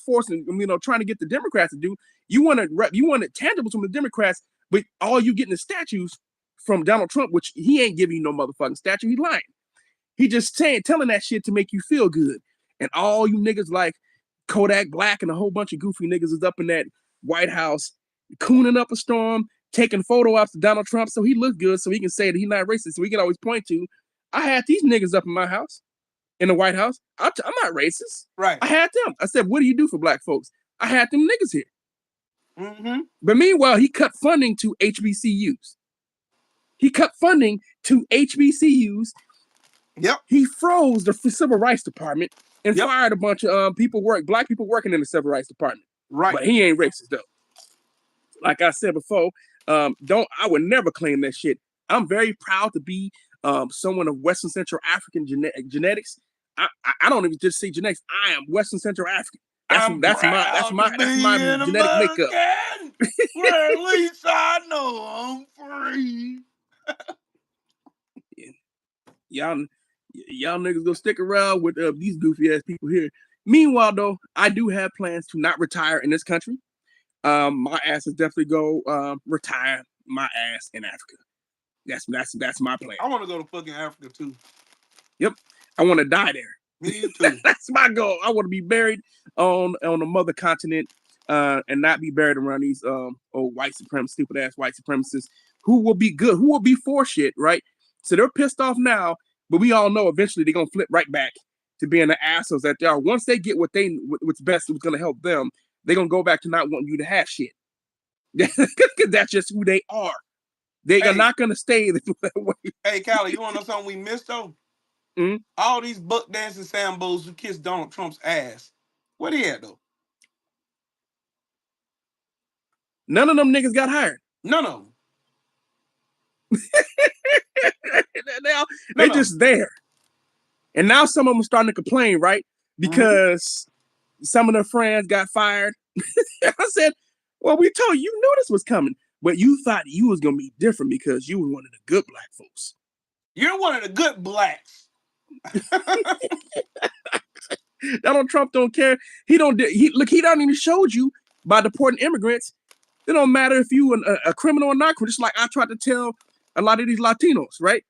forcing, trying to get the Democrats to do. You wanted tangibles from the Democrats, but all you getting is statues from Donald Trump, which he ain't giving you no motherfucking statue. He lying. He just telling that shit to make you feel good. And all you niggas like Kodak Black and a whole bunch of goofy niggas is up in that White House cooning up a storm, taking photo ops of Donald Trump so he looks good, so he can say that he's not racist. So we can always point to, I had these niggas up in my house, in the White House. I'm not racist. Right. I had them. I said, what do you do for black folks? I had them niggas here. Mm-hmm. But meanwhile, he cut funding to HBCUs. Yep. He froze the Civil Rights Department and fired a bunch of black people working in the Civil Rights Department. Right. But he ain't racist though. Like I said before, I would never claim that shit. I'm very proud to be someone of Western Central African genetics. I don't even just say genetics. I am Western Central African. That's my genetic makeup. Well, at least I know I'm free. Y'all niggas gonna stick around with these goofy ass people here. Meanwhile, though, I do have plans to not retire in this country. My ass is definitely go retire my ass in Africa. That's my plan. I want to go to fucking Africa too. Yep, I want to die there. Me too. That's my goal. I want to be buried on the mother continent, and not be buried around these old stupid ass white supremacists who will be good, who will be for shit, right? So they're pissed off now, but we all know eventually they're gonna flip right back to being the assholes that they are. Once they get what's best, what's gonna help them, they're gonna go back to not wanting you to have shit. That's just who they are. They are not gonna stay that way. Hey, Callie, you wanna know something we missed though? Mm-hmm. All these buck dancing Sambos who kissed Donald Trump's ass. Where they at though? None of them niggas got hired. None of them. They just there. And now some of them are starting to complain, right? Because some of their friends got fired. I said, well, we told you, you knew this was coming, but you thought you was going to be different because you were one of the good black folks. You're one of the good blacks. Donald Trump don't care. He done even showed you by deporting immigrants. It don't matter if you a criminal or not. Just like I tried to tell a lot of these Latinos, right?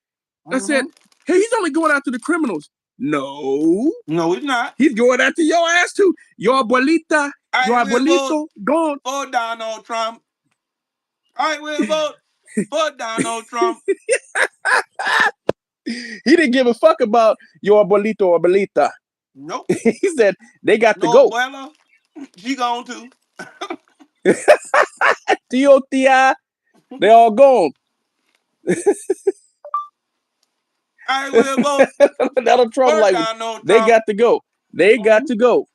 I said, hey, he's only going after the criminals. No, he's not. He's going after your ass too. Your abuelita, your abuelito, gone. For Donald Trump. I will vote for Donald Trump. He didn't give a fuck about your abuelito or abuelita. Nope. He said they got to go. Abuela, she gone too. Tio, tia, they all gone. I will vote. Donald Trump like they got to go. They got to go.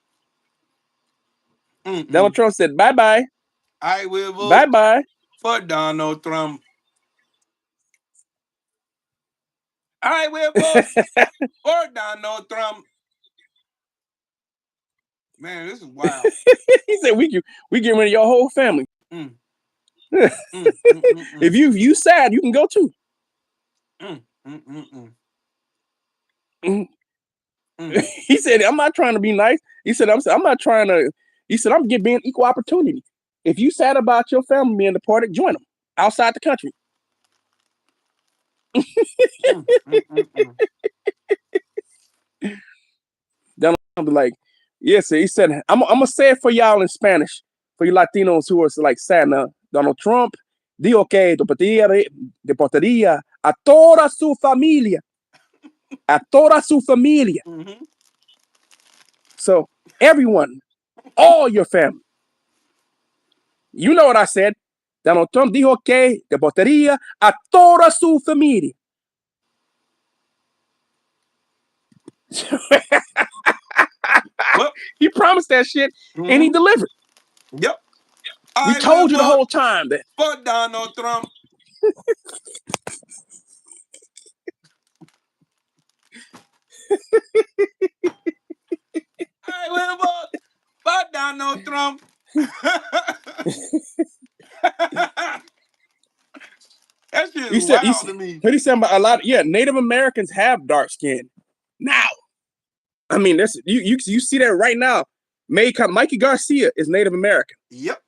Donald Trump said bye bye. I will vote. Bye bye For Donald Trump. I will vote for Donald Trump. Man, this is wild. He said we get rid of your whole family. If you sad, you can go too. He said, I'm not trying to be nice. He said, I'm not trying to. He said, I'm being equal opportunity. If you sad about your family being deported, join them outside the country. Donald Trump be like, yes, he said, I'm gonna say it for y'all in Spanish, for you Latinos who are like sad now. Donald Trump dijo que deportaría a toda su familia. A toda su familia. So everyone, all your family. You know what I said. Donald Trump dijo que deportaría a toda su familia. Well, he promised that shit and he delivered. Yep. We told you the whole time that. For Donald Trump. I will vote for Donald Trump. That shit is wild to me. What he said about a lot of, Native Americans have dark skin. Now. I mean, that's you see that right now. Mikey Garcia is Native American. Yep.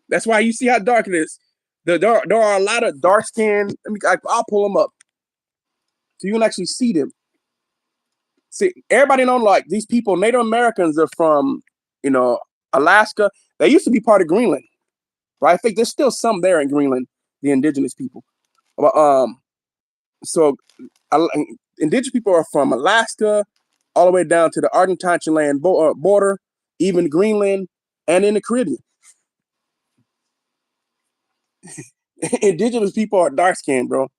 That's why you see how dark it is. There are a lot of dark skin. I'll pull them up so you can actually see them. See, everybody know like these people, Native Americans are from, Alaska. They used to be part of Greenland, right? I think there's still some there in Greenland, the indigenous people. But so indigenous people are from Alaska all the way down to the Argentine border, even Greenland, and in the Caribbean. Indigenous people are dark skinned, bro.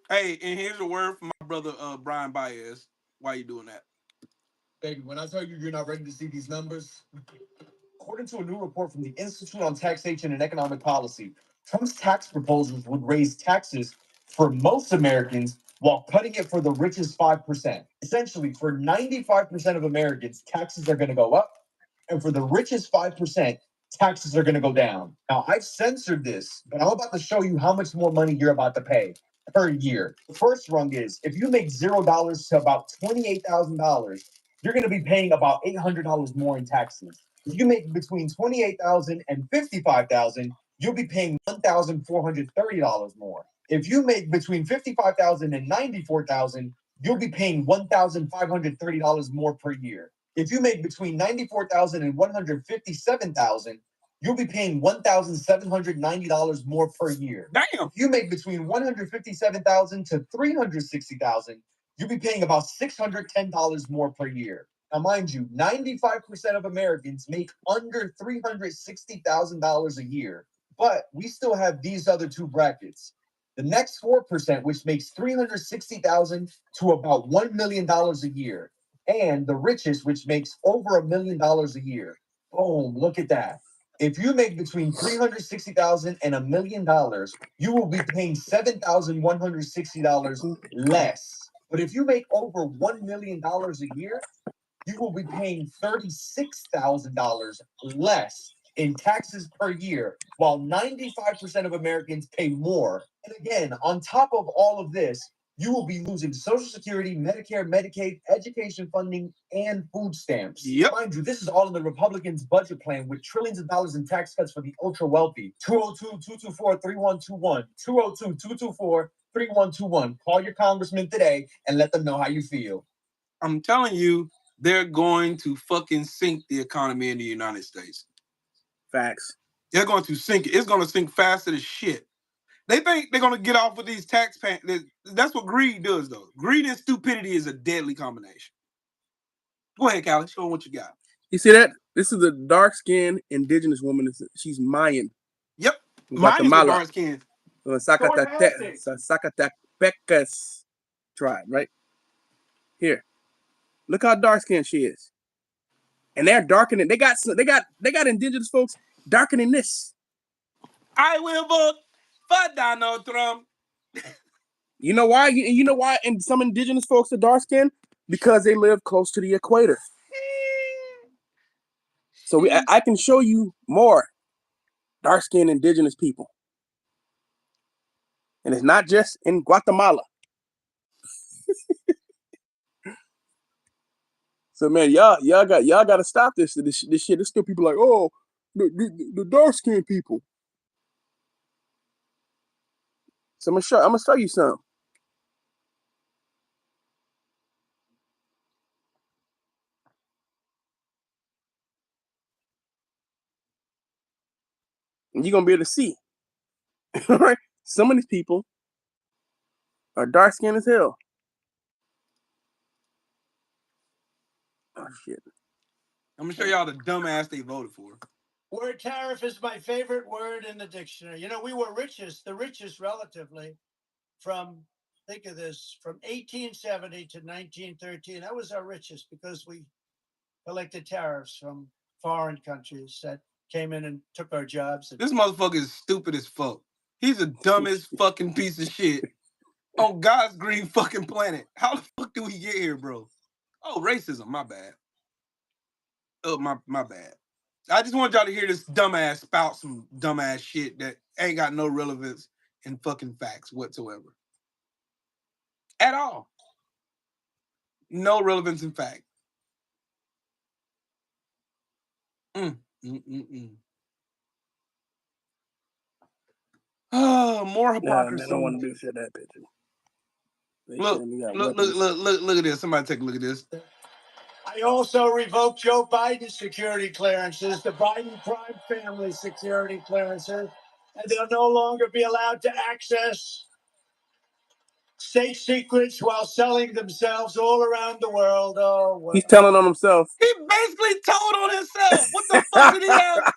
Hey, and here's a word from my brother Brian Baez. Why you doing that? Baby, when I tell you you're not ready to see these numbers, according to a new report from the Institute on Taxation and Economic Policy, Trump's tax proposals would raise taxes for most Americans while cutting it for the richest 5%. Essentially, for 95% of Americans, taxes are going to go up, and for the richest 5%, taxes are going to go down. Now, I've censored this, but I'm about to show you how much more money you're about to pay per year. The first rung is, if you make $0 to about $28,000, you're going to be paying about $800 more in taxes. If you make between $28,000 and $55,000, you'll be paying $1,430 more. If you make between $55,000 and $94,000, you'll be paying $1,530 more per year. If you make between $94,000 and $157,000, you'll be paying $1,790 more per year. Damn. If you make between $157,000 to $360,000, you'll be paying about $610 more per year. Now, mind you, 95% of Americans make under $360,000 a year, but we still have these other two brackets. The next 4%, which makes $360,000 to about $1 million a year, and the richest, which makes over $1 million a year. Boom, look at that. If you make between $360,000 and $1 million, you will be paying $7,160 less. But if you make over $1 million a year, you will be paying $36,000 less in taxes per year, while 95% of Americans pay more. And again, on top of all of this, you will be losing Social Security, Medicare, Medicaid, education funding, and food stamps. Yep. Mind you, this is all in the Republicans' budget plan with trillions of dollars in tax cuts for the ultra wealthy. 202-224-3121. 202-224-3121. Call your congressman today and let them know how you feel. I'm telling you, they're going to fucking sink the economy in the United States. Facts. They're going to sink it. It's going to sink faster than shit. They think they're going to get off with these tax payments. That's what greed does, though. Greed and stupidity is a deadly combination. Go ahead, Callie. Show them what you got. You see that? This is a dark-skinned indigenous woman. She's Mayan. Yep. Mayan is dark skin. Zacatecas tribe, right? Here. Look how dark-skinned she is. And they're darkening. They got indigenous folks darkening this. I will vote Fuck Donald Trump. You know why? You know why? And some indigenous folks are dark skinned because they live close to the equator. So I can show you more dark skinned indigenous people, and it's not just in Guatemala. So man, y'all got to stop this shit. There's still people like, oh, the dark skinned people. So I'm gonna show you some. And you're gonna be able to see. All right, some of these people are dark skinned as hell. Oh shit. I'm gonna show y'all the dumbass they voted for. Word tariff is my favorite word in the dictionary. You know, we were the richest relatively from, think of this, from 1870 to 1913. That was our richest because we collected tariffs from foreign countries that came in and took our jobs. This motherfucker is stupid as fuck. He's the dumbest fucking piece of shit on God's green fucking planet. How the fuck do we get here, bro? Oh, racism. My bad. Oh, my bad. I just want y'all to hear this dumbass spout some dumbass shit that ain't got no relevance in fucking facts whatsoever. At all. No relevance in fact. Oh, more hypocrisy. Nah, they don't want to do shit that picture. Look at this. Somebody take a look at this. I also revoked Joe Biden's security clearances, the Biden crime family security clearances, and they'll no longer be allowed to access state secrets while selling themselves all around the world. Oh, well. He's telling on himself. He basically told on himself. What the fuck did he have?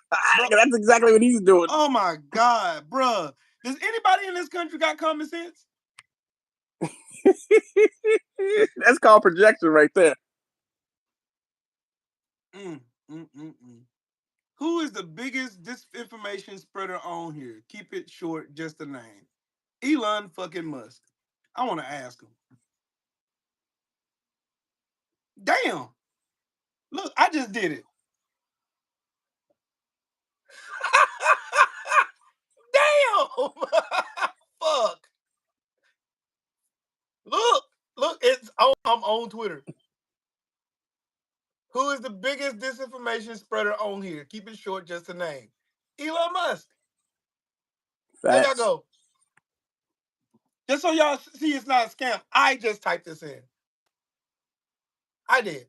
That's exactly what he's doing. Oh my God, bruh. Does anybody in this country got common sense? That's called projection right there. Who is the biggest disinformation spreader on here? Keep it short, just a name. Elon fucking Musk. I want to ask him. Damn. Look, I just did it. Damn. Fuck. Look, I'm on Twitter. Who is the biggest disinformation spreader on here? Keep it short, just a name. Elon Musk. Facts. There y'all go. Just so y'all see it's not a scam, I just typed this in. I did.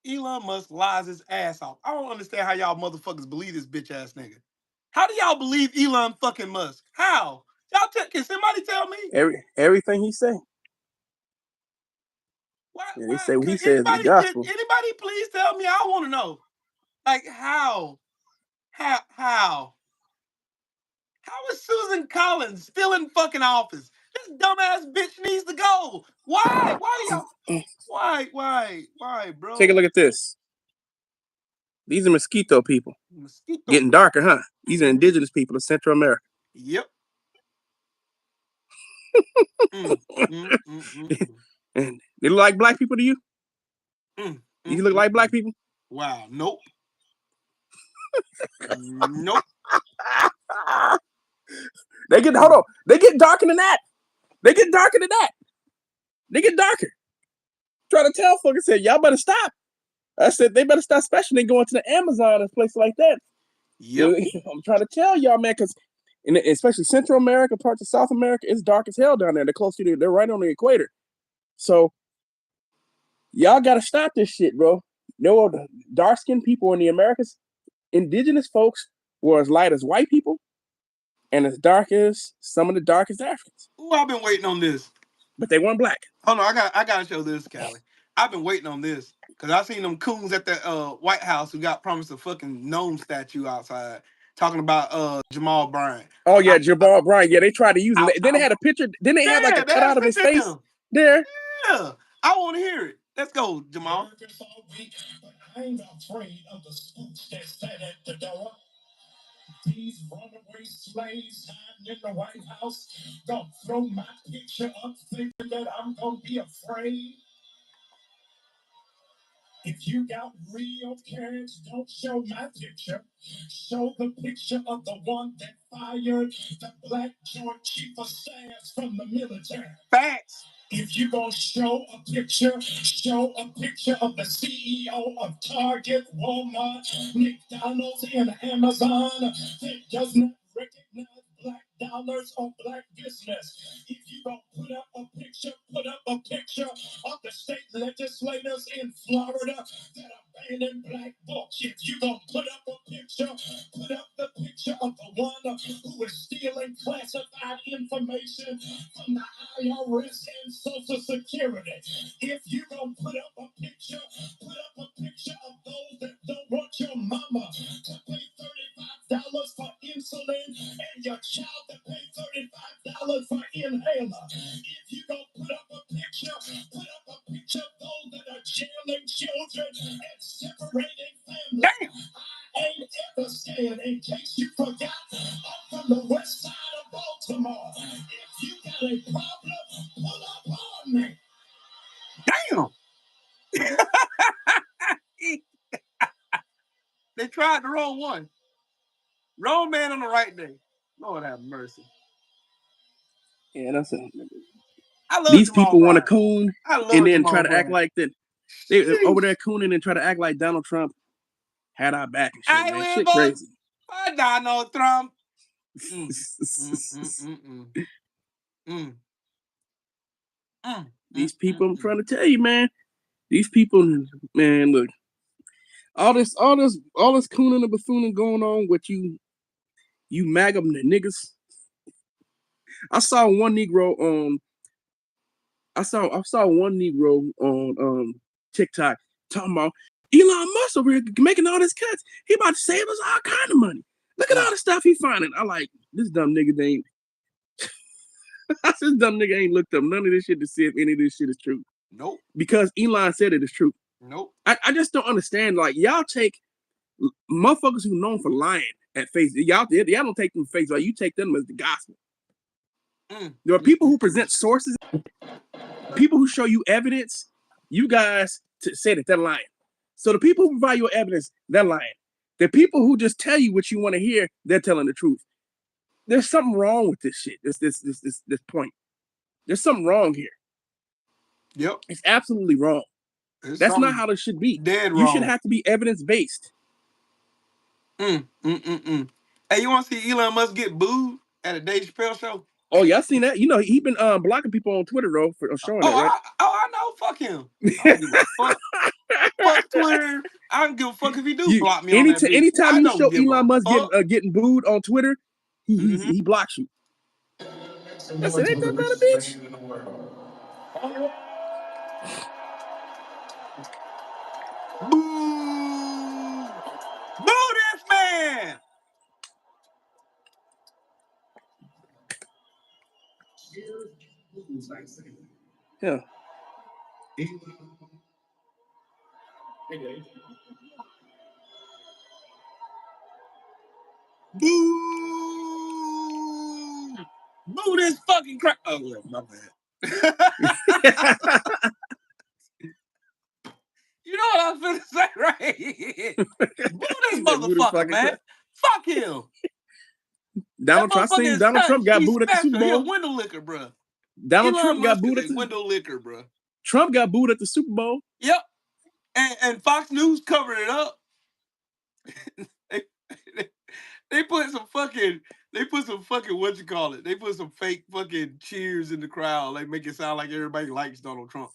Elon Musk lies his ass off. I don't understand how y'all motherfuckers believe this bitch ass nigga. How do y'all believe Elon fucking Musk? How? Y'all can somebody tell me? Everything he say. Why? They say what he says is the gospel. Can anybody please tell me? I want to know. Like how? How is Susan Collins still in fucking office? This dumbass bitch needs to go. Why? Why do y'all? Why, bro? Take a look at this. These are mosquito people. Getting darker, huh? These are indigenous people of Central America. Yep. And they look like black people to you? You look like black people? Wow. Nope. Nope. They get darker than that. They get darker than that. They get darker. Try to tell folks, said, y'all better stop. I said they better stop, especially going to the Amazon and places like that. Yep. I'm trying to tell y'all, man, because especially Central America, parts of South America, it's dark as hell down there. They're close to they're right on the equator. So y'all gotta stop this shit, bro. No dark-skinned people in the Americas, indigenous folks were as light as white people and as dark as some of the darkest Africans. Ooh, I've been waiting on this. But they weren't black. Hold on, I gotta show this, Callie. I've been waiting on this. Because I seen them coons at the White House who got promised a fucking gnome statue outside talking about Jamal Bryant. Oh, yeah, Jamal Bryant. Yeah, they tried to use him. Then they had a picture. Then they had like a cutout of his face there. Yeah, I want to hear it. Let's go, Jamal. I'm afraid of the scoops that said at the door. These runaway slaves hiding in the White House gonna throw my picture up thinking that I'm gonna be afraid. If you got real courage, don't show my picture. Show the picture of the one that fired the Black Joint Chief of Staff from the military. Facts. If you gonna show a picture of the CEO of Target, Walmart, McDonald's, and Amazon that does not recognize black dollars or black business. If you gonna put up a picture of the state legislators in Florida that abandon black books. If you gonna put up the picture of the one who is stealing classified information from the IRS and Social Security. If you gonna put up a picture of those that don't want your mama to pay $35 for insulin and your child to pay $35 for inhaler. If you gonna put up a picture of those that are jailing children and separating families. Damn. I ain't ever scared. In case you forgot, I'm from the west side of Baltimore. If you got a problem, pull up on me. Damn. They tried the wrong one. Wrong man on the right day. Lord have mercy. Yeah, that's it. I love These Jamal people want to Bryant. coon I love and then Jamal try to act Bryant. like that. They're over there cooning and try to act like Donald Trump had our back and shit, I man. will Shit vote crazy. for Donald Trump. These people, I'm trying to tell you, man. These people, man, look. All this cooning and buffooning going on with you MAGA niggas. I saw one Negro on TikTok talking about Elon Musk over here making all these cuts. He about to save us all kind of money. Look at all the stuff he finding. I like this dumb nigga ain't. This dumb nigga ain't looked up none of this shit to see if any of this shit is true. Nope. Because Elon said it is true. Nope. I just don't understand. Like y'all take motherfuckers who known for lying at face. Y'all don't take them face value. You take them as the gospel. There are people who present sources, people who show you evidence. You guys say that they're lying. So the people who provide you evidence, they're lying. The people who just tell you what you want to hear, they're telling the truth. There's something wrong with this shit. This point. There's something wrong here. Yep. It's absolutely wrong. That's not how it should be. Dead you wrong. should have to be evidence-based. Hey, you want to see Elon Musk get booed at a Dave Chappelle show? Oh, y'all seen that? You know, he been blocking people on Twitter, though, for showing that, right? I know. Fuck him. I don't give a fuck. Fuck Twitter. I don't give a fuck if he do block me on that bitch. Anytime you show Elon Musk getting booed on Twitter, he blocks you. I said, ain't that about a bitch? Boo! Boo this man! Yeah. Boo! Boo this fucking crap. Oh, yeah, my bad. You know what I was finna say, right? Boo this motherfucker, man. Fuck him. Donald Trump got booed at the Super Bowl. He a window licker, bro. Donald Trump got booed at the window licker, bro. Trump got booed at the Super Bowl. Yep. And Fox News covered it up. They put some fucking what you call it? They put some fake fucking cheers in the crowd, like make it sound like everybody likes Donald Trump.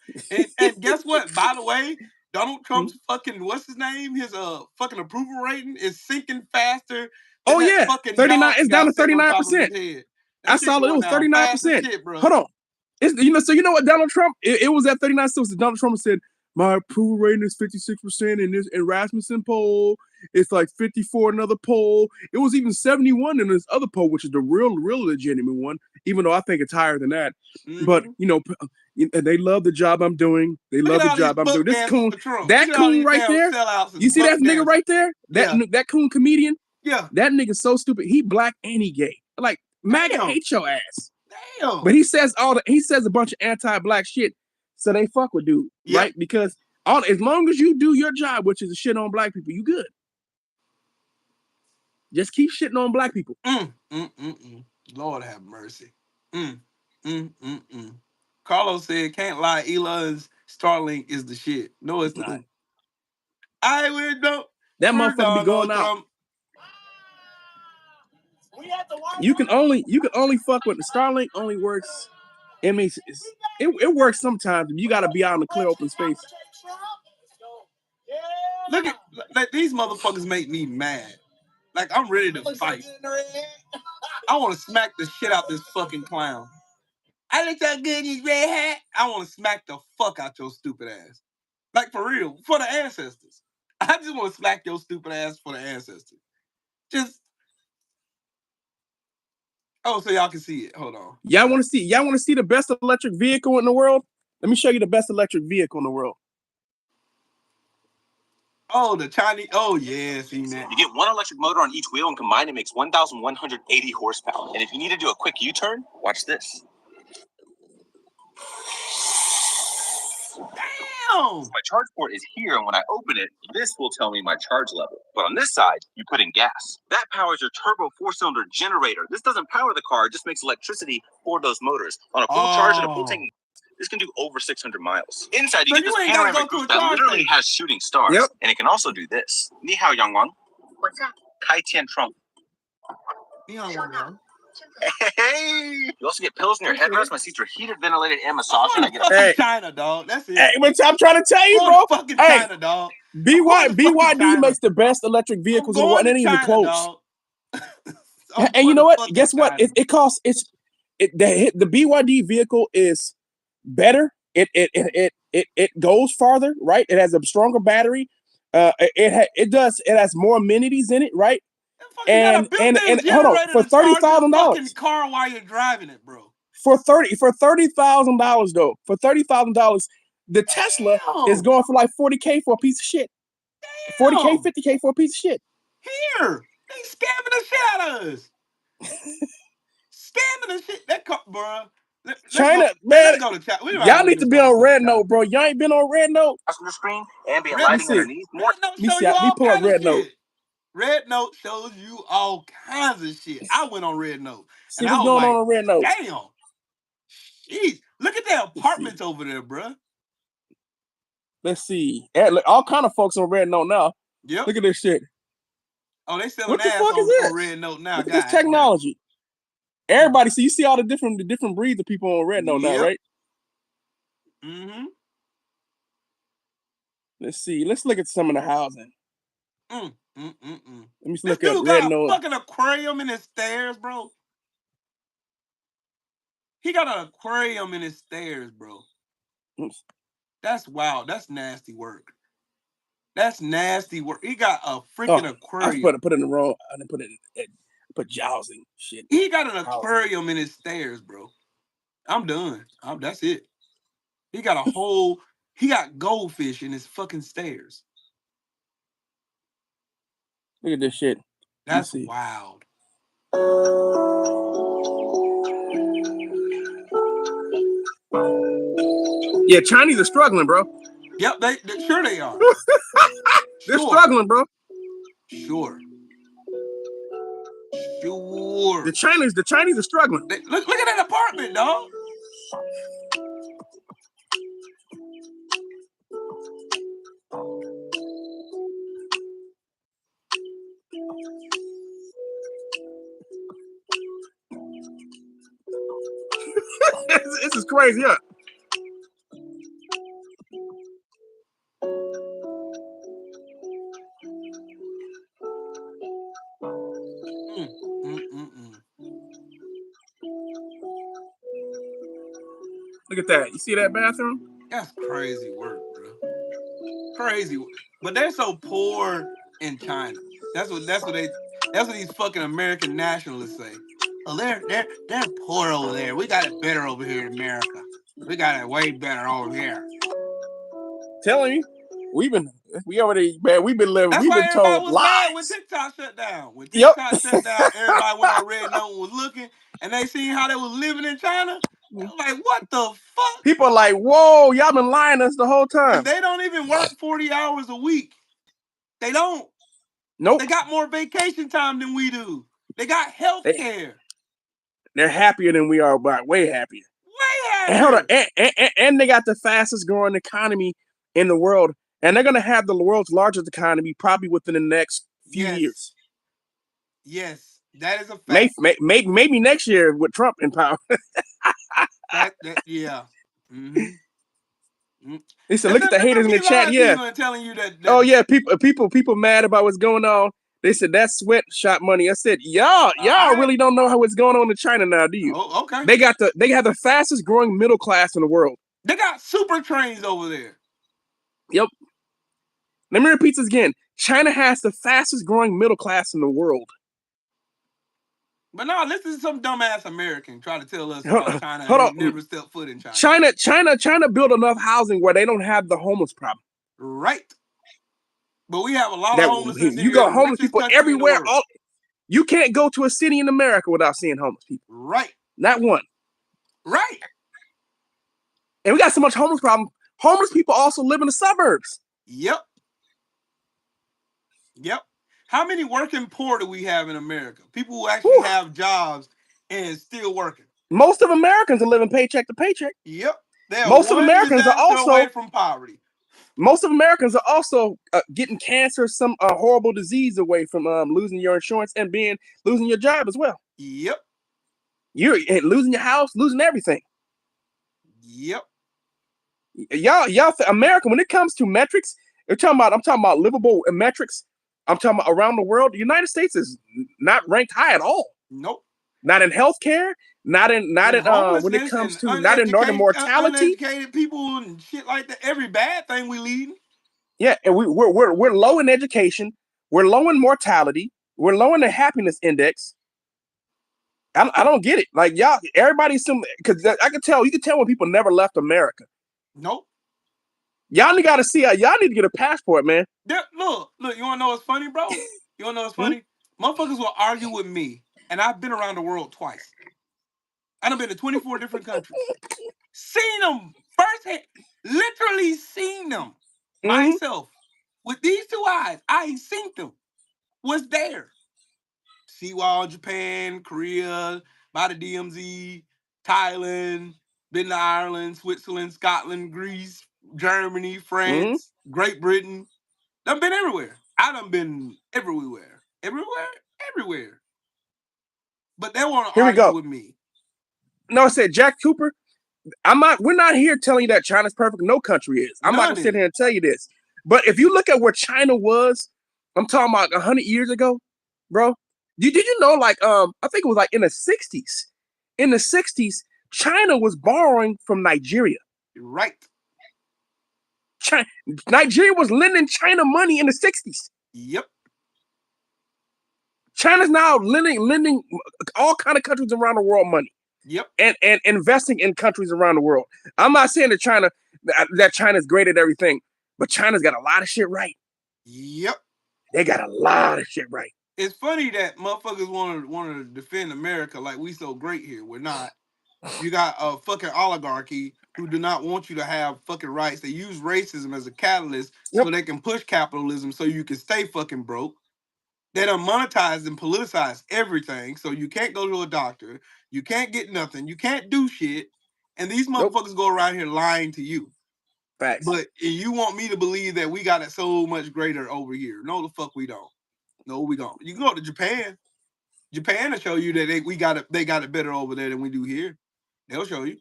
And guess what? By the way, Donald Trump's fucking what's his name? His fucking approval rating is sinking faster. Oh yeah, 39. It's down to 39%. I saw it was 39%. Hold on. So you know what Donald Trump? It was at 39. So Donald Trump said my approval rating is 56% in this Rasmussen poll. It's like 54 another poll. It was even 71 in this other poll, which is the real legitimate one. Even though I think it's higher than that. But you know, they love the job I'm doing. They love the job I'm doing. This coon, that coon right there. You see that nigga right there? That coon comedian. Yeah. That nigga's so stupid. He black and he gay. Like, MAGA Damn. hates your ass. Damn. But he says a bunch of anti-black shit, so they fuck with dude, right? Because as long as you do your job, which is to shit on black people, you good. Just keep shitting on black people. Lord have mercy. Carlos said, "Can't lie, Elon's Starlink is the shit." No, it's not. I will know. That motherfucker be going out. You can only fuck with the Starlink. Only works. It means it works sometimes. You got to be out in the clear open space. Look at like, these motherfuckers make me mad. Like I'm ready to fight. I want to smack the shit out this fucking clown. I look so good in his red hat. I want to smack the fuck out your stupid ass. Like for real, for the ancestors. I just want to smack your stupid ass for the ancestors. Just. Oh, so y'all can see it. Hold on. Y'all want to see the best electric vehicle in the world? Let me show you the best electric vehicle in the world. Oh, the Chinese. Oh, yeah, see that. You get one electric motor on each wheel and combined it makes 1,180 horsepower. And if you need to do a quick U-turn, watch this. Damn! My charge port is here, and when I open it, this will tell me my charge level. But on this side, you put in gas. That powers your turbo 4-cylinder generator. This doesn't power the car, it just makes electricity for those motors. On a full charge and a full tank, this can do over 600 miles. Inside, you get this panoramic roof that literally has shooting stars. Yep. And it can also do this. Ni hao, Yangwang. What's that? Kai Tian Trump. Ni hao, Yangwang. Hey! You also get pillows in your headrest. My seats are heated, ventilated, and massaged. I get China, dog. That's it. Hey, I'm trying to tell you, bro. Fucking China, dog. BYD makes the best electric vehicles in the world. It ain't even close. And you know what? Guess what? It costs. The BYD vehicle is better. It goes farther, right? It has a stronger battery. It has more amenities in it, right? And hold on, for $30,000 car while you're driving it, bro. For $30,000 though, the Tesla is going for like $40K for a piece of shit. $40K, $50K for a piece of shit. Here, they scamming the shit out of us. Scamming the shit. That car, bro. China, man. Y'all need to be on Red Note, bro. Y'all ain't been on Red Note. On the screen, ambient lighting underneath. Let me pull up Red Note. Red Note shows you all kinds of shit. I went on Red Note. See what's going on Red Note. Damn. Jeez. Look at the apartments over there, bro. Let's see. All kind of folks on Red Note now. Yep. Look at this shit. Oh, they selling ass on Red Note now. Look at this technology. Everybody, so you see all the different breeds of people on Red Note now, right? Mm-hmm. Let's see. Let's look at some of the housing. Let me look at Red Note. Fucking aquarium in his stairs, bro. He got an aquarium in his stairs, bro. Oops. That's wild. That's nasty work. That's nasty work. He got a freaking aquarium. I put it in the wrong. I didn't put it. Put housing shit. He got an aquarium in his stairs, bro. I'm done. That's it. He got a whole. He got goldfish in his fucking stairs. Look at this shit. That's wild. Yeah, Chinese are struggling, bro. Yep, sure they are. They're struggling, bro. Sure. The Chinese are struggling. Look at that apartment, dog. This is crazy, yeah. Look at that. You see that bathroom? That's crazy work, bro. Crazy work. But they're so poor in China. That's what these fucking American nationalists say. Oh, they're poor over there. We got it better over here in America. We got it way better over here. Telling you. we've been living. That's We've why been everybody told was mad when lies. TikTok shut down. When Yep. TikTok shut down, everybody went on Red Note and was looking, and they seen how they was living in China. They was like, what the fuck? People are like, whoa, y'all been lying to us the whole time. And they don't even work 40 hours a week. They don't. Nope. They got more vacation time than we do. They got health care. They're happier than we are, but way happier. Way happier. And hold on, and they got the fastest growing economy in the world, and they're gonna have the world's largest economy probably within the next few years. Yes, that is a fact. Maybe next year with Trump in power. Yeah. Mm-hmm. He said, "Look at the haters in the chat." Yeah, telling you that. Oh yeah, people mad about what's going on. They said that's sweatshop money. I said, y'all really don't know what's going on in China now, do you? Oh, okay. They have the fastest growing middle class in the world. They got super trains over there. Yep. Let me repeat this again. China has the fastest growing middle class in the world. But no, this is some dumbass American trying to tell us about China and never stepped foot in China. China built enough housing where they don't have the homeless problem. Right. But we have a lot of homelessness. You got homeless people everywhere. You can't go to a city in America without seeing homeless people. Right. Not one. Right. And we got so much homeless problem. Homeless people also live in the suburbs. Yep. How many working poor do we have in America? People who actually have jobs and still working. Most of Americans are living paycheck to paycheck. Yep. Most of Americans are also away from poverty. Most of Americans are also getting cancer, some horrible disease away from losing your insurance and losing your job as well. Yep. You're losing your house, losing everything. Yep. Y'all, America, when it comes to metrics, I'm talking about livable metrics. I'm talking about around the world. The United States is not ranked high at all. Nope. Not in healthcare. Not in when it comes to not in mortality. Uneducated people and shit like that. Every bad thing we leading. Yeah, and we're low in education. We're low in mortality. We're low in the happiness index. I don't get it. Like y'all, everybody's because I can tell. You can tell when people never left America. Nope. Y'all got to see. Y'all need to get a passport, man. Look. You want to know what's funny, bro? You want to know what's funny? Motherfuckers will argue with me, and I've been around the world twice. I've been to 24 different countries. Seen them firsthand. Literally seen them myself. With these two eyes, I seen them. Was there. Seawall, Japan, Korea, by the DMZ, Thailand, been to Ireland, Switzerland, Scotland, Greece, Germany, France, Great Britain. Done been everywhere. I done been everywhere. Everywhere. But they want to argue with me. No, I said Jack Cooper. We're not here telling you that China's perfect. No country is. I'm not gonna sit here and tell you this. But if you look at where China was, I'm talking about 100 years ago, bro. Did you know, like, I think it was like in the 60s. In the 60s, China was borrowing from Nigeria. Right. Nigeria was lending China money in the 60s. Yep. China's now lending all kind of countries around the world money. Yep. And investing in countries around the world. I'm not saying that China's great at everything, but China's got a lot of shit right. Yep. They got a lot of shit right. It's funny that motherfuckers want to defend America like we so great here. We're not. You got a fucking oligarchy who do not want you to have fucking rights. They use racism as a catalyst so they can push capitalism so you can stay fucking broke. They done monetized and politicized everything, so you can't go to a doctor. You can't get nothing. You can't do shit. And these motherfuckers go around here lying to you. Facts. But you want me to believe that we got it so much greater over here. No, the fuck we don't. No, we don't. You can go to Japan. Japan will show you that they got it better over there than we do here. They'll show you.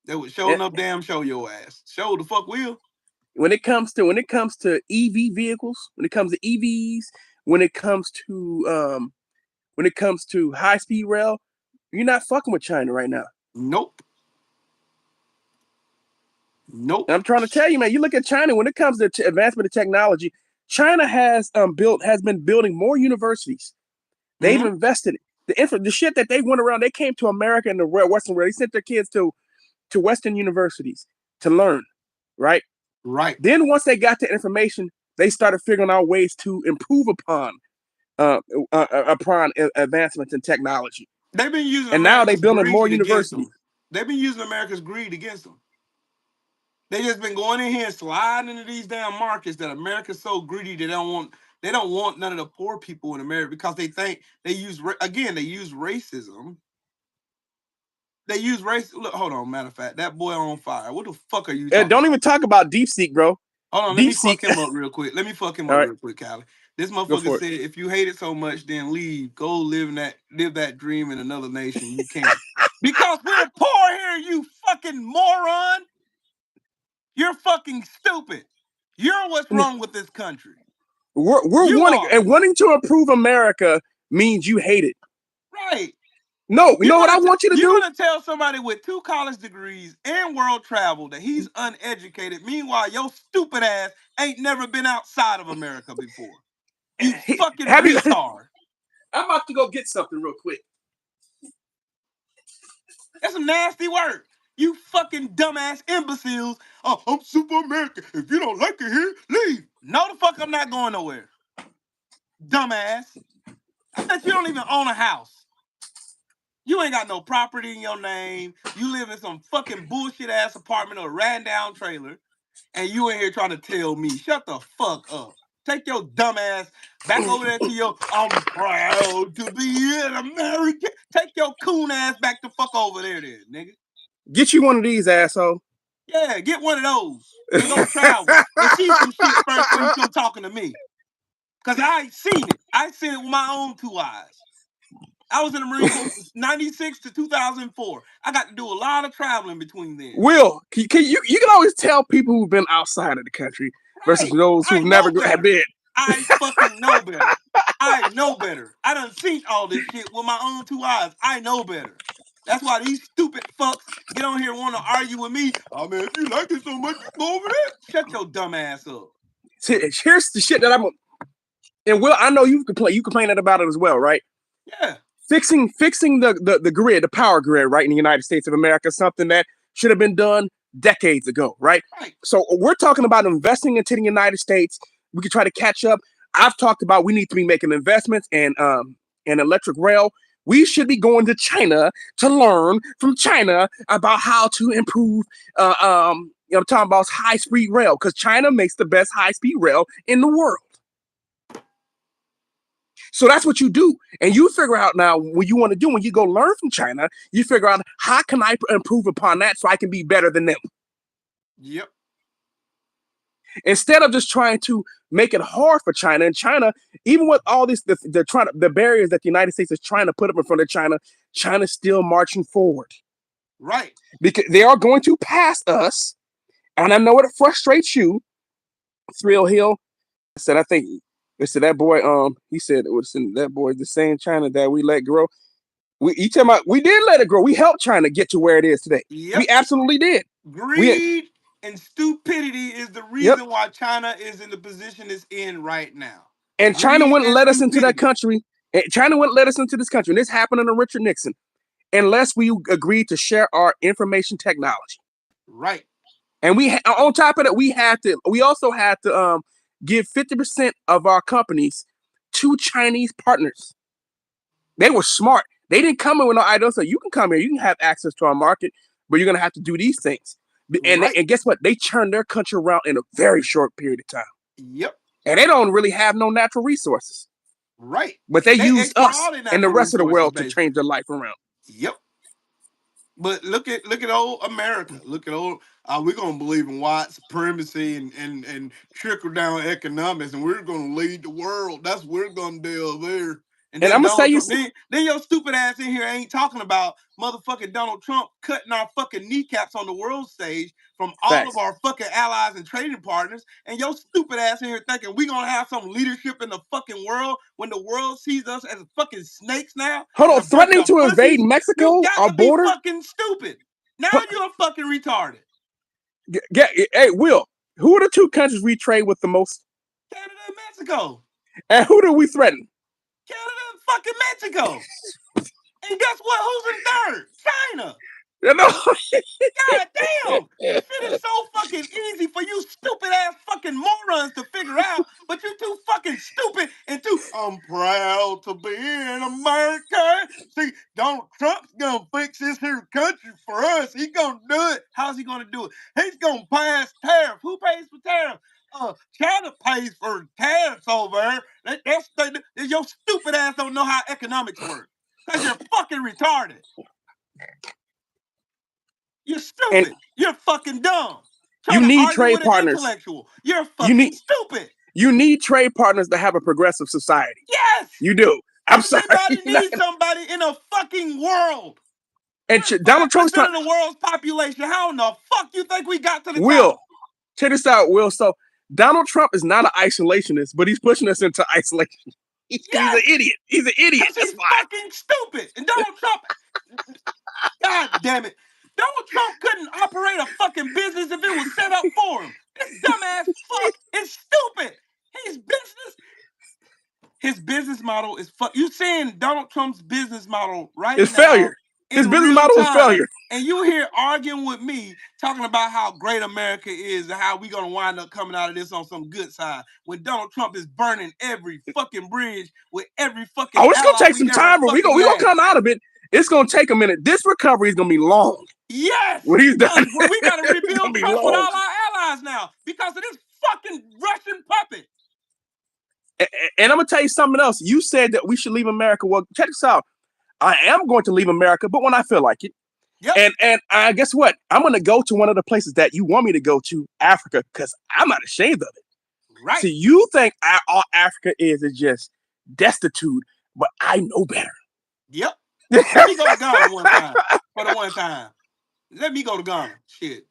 They would show enough damn show your ass. Show the fuck will. When it comes to EV vehicles, when it comes to EVs, when it comes to high speed rail, you're not fucking with China right now. Nope. And I'm trying to tell you, man. You look at China when it comes to advancement of technology. China has been building more universities. They've invested the shit that they went around. They came to America and the Western world. They sent their kids to Western universities to learn, right? Right. Then once they got the information, they started figuring out ways to improve upon advancements in technology. They've been using and now they America's building more greed against universities. them. They've been using America's greed against them. They just been going in here and sliding into these damn markets that America's so greedy they don't want none of the poor people in America because they think they use racism. They use race. Look, hold on. Matter of fact, that boy on fire. What the fuck are you talking Don't about? even talk about DeepSeek, bro. Hold on, let me fuck him up real quick. Real quick, Callie. This motherfucker said, if you hate it so much, then leave. Go live that dream in another nation. You can't. Because we're poor here, you fucking moron. You're fucking stupid. You're what's wrong with this country. We're wanting to improve America means you hate it. Right. No, you know what I want you to do? You're going to tell somebody with 2 college degrees and world travel that he's uneducated. Meanwhile, your stupid ass ain't never been outside of America before. You fucking retard. I'm about to go get something real quick. That's some nasty work. You fucking dumbass imbeciles. Oh, I'm super American. If you don't like it here, leave. No, the fuck I'm not going nowhere. Dumbass. I bet you don't even own a house. You ain't got no property in your name. You live in some fucking bullshit ass apartment or a ran down trailer. And you in here trying to tell me, shut the fuck up. Take your dumb ass back over there to your, I'm proud to be an American. Take your coon ass back the fuck over there then, nigga. Get you one of these, asshole. Yeah, get one of those. And go travel. And see some shit first before you come talking to me. Because I ain't seen it. I seen it with my own 2 eyes. I was in the Marine Corps from 96 to 2004. I got to do a lot of traveling between then. Will, you can always tell people who've been outside of the country versus those who've never have been. I fucking know better. I know better. I done seen all this shit with my own 2 eyes. I know better. That's why these stupid fucks get on here and want to argue with me. Oh man, if you like it so much, go over there. Shut your dumb ass up. See, here's the shit that and Will, I know you complain about it as well, right? Yeah. Fixing the grid, the power grid, right, in the United States of America, something that should have been done decades ago, right? So we're talking about investing into the United States. We could try to catch up. I've talked about we need to be making investments in electric rail. We should be going to China to learn from China about how to improve talking about high-speed rail, because China makes the best high-speed rail in the world. So that's what you do. And you figure out now what you want to do when you go learn from China. You figure out, how can I improve upon that so I can be better than them? Yep. Instead of just trying to make it hard for China. And China, even with all this, the barriers that the United States is trying to put up in front of China, China's still marching forward. Right. Because they are going to pass us. And I know it frustrates you, Thrill Hill. I said, I think... Listen, that boy, he said, that boy, the same China that we let grow. We did let it grow. We helped China get to where it is today. Yep. We absolutely did. Greed and stupidity is the reason why China is in the position it's in right now. And China wouldn't let us into that country. And China wouldn't let us into this country. And this happened under Richard Nixon, unless we agreed to share our information technology. Right. And on top of that, we also had to give 50% of our companies to Chinese partners. They were smart. They didn't come in with no ideas. So you can come here, you can have access to our market, but you're going to have to do these things. And, and guess what? They turned their country around in a very short period of time. Yep. And they don't really have no natural resources. Right. But they used us and the rest of the world to change their life around. Yep. But look at old America. Look at old. We're gonna believe in white supremacy and trickle down economics, and we're gonna lead the world. That's what we're gonna do over there. And then I'm gonna say then your stupid ass in here ain't talking about motherfucking Donald Trump cutting our fucking kneecaps on the world stage from all of our fucking allies and trading partners. And your stupid ass in here thinking we gonna have some leadership in the fucking world when the world sees us as fucking snakes now. Hold on, threatening to invade Mexico, our border? Be fucking stupid. Now you're fucking retarded. Hey, Will, who are the 2 countries we trade with the most? Canada and Mexico. And who do we threaten? Canada and fucking Mexico. And guess what? Who's in third? China. You know? God damn! This shit is so fucking easy for you stupid ass fucking morons to figure out, but you too fucking stupid and too, I'm proud to be in America. See, Donald Trump's gonna fix this here country for us. He gonna do it. How's he gonna do it? He's gonna pass tariff. Who pays for tariff? China pays for tariffs over there. Your stupid ass don't know how economics work. Because you're fucking retarded. You're stupid. You're fucking dumb. You need trade partners. Intellectual. You're fucking stupid. You need trade partners to have a progressive society. Yes. You do. I'm sorry. Everybody needs somebody in a fucking world. And Donald Trump's trying of the world's population. How in the fuck you think we got to the Will, top? check this out, Will. So Donald Trump is not an isolationist, but he's pushing us into isolation. He's an idiot. He's an idiot. He's fucking stupid. And Donald Trump, God damn it. Donald Trump couldn't operate a fucking business if it was set up for him. This dumbass fuck is stupid. His business model is fuck. You seeing Donald Trump's business model right it's now? Failure. His business model is failure. And you here arguing with me, talking about how great America is and how we gonna wind up coming out of this on some good side. When Donald Trump is burning every fucking bridge with every fucking. Oh, it's gonna take some time, but we gonna come out of it. It's gonna take a minute. This recovery is gonna be long. Yes. When he's done, we gotta rebuild Trump with all our allies now because of this fucking Russian puppet. And I'm gonna tell you something else. You said that we should leave America. Well, check this out. I am going to leave America, but when I feel like it. Yep. And guess what? I'm going to go to one of the places that you want me to go to, Africa, because I'm not ashamed of it. Right. See, you think all Africa is just destitute, but I know better. Yep. Let me go to Ghana one time. For the one time. Let me go to Ghana. Shit.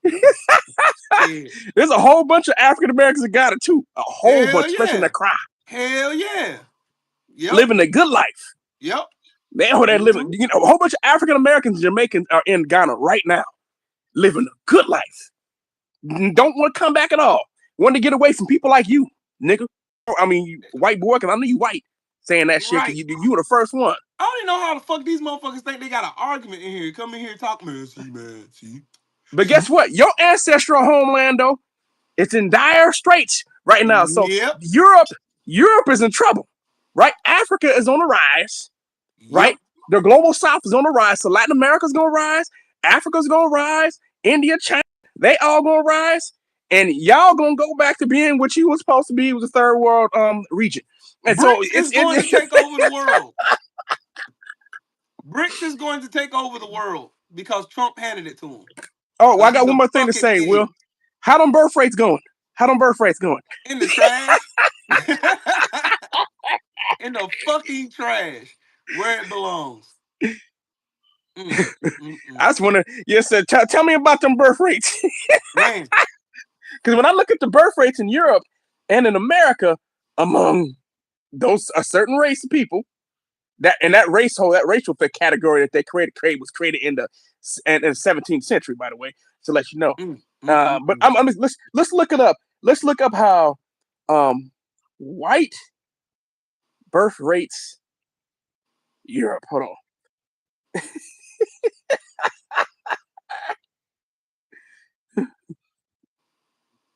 There's a whole bunch of African Americans in Ghana, too. A whole bunch, especially in the crowd. Hell yeah. Yep. Living a good life. Yep. They're living, you know, a whole bunch of African Americans, Jamaicans are in Ghana right now, living a good life. Don't want to come back at all. Want to get away from people like you, nigga. I mean, you, white boy, because I know you white, saying that shit. Right. You were the first one. I don't even know how the fuck these motherfuckers think they got an argument in here. Come in here and talk, man. See. But guess what? Your ancestral homeland, though, it's in dire straits right now. So Europe is in trouble, right? Africa is on the rise. Right? The global south is on the rise. So Latin America's gonna rise, Africa's gonna rise, India, China, they all gonna rise, and y'all gonna go back to being what you were supposed to be, was a third world region. And so it's going to take over the world. BRICS is going to take over the world because Trump handed it to him. Oh, well, I got one more thing to say, Will. How them birth rates going? In the trash. In the fucking trash. Where it belongs. I just want to, yes, sir. Tell me about them birth rates. Man. Because when I look at the birth rates in Europe and in America, among those a certain race of people, that racial category that they created was created in the 17th century, by the way, to let you know. But let's look it up. Let's look up how white birth rates. Europe, hold on.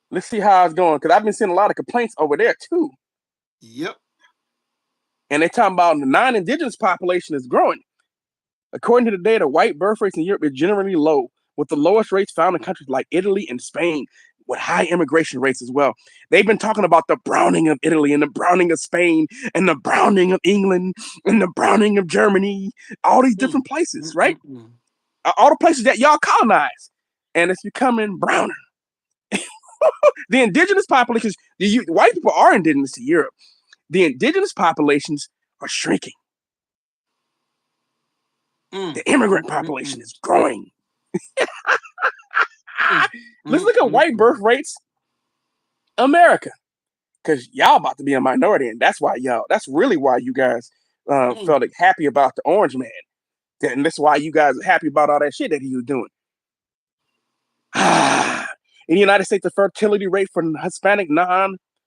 Let's see how it's going, because I've been seeing a lot of complaints over there too. Yep. And they're talking about the non-indigenous population is growing. According to the data, white birth rates in Europe is generally low, with the lowest rates found in countries like Italy and Spain, with high immigration rates as well. They've been talking about the browning of Italy and the browning of Spain and the browning of England and the browning of Germany, all these different places, right? All the places that y'all colonized, and it's becoming browner. The indigenous populations, white people are indigenous to Europe. The indigenous populations are shrinking. The immigrant population is growing. Let's look at white birth rates, America, because y'all about to be a minority, and that's really why you guys felt happy about the orange man, and that's why you guys are happy about all that shit that he was doing. In the United States, the fertility rate for Hispanic in the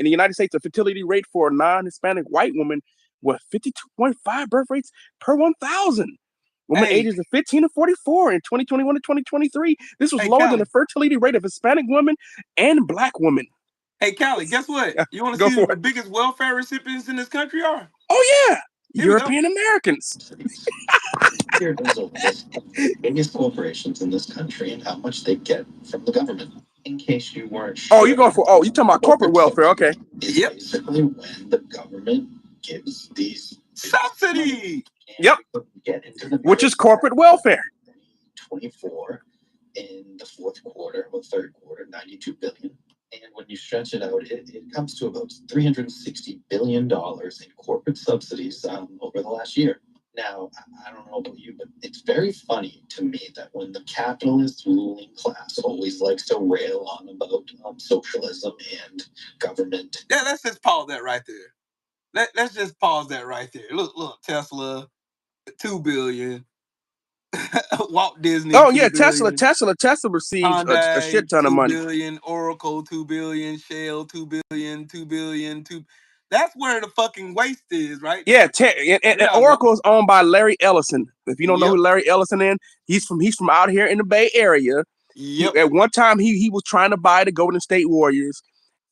United States, the fertility rate for a non-Hispanic white woman was 52.5 birth rates per 1,000. Women ages of 15 to 44 in 2021 to 2023. This was lower than the fertility rate of Hispanic women and Black women. Hey, Callie, guess what? You want to Go see for who the it. biggest welfare recipients in this country are? Oh, yeah. Here we go. European Americans. Here goes a list of the biggest corporations in this country and how much they get from the government. In case you weren't sure. Oh, you're talking about corporate welfare. Okay. Yep. Basically, when the government gives these subsidy. Yep. Which is corporate welfare. 24 in the fourth quarter or third quarter, 92 billion. And when you stretch it out, it comes to about $360 billion in corporate subsidies over the last year. Now, I don't know about you, but it's very funny to me that when the capitalist ruling class always likes to rail on about socialism and government. Yeah, let's just pause that right there. Let's just pause that right there. Look, Tesla, $2 billion. Walt Disney. Oh yeah, Tesla receives Hyundai, a shit ton of money. $2 billion. Oracle, $2 billion. Shell, $2 billion. $2 billion. That's where the fucking waste is, right? Yeah, and Oracle is owned by Larry Ellison. If you don't know who Larry Ellison is, he's from out here in the Bay Area. Yep. At one time, he was trying to buy the Golden State Warriors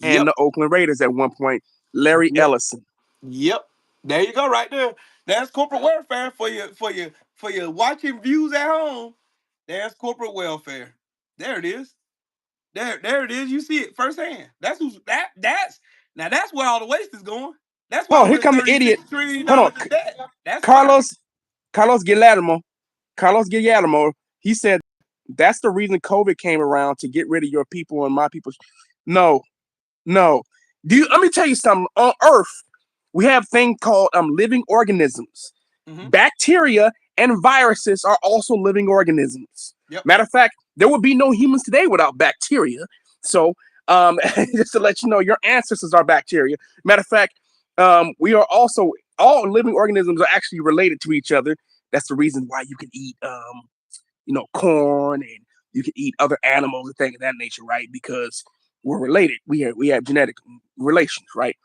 and the Oakland Raiders. At one point, Larry Ellison. Yep. There you go, right there. That's corporate welfare for your watching views at home. There's corporate welfare. There it is. There it is. You see it firsthand. That's where all the waste is going. That's why here come the idiot. Hold on, Carlos Guillermo. He said that's the reason COVID came around, to get rid of your people and my people. No. Let me tell you something. On Earth, we have a thing called living organisms. Mm-hmm. Bacteria and viruses are also living organisms. Yep. Matter of fact, there would be no humans today without bacteria. So, just to let you know, your ancestors are bacteria. Matter of fact, we are also, all living organisms are actually related to each other. That's the reason why you can eat, corn, and you can eat other animals and things of that nature, right? Because we're related. We have genetic relations, right?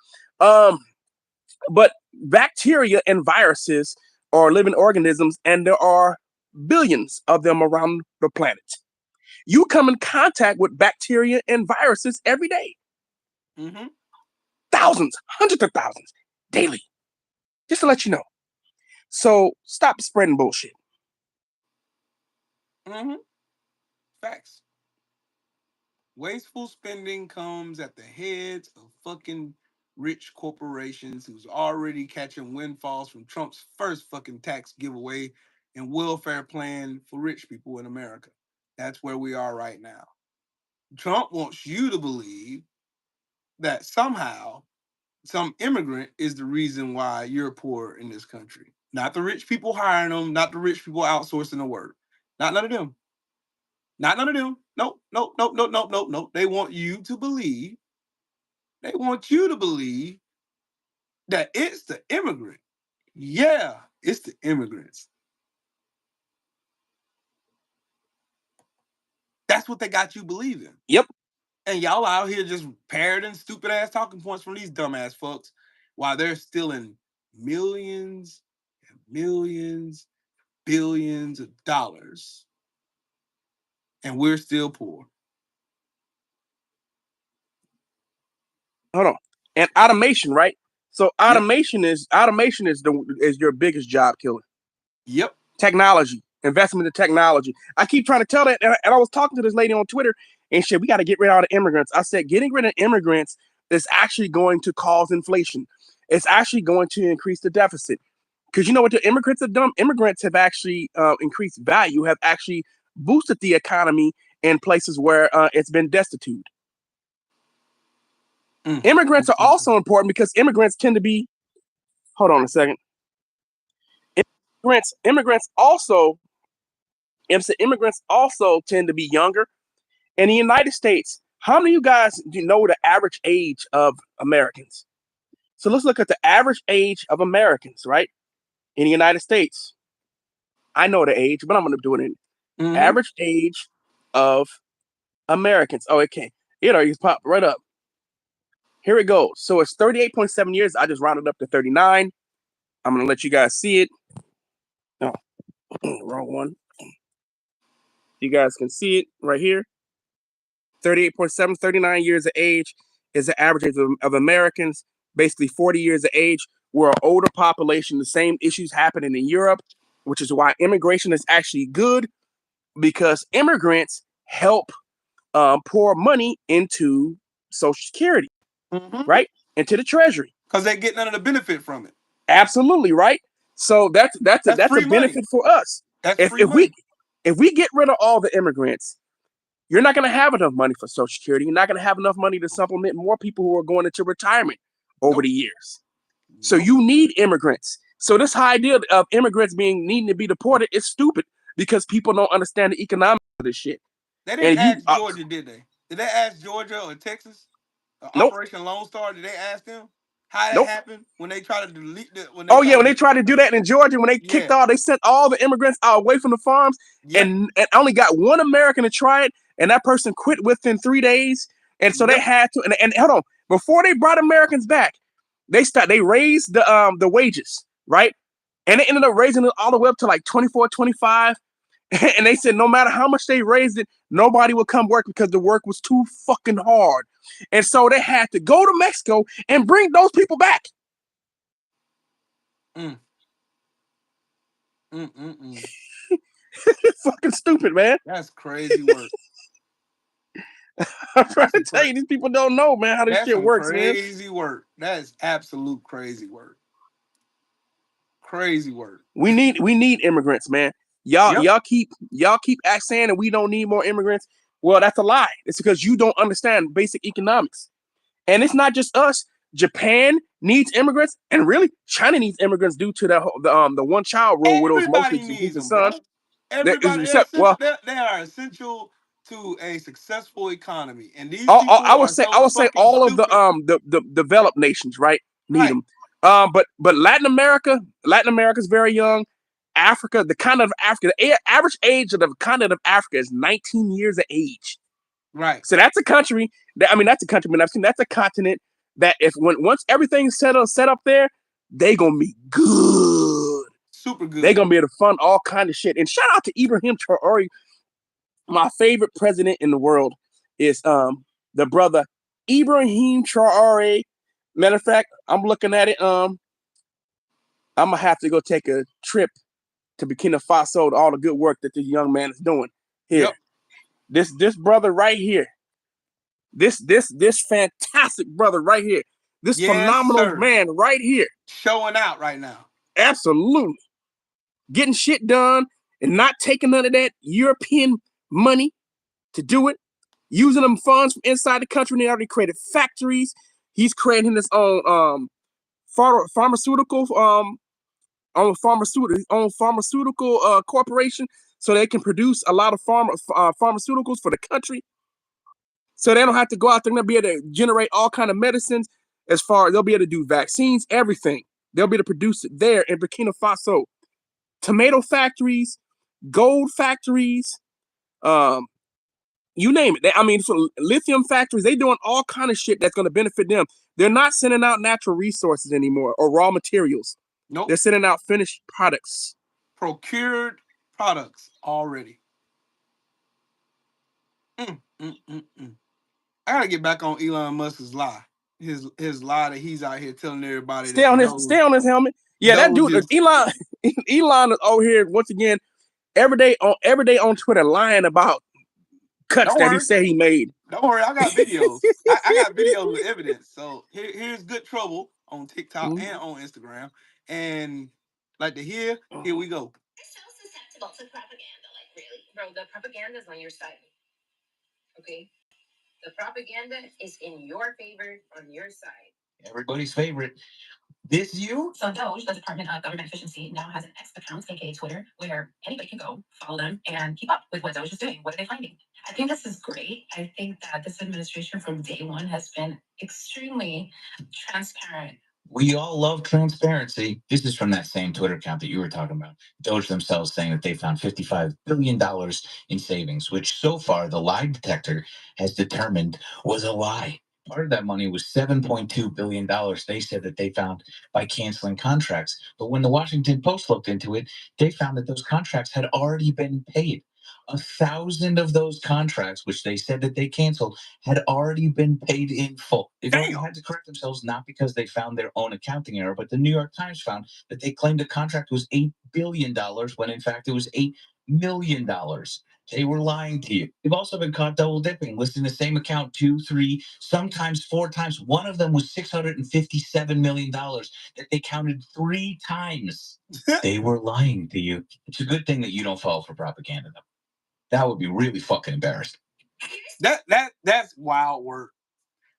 But bacteria and viruses are living organisms, and there are billions of them around the planet. You come in contact with bacteria and viruses every day. Mm-hmm. Thousands, hundreds of thousands daily. Just to let you know. So stop spreading bullshit. Mm-hmm. Facts. Wasteful spending comes at the heads of fucking rich corporations who's already catching windfalls from Trump's first fucking tax giveaway and welfare plan for rich people in America. That's where we are right now. Trump wants you to believe that somehow some immigrant is the reason why you're poor in this country. Not the rich people hiring them, not the rich people outsourcing the work. Not none of them. Not none of them. Nope. They want you to believe. They want you to believe that it's the immigrant. Yeah, it's the immigrants. That's what they got you believing. Yep. And y'all out here just parroting stupid ass talking points from these dumbass fucks while they're stealing millions and millions, billions of dollars. And we're still poor. Hold on. And automation, right? So automation is your biggest job killer. Yep. Technology, investment in technology. I keep trying to tell that, and I was talking to this lady on Twitter, and she said, we got to get rid of all the immigrants. I said, getting rid of immigrants is actually going to cause inflation. It's actually going to increase the deficit. Because you know what the immigrants have done? Immigrants have actually increased value, have actually boosted the economy in places where it's been destitute. Immigrants are also important because immigrants tend to be, hold on a second. Immigrants also tend to be younger. In the United States, how many of you guys do you know the average age of Americans? So let's look at the average age of Americans, right? In the United States. I know the age, but I'm going to do it in average age of Americans. Oh, okay. You pop right up. Here it goes. So it's 38.7 years. I just rounded up to 39. I'm going to let you guys see it. Oh, Wrong one. You guys can see it right here. 38.7, 39 years of age is the average age of Americans. Basically 40 years of age. We're an older population. The same issues happening in Europe, which is why immigration is actually good, because immigrants help pour money into Social Security, right? Into the Treasury. Because they get none of the benefit from it. Absolutely, right? So that's a benefit for us. If we get rid of all the immigrants, you're not going to have enough money for Social Security. You're not going to have enough money to supplement more people who are going into retirement over the years. So you need immigrants. So this idea of immigrants needing to be deported is stupid, because people don't understand the economics of this shit. They didn't ask Georgia, did they? Did they ask Georgia or Texas? Nope. Operation Lone Star, did they ask them how that happened when they tried to delete the? When they tried to do that in Georgia, when they kicked all, they sent all the immigrants out away from the farms, and only got one American to try it, and that person quit within 3 days, and so they had to. And hold on, before they brought Americans back, they raised the wages, right? And they ended up raising it all the way up to like 24, 25. And they said no matter how much they raised it, nobody would come work because the work was too fucking hard. And so they had to go to Mexico and bring those people back. Fucking stupid, man. That's crazy work. I'm trying to tell you, these people don't know, man, how this shit works, man. Crazy work. That is absolute crazy work. Crazy work. We need immigrants, man. Y'all keep saying that we don't need more immigrants. Well, that's a lie. It's because you don't understand basic economics. And it's not just us. Japan needs immigrants, and really China needs immigrants due to the one child rule, where it was mostly needs a son. Everybody, they are essential to a successful economy, and these I would say all of the developed nations, right, need them. But Latin America is very young. Africa, the continent of Africa, the average age of the continent of Africa is 19 years of age. Right. So that's a country that, that's a country, but that's a continent that once everything's set up there, they gonna be good. Super good. They gonna be able to fund all kind of shit. And shout out to Ibrahim Traore. My favorite president in the world is the brother Ibrahim Traore. Matter of fact, I'm looking at it. I'm gonna have to go take a trip to Burkina Faso to all the good work that this young man is doing here. Yep. This brother right here. This fantastic brother right here. This phenomenal man right here. Showing out right now. Absolutely. Getting shit done and not taking none of that European money to do it. Using them funds from inside the country. And they already created factories. He's creating his own pharmaceutical corporation, so they can produce a lot of pharmaceuticals for the country. So they don't have to go out there and they'll be able to generate all kind of medicines. They'll be able to do vaccines, everything. They'll be able to produce it there in Burkina Faso. Tomato factories, gold factories, you name it. For lithium factories, they're doing all kind of shit that's going to benefit them. They're not sending out natural resources anymore or raw materials. Nope. They're sending out finished products. Procured products already. I gotta get back on Elon Musk's lie. His lie that he's out here telling everybody. Stay on his helmet. Yeah, that dude, Elon is over here once again every day on Twitter lying about cuts that he said he made. Don't worry, I got videos. I got videos with evidence. So here's Good Trouble on TikTok and on Instagram. And like to hear, here we go. It's so susceptible to propaganda, like really. Bro, the propaganda's on your side. Okay? The propaganda is in your favor, on your side. Everybody's favorite. This you? So Doge, the Department of Government Efficiency, now has an X account, aka Twitter, where anybody can go follow them and keep up with what Doge is doing. What are they finding? I think this is great. I think that this administration from day one has been extremely transparent. We all love transparency. This is from that same Twitter account that you were talking about. Doge themselves saying that they found $55 billion in savings, which so far the lie detector has determined was a lie. Part of that money was $7.2 billion they said that they found by canceling contracts. But when the Washington Post looked into it, they found that those contracts had already been paid. 1,000 of those contracts, which they said that they canceled, had already been paid in full. They've already had to correct themselves, not because they found their own accounting error, but the New York Times found that they claimed the contract was $8 billion when in fact it was $8 million. They were lying to you. They've also been caught double dipping, listing the same account 2, 3, sometimes 4 times. One of them was $657 million that they counted 3 times. They were lying to you. It's a good thing that you don't fall for propaganda, though. That would be really fucking embarrassing. That's wild work.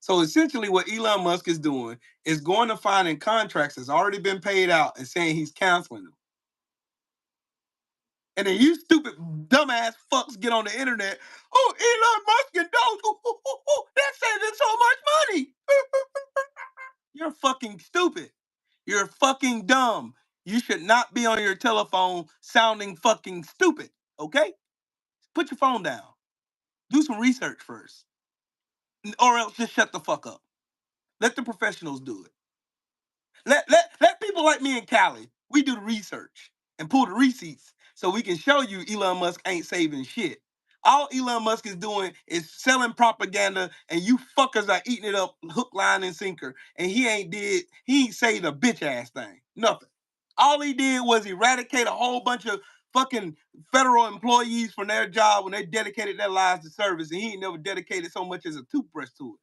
So essentially what Elon Musk is doing is going to finding contracts that's already been paid out and saying he's canceling them. And then you stupid dumbass fucks get on the internet. Oh, Elon Musk and those, they're saving so much money. You're fucking stupid. You're fucking dumb. You should not be on your telephone sounding fucking stupid, okay? Put your phone down. Do some research first. Or else just shut the fuck up. Let the professionals do it. Let people like me and Callie, we do the research and pull the receipts so we can show you Elon Musk ain't saving shit. All Elon Musk is doing is selling propaganda, and you fuckers are eating it up hook, line, and sinker. And he ain't saved a bitch ass thing. Nothing. All he did was eradicate a whole bunch of fucking federal employees from their job when they dedicated their lives to service, and he ain't never dedicated so much as a toothbrush to it.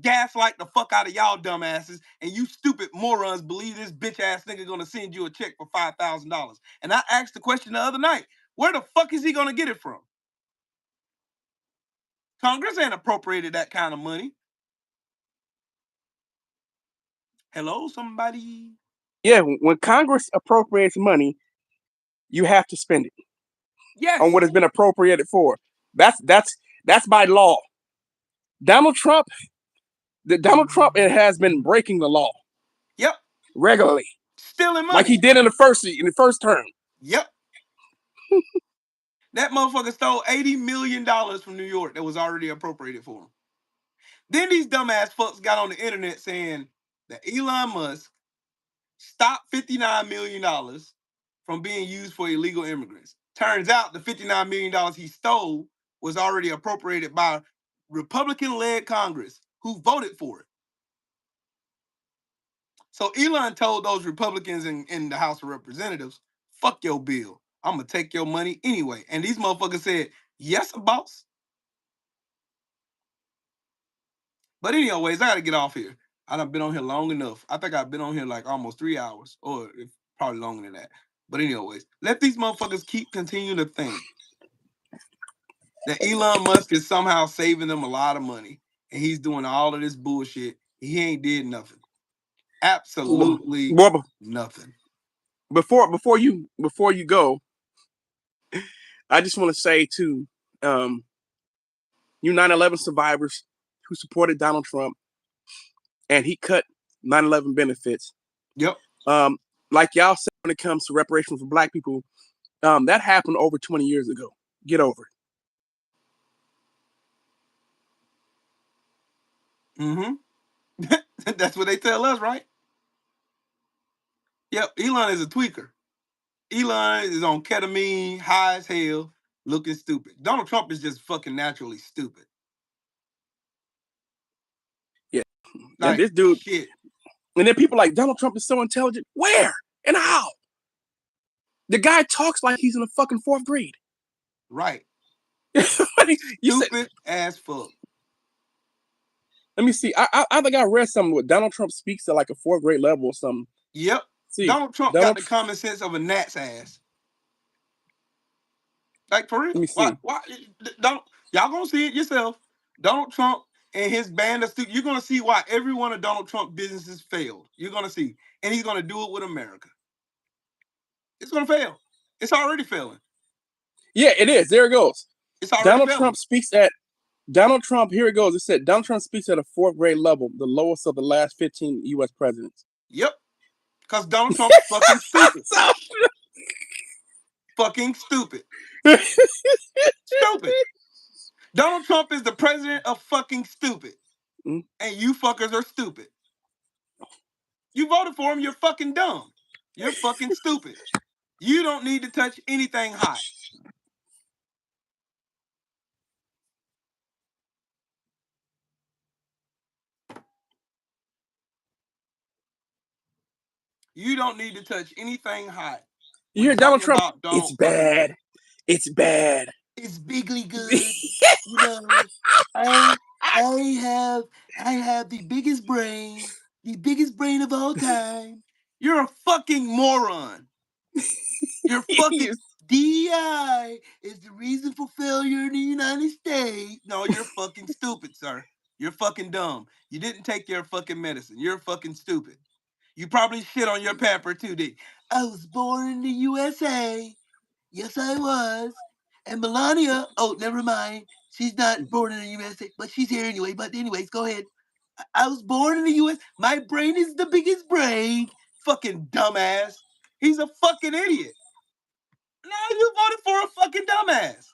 Gaslight the fuck out of y'all dumbasses, and you stupid morons believe this bitch ass nigga gonna send you a check for $5,000. And I asked the question the other night, where the fuck is he gonna get it from? Congress ain't appropriated that kind of money. Hello, somebody? Yeah, when Congress appropriates money, you have to spend it. Yes. On what has been appropriated for. That's by law. Donald Trump has been breaking the law. Yep. Regularly. Stealing money. Like he did in the first term. Yep. That motherfucker stole $80 million from New York that was already appropriated for him. Then these dumbass fucks got on the internet saying that Elon Musk stopped $59 million from being used for illegal immigrants. Turns out the $59 million he stole was already appropriated by Republican-led Congress who voted for it. So Elon told those Republicans in the House of Representatives, fuck your bill. I'm going to take your money anyway. And these motherfuckers said, yes, boss. But anyways, I got to get off here. I done been on here long enough. I think I've been on here like almost 3 hours, or probably longer than that. But anyways, let these motherfuckers continue to think that Elon Musk is somehow saving them a lot of money, and he's doing all of this bullshit. He ain't did nothing. Absolutely nothing. Before you go, I just want to say to you 9/11 survivors who supported Donald Trump, and he cut 9/11 benefits. Yep. Like y'all said, when it comes to reparations for Black people, that happened over 20 years ago. Get over it. Mm-hmm. That's what they tell us, right? Yep. Elon is a tweaker. Elon is on ketamine, high as hell, looking stupid. Donald Trump is just fucking naturally stupid. Yeah. Like, and this dude, shit. And then people like, Donald Trump is so intelligent. Where and how? The guy talks like he's in the fucking 4th grade. Right. Stupid as fuck. Let me see. I think I read something where Donald Trump speaks at like a 4th grade level or something. Yep. See, Donald Trump got the common sense of a gnat's ass. Like, for real. Let me see. Why y'all gonna see it yourself. Donald Trump and his band of students, you're gonna see why every one of Donald Trump's businesses failed. You're gonna see. And he's gonna do it with America. It's gonna fail. It's already failing. Yeah, it is. There it goes. It's already Donald failing. Trump speaks at Donald Trump, here it goes. It said Donald Trump speaks at a 4th grade level, the lowest of the last 15 U.S. presidents. Yep. Because Donald Trump's fucking stupid. Fucking stupid. Stupid. Donald Trump is the president of fucking stupid. and you fuckers are stupid. You voted for him, you're fucking dumb. You're fucking stupid. You don't need to touch anything hot. You don't need to touch anything hot. You hear Donald Trump? It's bad. It's bad. It's bigly good. You know, I have the biggest brain of all time. You're a fucking moron. You're fucking DEI is the reason for failure in the United States. No, you're fucking stupid, sir. You're fucking dumb. You didn't take your fucking medicine. You're fucking stupid. You probably shit on your pamper too, Dick. I was born in the USA. Yes, I was. And Melania, oh, never mind. She's not born in the USA, but she's here anyway. But anyways, go ahead. I was born in the US. My brain is the biggest brain. Fucking dumbass. He's a fucking idiot. Now you voted for a fucking dumbass.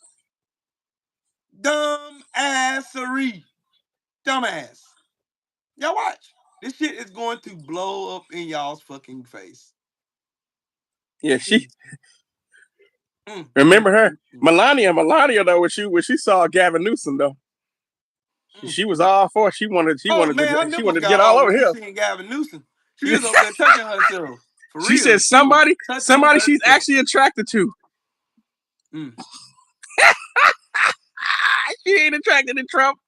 Dumbassery. Dumbass. Y'all watch. This shit is going to blow up in y'all's fucking face. Yeah, she. Remember her, Melania though. When she saw Gavin Newsom though, she was all for it. She wanted to get all over here. Seeing Gavin Newsom, she was over there touching herself. For she real. said somebody she's actually attracted to. She ain't attracted to Trump.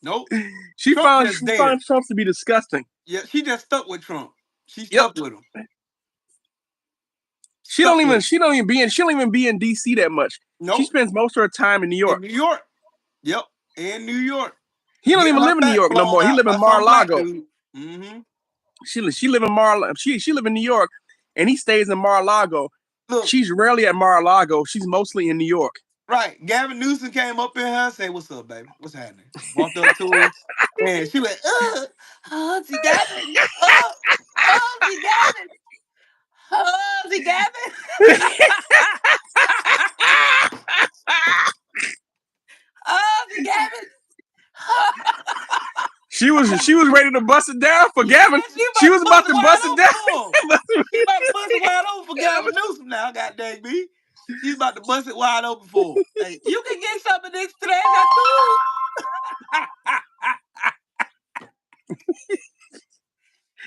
Nope. She finds Trump to be disgusting. Yeah, she just stuck with Trump. She stuck with him. She don't even be in DC that much. Nope. She spends most of her time in New York. In New York. Yep. In New York. He don't even live in New York no more. He live in Mar-a-Lago. She live in She live in New York, and he stays in Mar-a-Lago. Look, she's rarely at Mar-a-Lago. She's mostly in New York. Right. Gavin Newsom came up in her and said, "What's up, baby? What's happening?" Walked up to her, and she went, "Auntie Gavin, Auntie Gavin, Auntie Gavin, Auntie Gavin." She was ready to bust it down for Gavin. She was about to bust it down. She about to bust it wide open for Gavin Newsom now. God dang me. She's about to bust it wide open for him. Hey, you can get some of this today.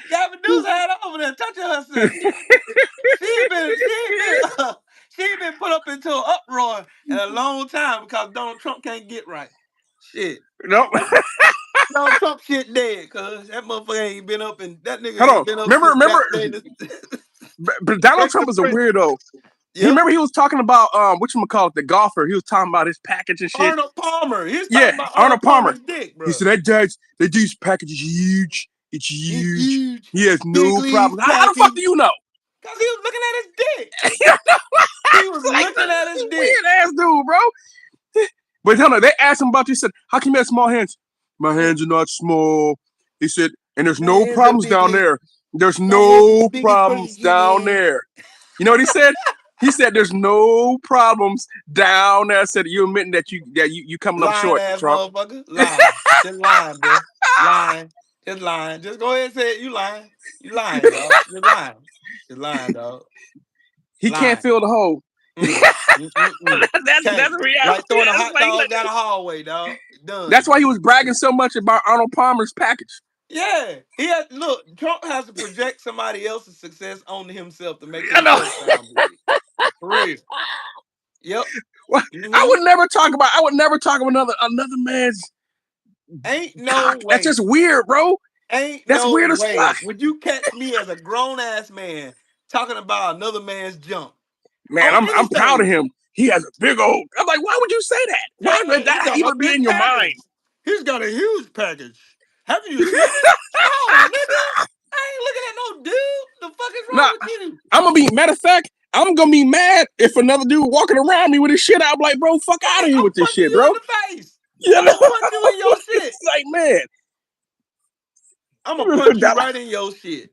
Gavin Newsom had her over there touching herself. She ain't been put up into an uproar in a long time because Donald Trump can't get right. Shit. Nope. Donald Trump shit dead, cuz that motherfucker ain't been up and that nigga Hold ain't been up. Remember but Donald Trump is a weirdo. Yep. You remember he was talking about the golfer. He was talking about his package and shit. Arnold Palmer. He was talking about Arnold Palmer's dick, bro. He said that dude's package is huge. It's huge. He has no problem. How the fuck do you know? Because he was looking at his dick. He was looking at his dick. Weird ass dude, bro. But tell me, they asked him about you. He said, "How can you have small hands?" "My hands are not small." He said, "And there's no problems down there. There's no problems down there." You know what he said? He said, "There's no problems down there." I said, "You admitting that you coming up short, Trump?" Motherfucker. Lying. Just lying, bro. Lying. Just lying. Just go ahead and say it. You lying. You lying, dog. You're lying. You're lying, dog. He can't fill the hole. That's reality. Like throwing a hot dog down the hallway, dog. Done. That's why he was bragging so much about Arnold Palmer's package. Yeah, look. Trump has to project somebody else's success onto himself to make himself sound big. For real. Yep. Well, I would never talk about another man's. Ain't no way. That's just weird, bro. That's weird as fuck. Would you catch me as a grown ass man talking about another man's jump? Man, I'm proud of him. He has a big old. I'm like, why would you say that? Why would that even be in your mind? He's got a huge package. Haven't you seen it? Oh, nigga, I ain't looking at no dude. The fuck is wrong with you? I'm gonna be mad if another dude walking around me with his shit out. I'm like, bro, fuck out of here with this shit, bro. In the face. Yeah, I'm gonna punch you in your shit. Like, man, I'm gonna punch you right in your shit.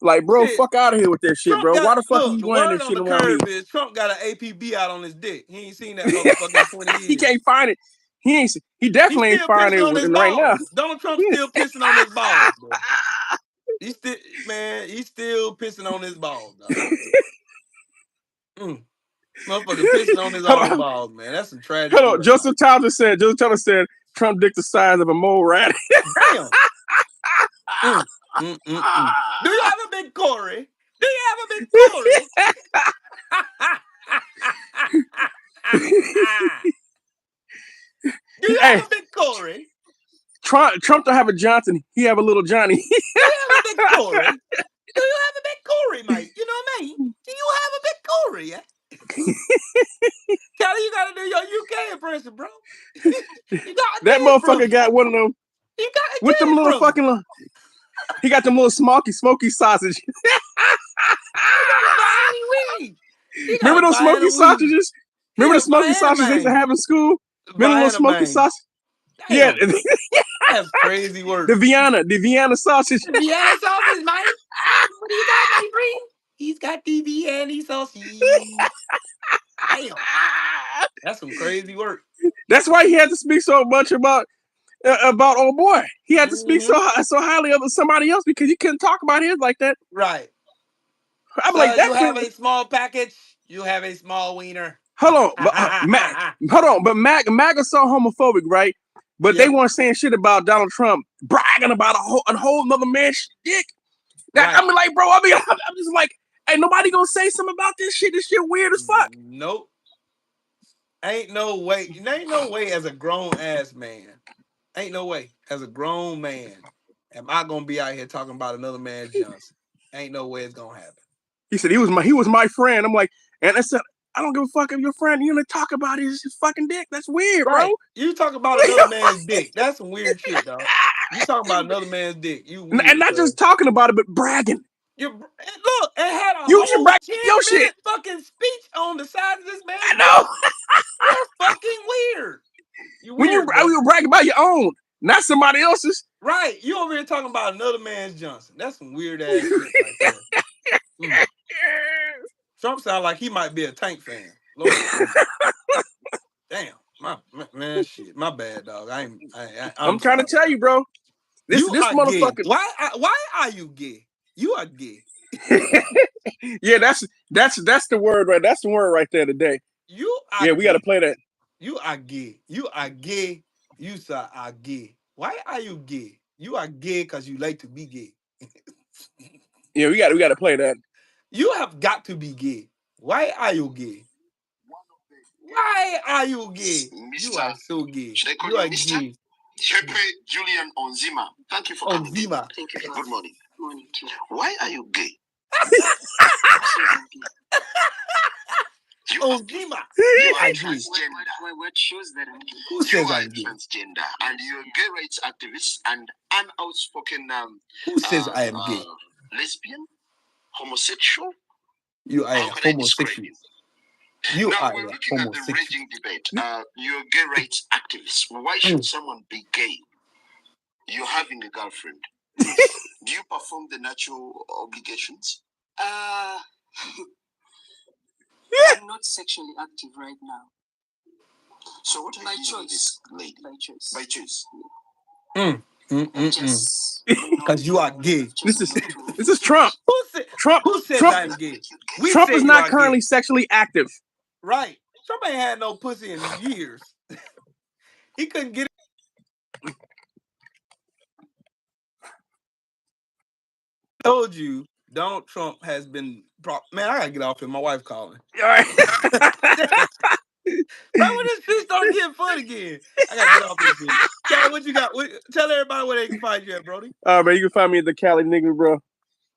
Like, bro, fuck out of here with that shit, bro. Why the fuck are you wearing this shit around me? Trump got an APB out on his dick. He ain't seen that motherfucker in 20 years. He can't find it. He definitely ain't firing it right now. Donald Trump's still pissing on his balls, bro. He's still pissing on his balls, dog. Motherfucker pissing on his own balls, man. That's some tragic. Hello, Joseph Tyler said Trump dick the size of a mole rat. Damn. Do you have a big Corey? Do you have a big Corey? Do you have a big Corey? Trump don't have a Johnson. He have a little Johnny. Do you have a big Corey? Do you have a big Corey, mate? You know what I mean? Do you have a big Corey? Yeah? Kelly, you gotta do your UK impression, bro. That motherfucker got one of them. You got with them little fucking. He got them little smoky sausage. Remember those smoky sausages? Remember the smoky sausages they used to have in school? Remember those smoky sausages? Yeah, that's crazy work. The Vienna sausage. The Vienna sausage, mate. What do you got, my friend? He's got the Vienna sausage. Damn. That's some crazy work. That's why he had to speak so much about old boy. He had to speak so highly of somebody else because you couldn't talk about his like that. Right. I'm like, that you have a small package. You have a small wiener. Hold on, but MAGA so homophobic, right? But they weren't saying shit about Donald Trump bragging about a whole nother man's dick. Right. I mean, like, bro, I'm just like, ain't nobody gonna say something about this shit. This shit weird as fuck. Nope. Ain't no way. Ain't no way as a grown ass man. Ain't no way as a grown man am I gonna be out here talking about another man's Johnson. Ain't no way it's gonna happen. He said he was my friend. I'm like, and I said, I don't give a fuck if your friend. You gonna talk about his fucking dick? That's weird, right. Bro. You talk about another man's dick. That's some weird shit, dog. You talking about another man's dick. You weird, and not just talking about it, but bragging. Look, it had a you should brag your shit. Fucking speech on the side of this man. I know. That's fucking weird. When you brag about your own, not somebody else's. Right. You over here talking about another man's Johnson. That's some weird ass shit right there. Trump sounds like he might be a Tank fan. Lord, damn, man, shit, my bad, dog. I'm trying to tell you, bro. This motherfucker. Gay. Why are you gay? You are gay. Yeah, that's the word right. That's the word right there today. We got to play that. You are gay. You are gay. You are gay. Why are you gay? You are gay because you like to be gay. Yeah, we got to play that. You have got to be gay. Why are you gay? Why are you gay? You are so gay. Should I call you Mr. Sheeple Julian Onzima. Thank you for coming. Thank you. Good morning. Morning. Why are you gay? Onzima. You are transgender. What shows that? Who says I'm gay? Transgender, and you're a gay rights activist and an outspoken. Who says I am gay? Lesbian, homosexual. You are homosexual. Now we're looking at the raging debate. You're a gay rights activist. Why should someone be gay? You're having a girlfriend. Do you perform the natural obligations? I'm not sexually active right now. So what are you doing with this lady? By choice. By choice. Because you are gay. This is Trump. Who says I'm gay? Trump is not currently sexually active. Right. Trump ain't had no pussy in years. He couldn't get it. Told you Donald Trump has been man, I gotta get off here. My wife calling. All right. Right when this shit started getting fun again, I gotta get off this shit. Kelly, what you got? Tell everybody where they can find you at, Brody. Man, you can find me at the Cali nigga, bro.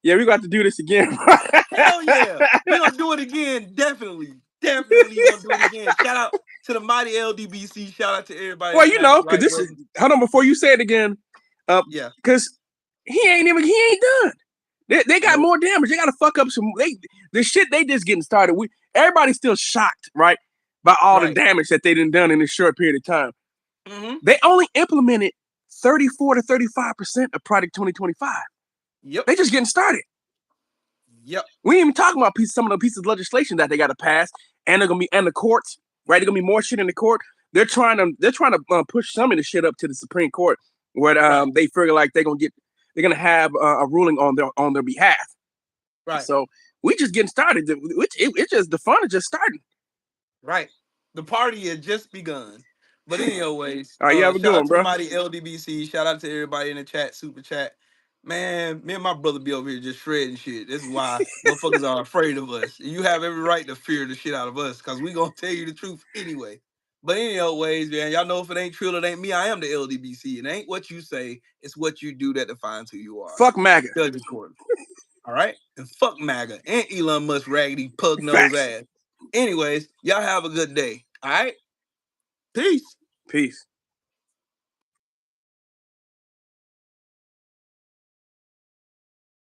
Yeah, we got to do this again. Hell yeah. We're gonna do it again, definitely gonna do it again. Shout out to the mighty LDBC. Shout out to everybody. Well, you know, because this is hold on before you say it again. Yeah, because he ain't done. They got more damage. They got to fuck up some. The shit they just getting started. Everybody's still shocked, right, by all the damage that they done in this short period of time. Mm-hmm. They only implemented 34 to 35% of Project 2025. Yep, they just getting started. Yep, we ain't even talking about some of the pieces of legislation that they got to pass, and they're gonna be and the courts, right? They're gonna be more shit in the court. they're trying to push some of the shit up to the Supreme Court, where they figure like they're gonna have a ruling on their behalf. Right. So we just getting started. It's just the fun is just starting. Right. The party had just begun. But anyways, all right, you have a good shout one, out to bro. the mighty LDBC. Shout out to everybody in the chat, super chat. Man, me and my brother be over here just shredding shit. This is why motherfuckers are afraid of us. You have every right to fear the shit out of us, because we gonna tell you the truth anyway. But anyways, man, y'all know if it ain't true, it ain't me. I am the LDBC. It ain't what you say, it's what you do that defines who you are. Fuck MAGA. Judge accordingly. All right? And fuck MAGA and Elon Musk raggedy pug nose ass. Anyways, y'all have a good day. All right? Peace. Peace.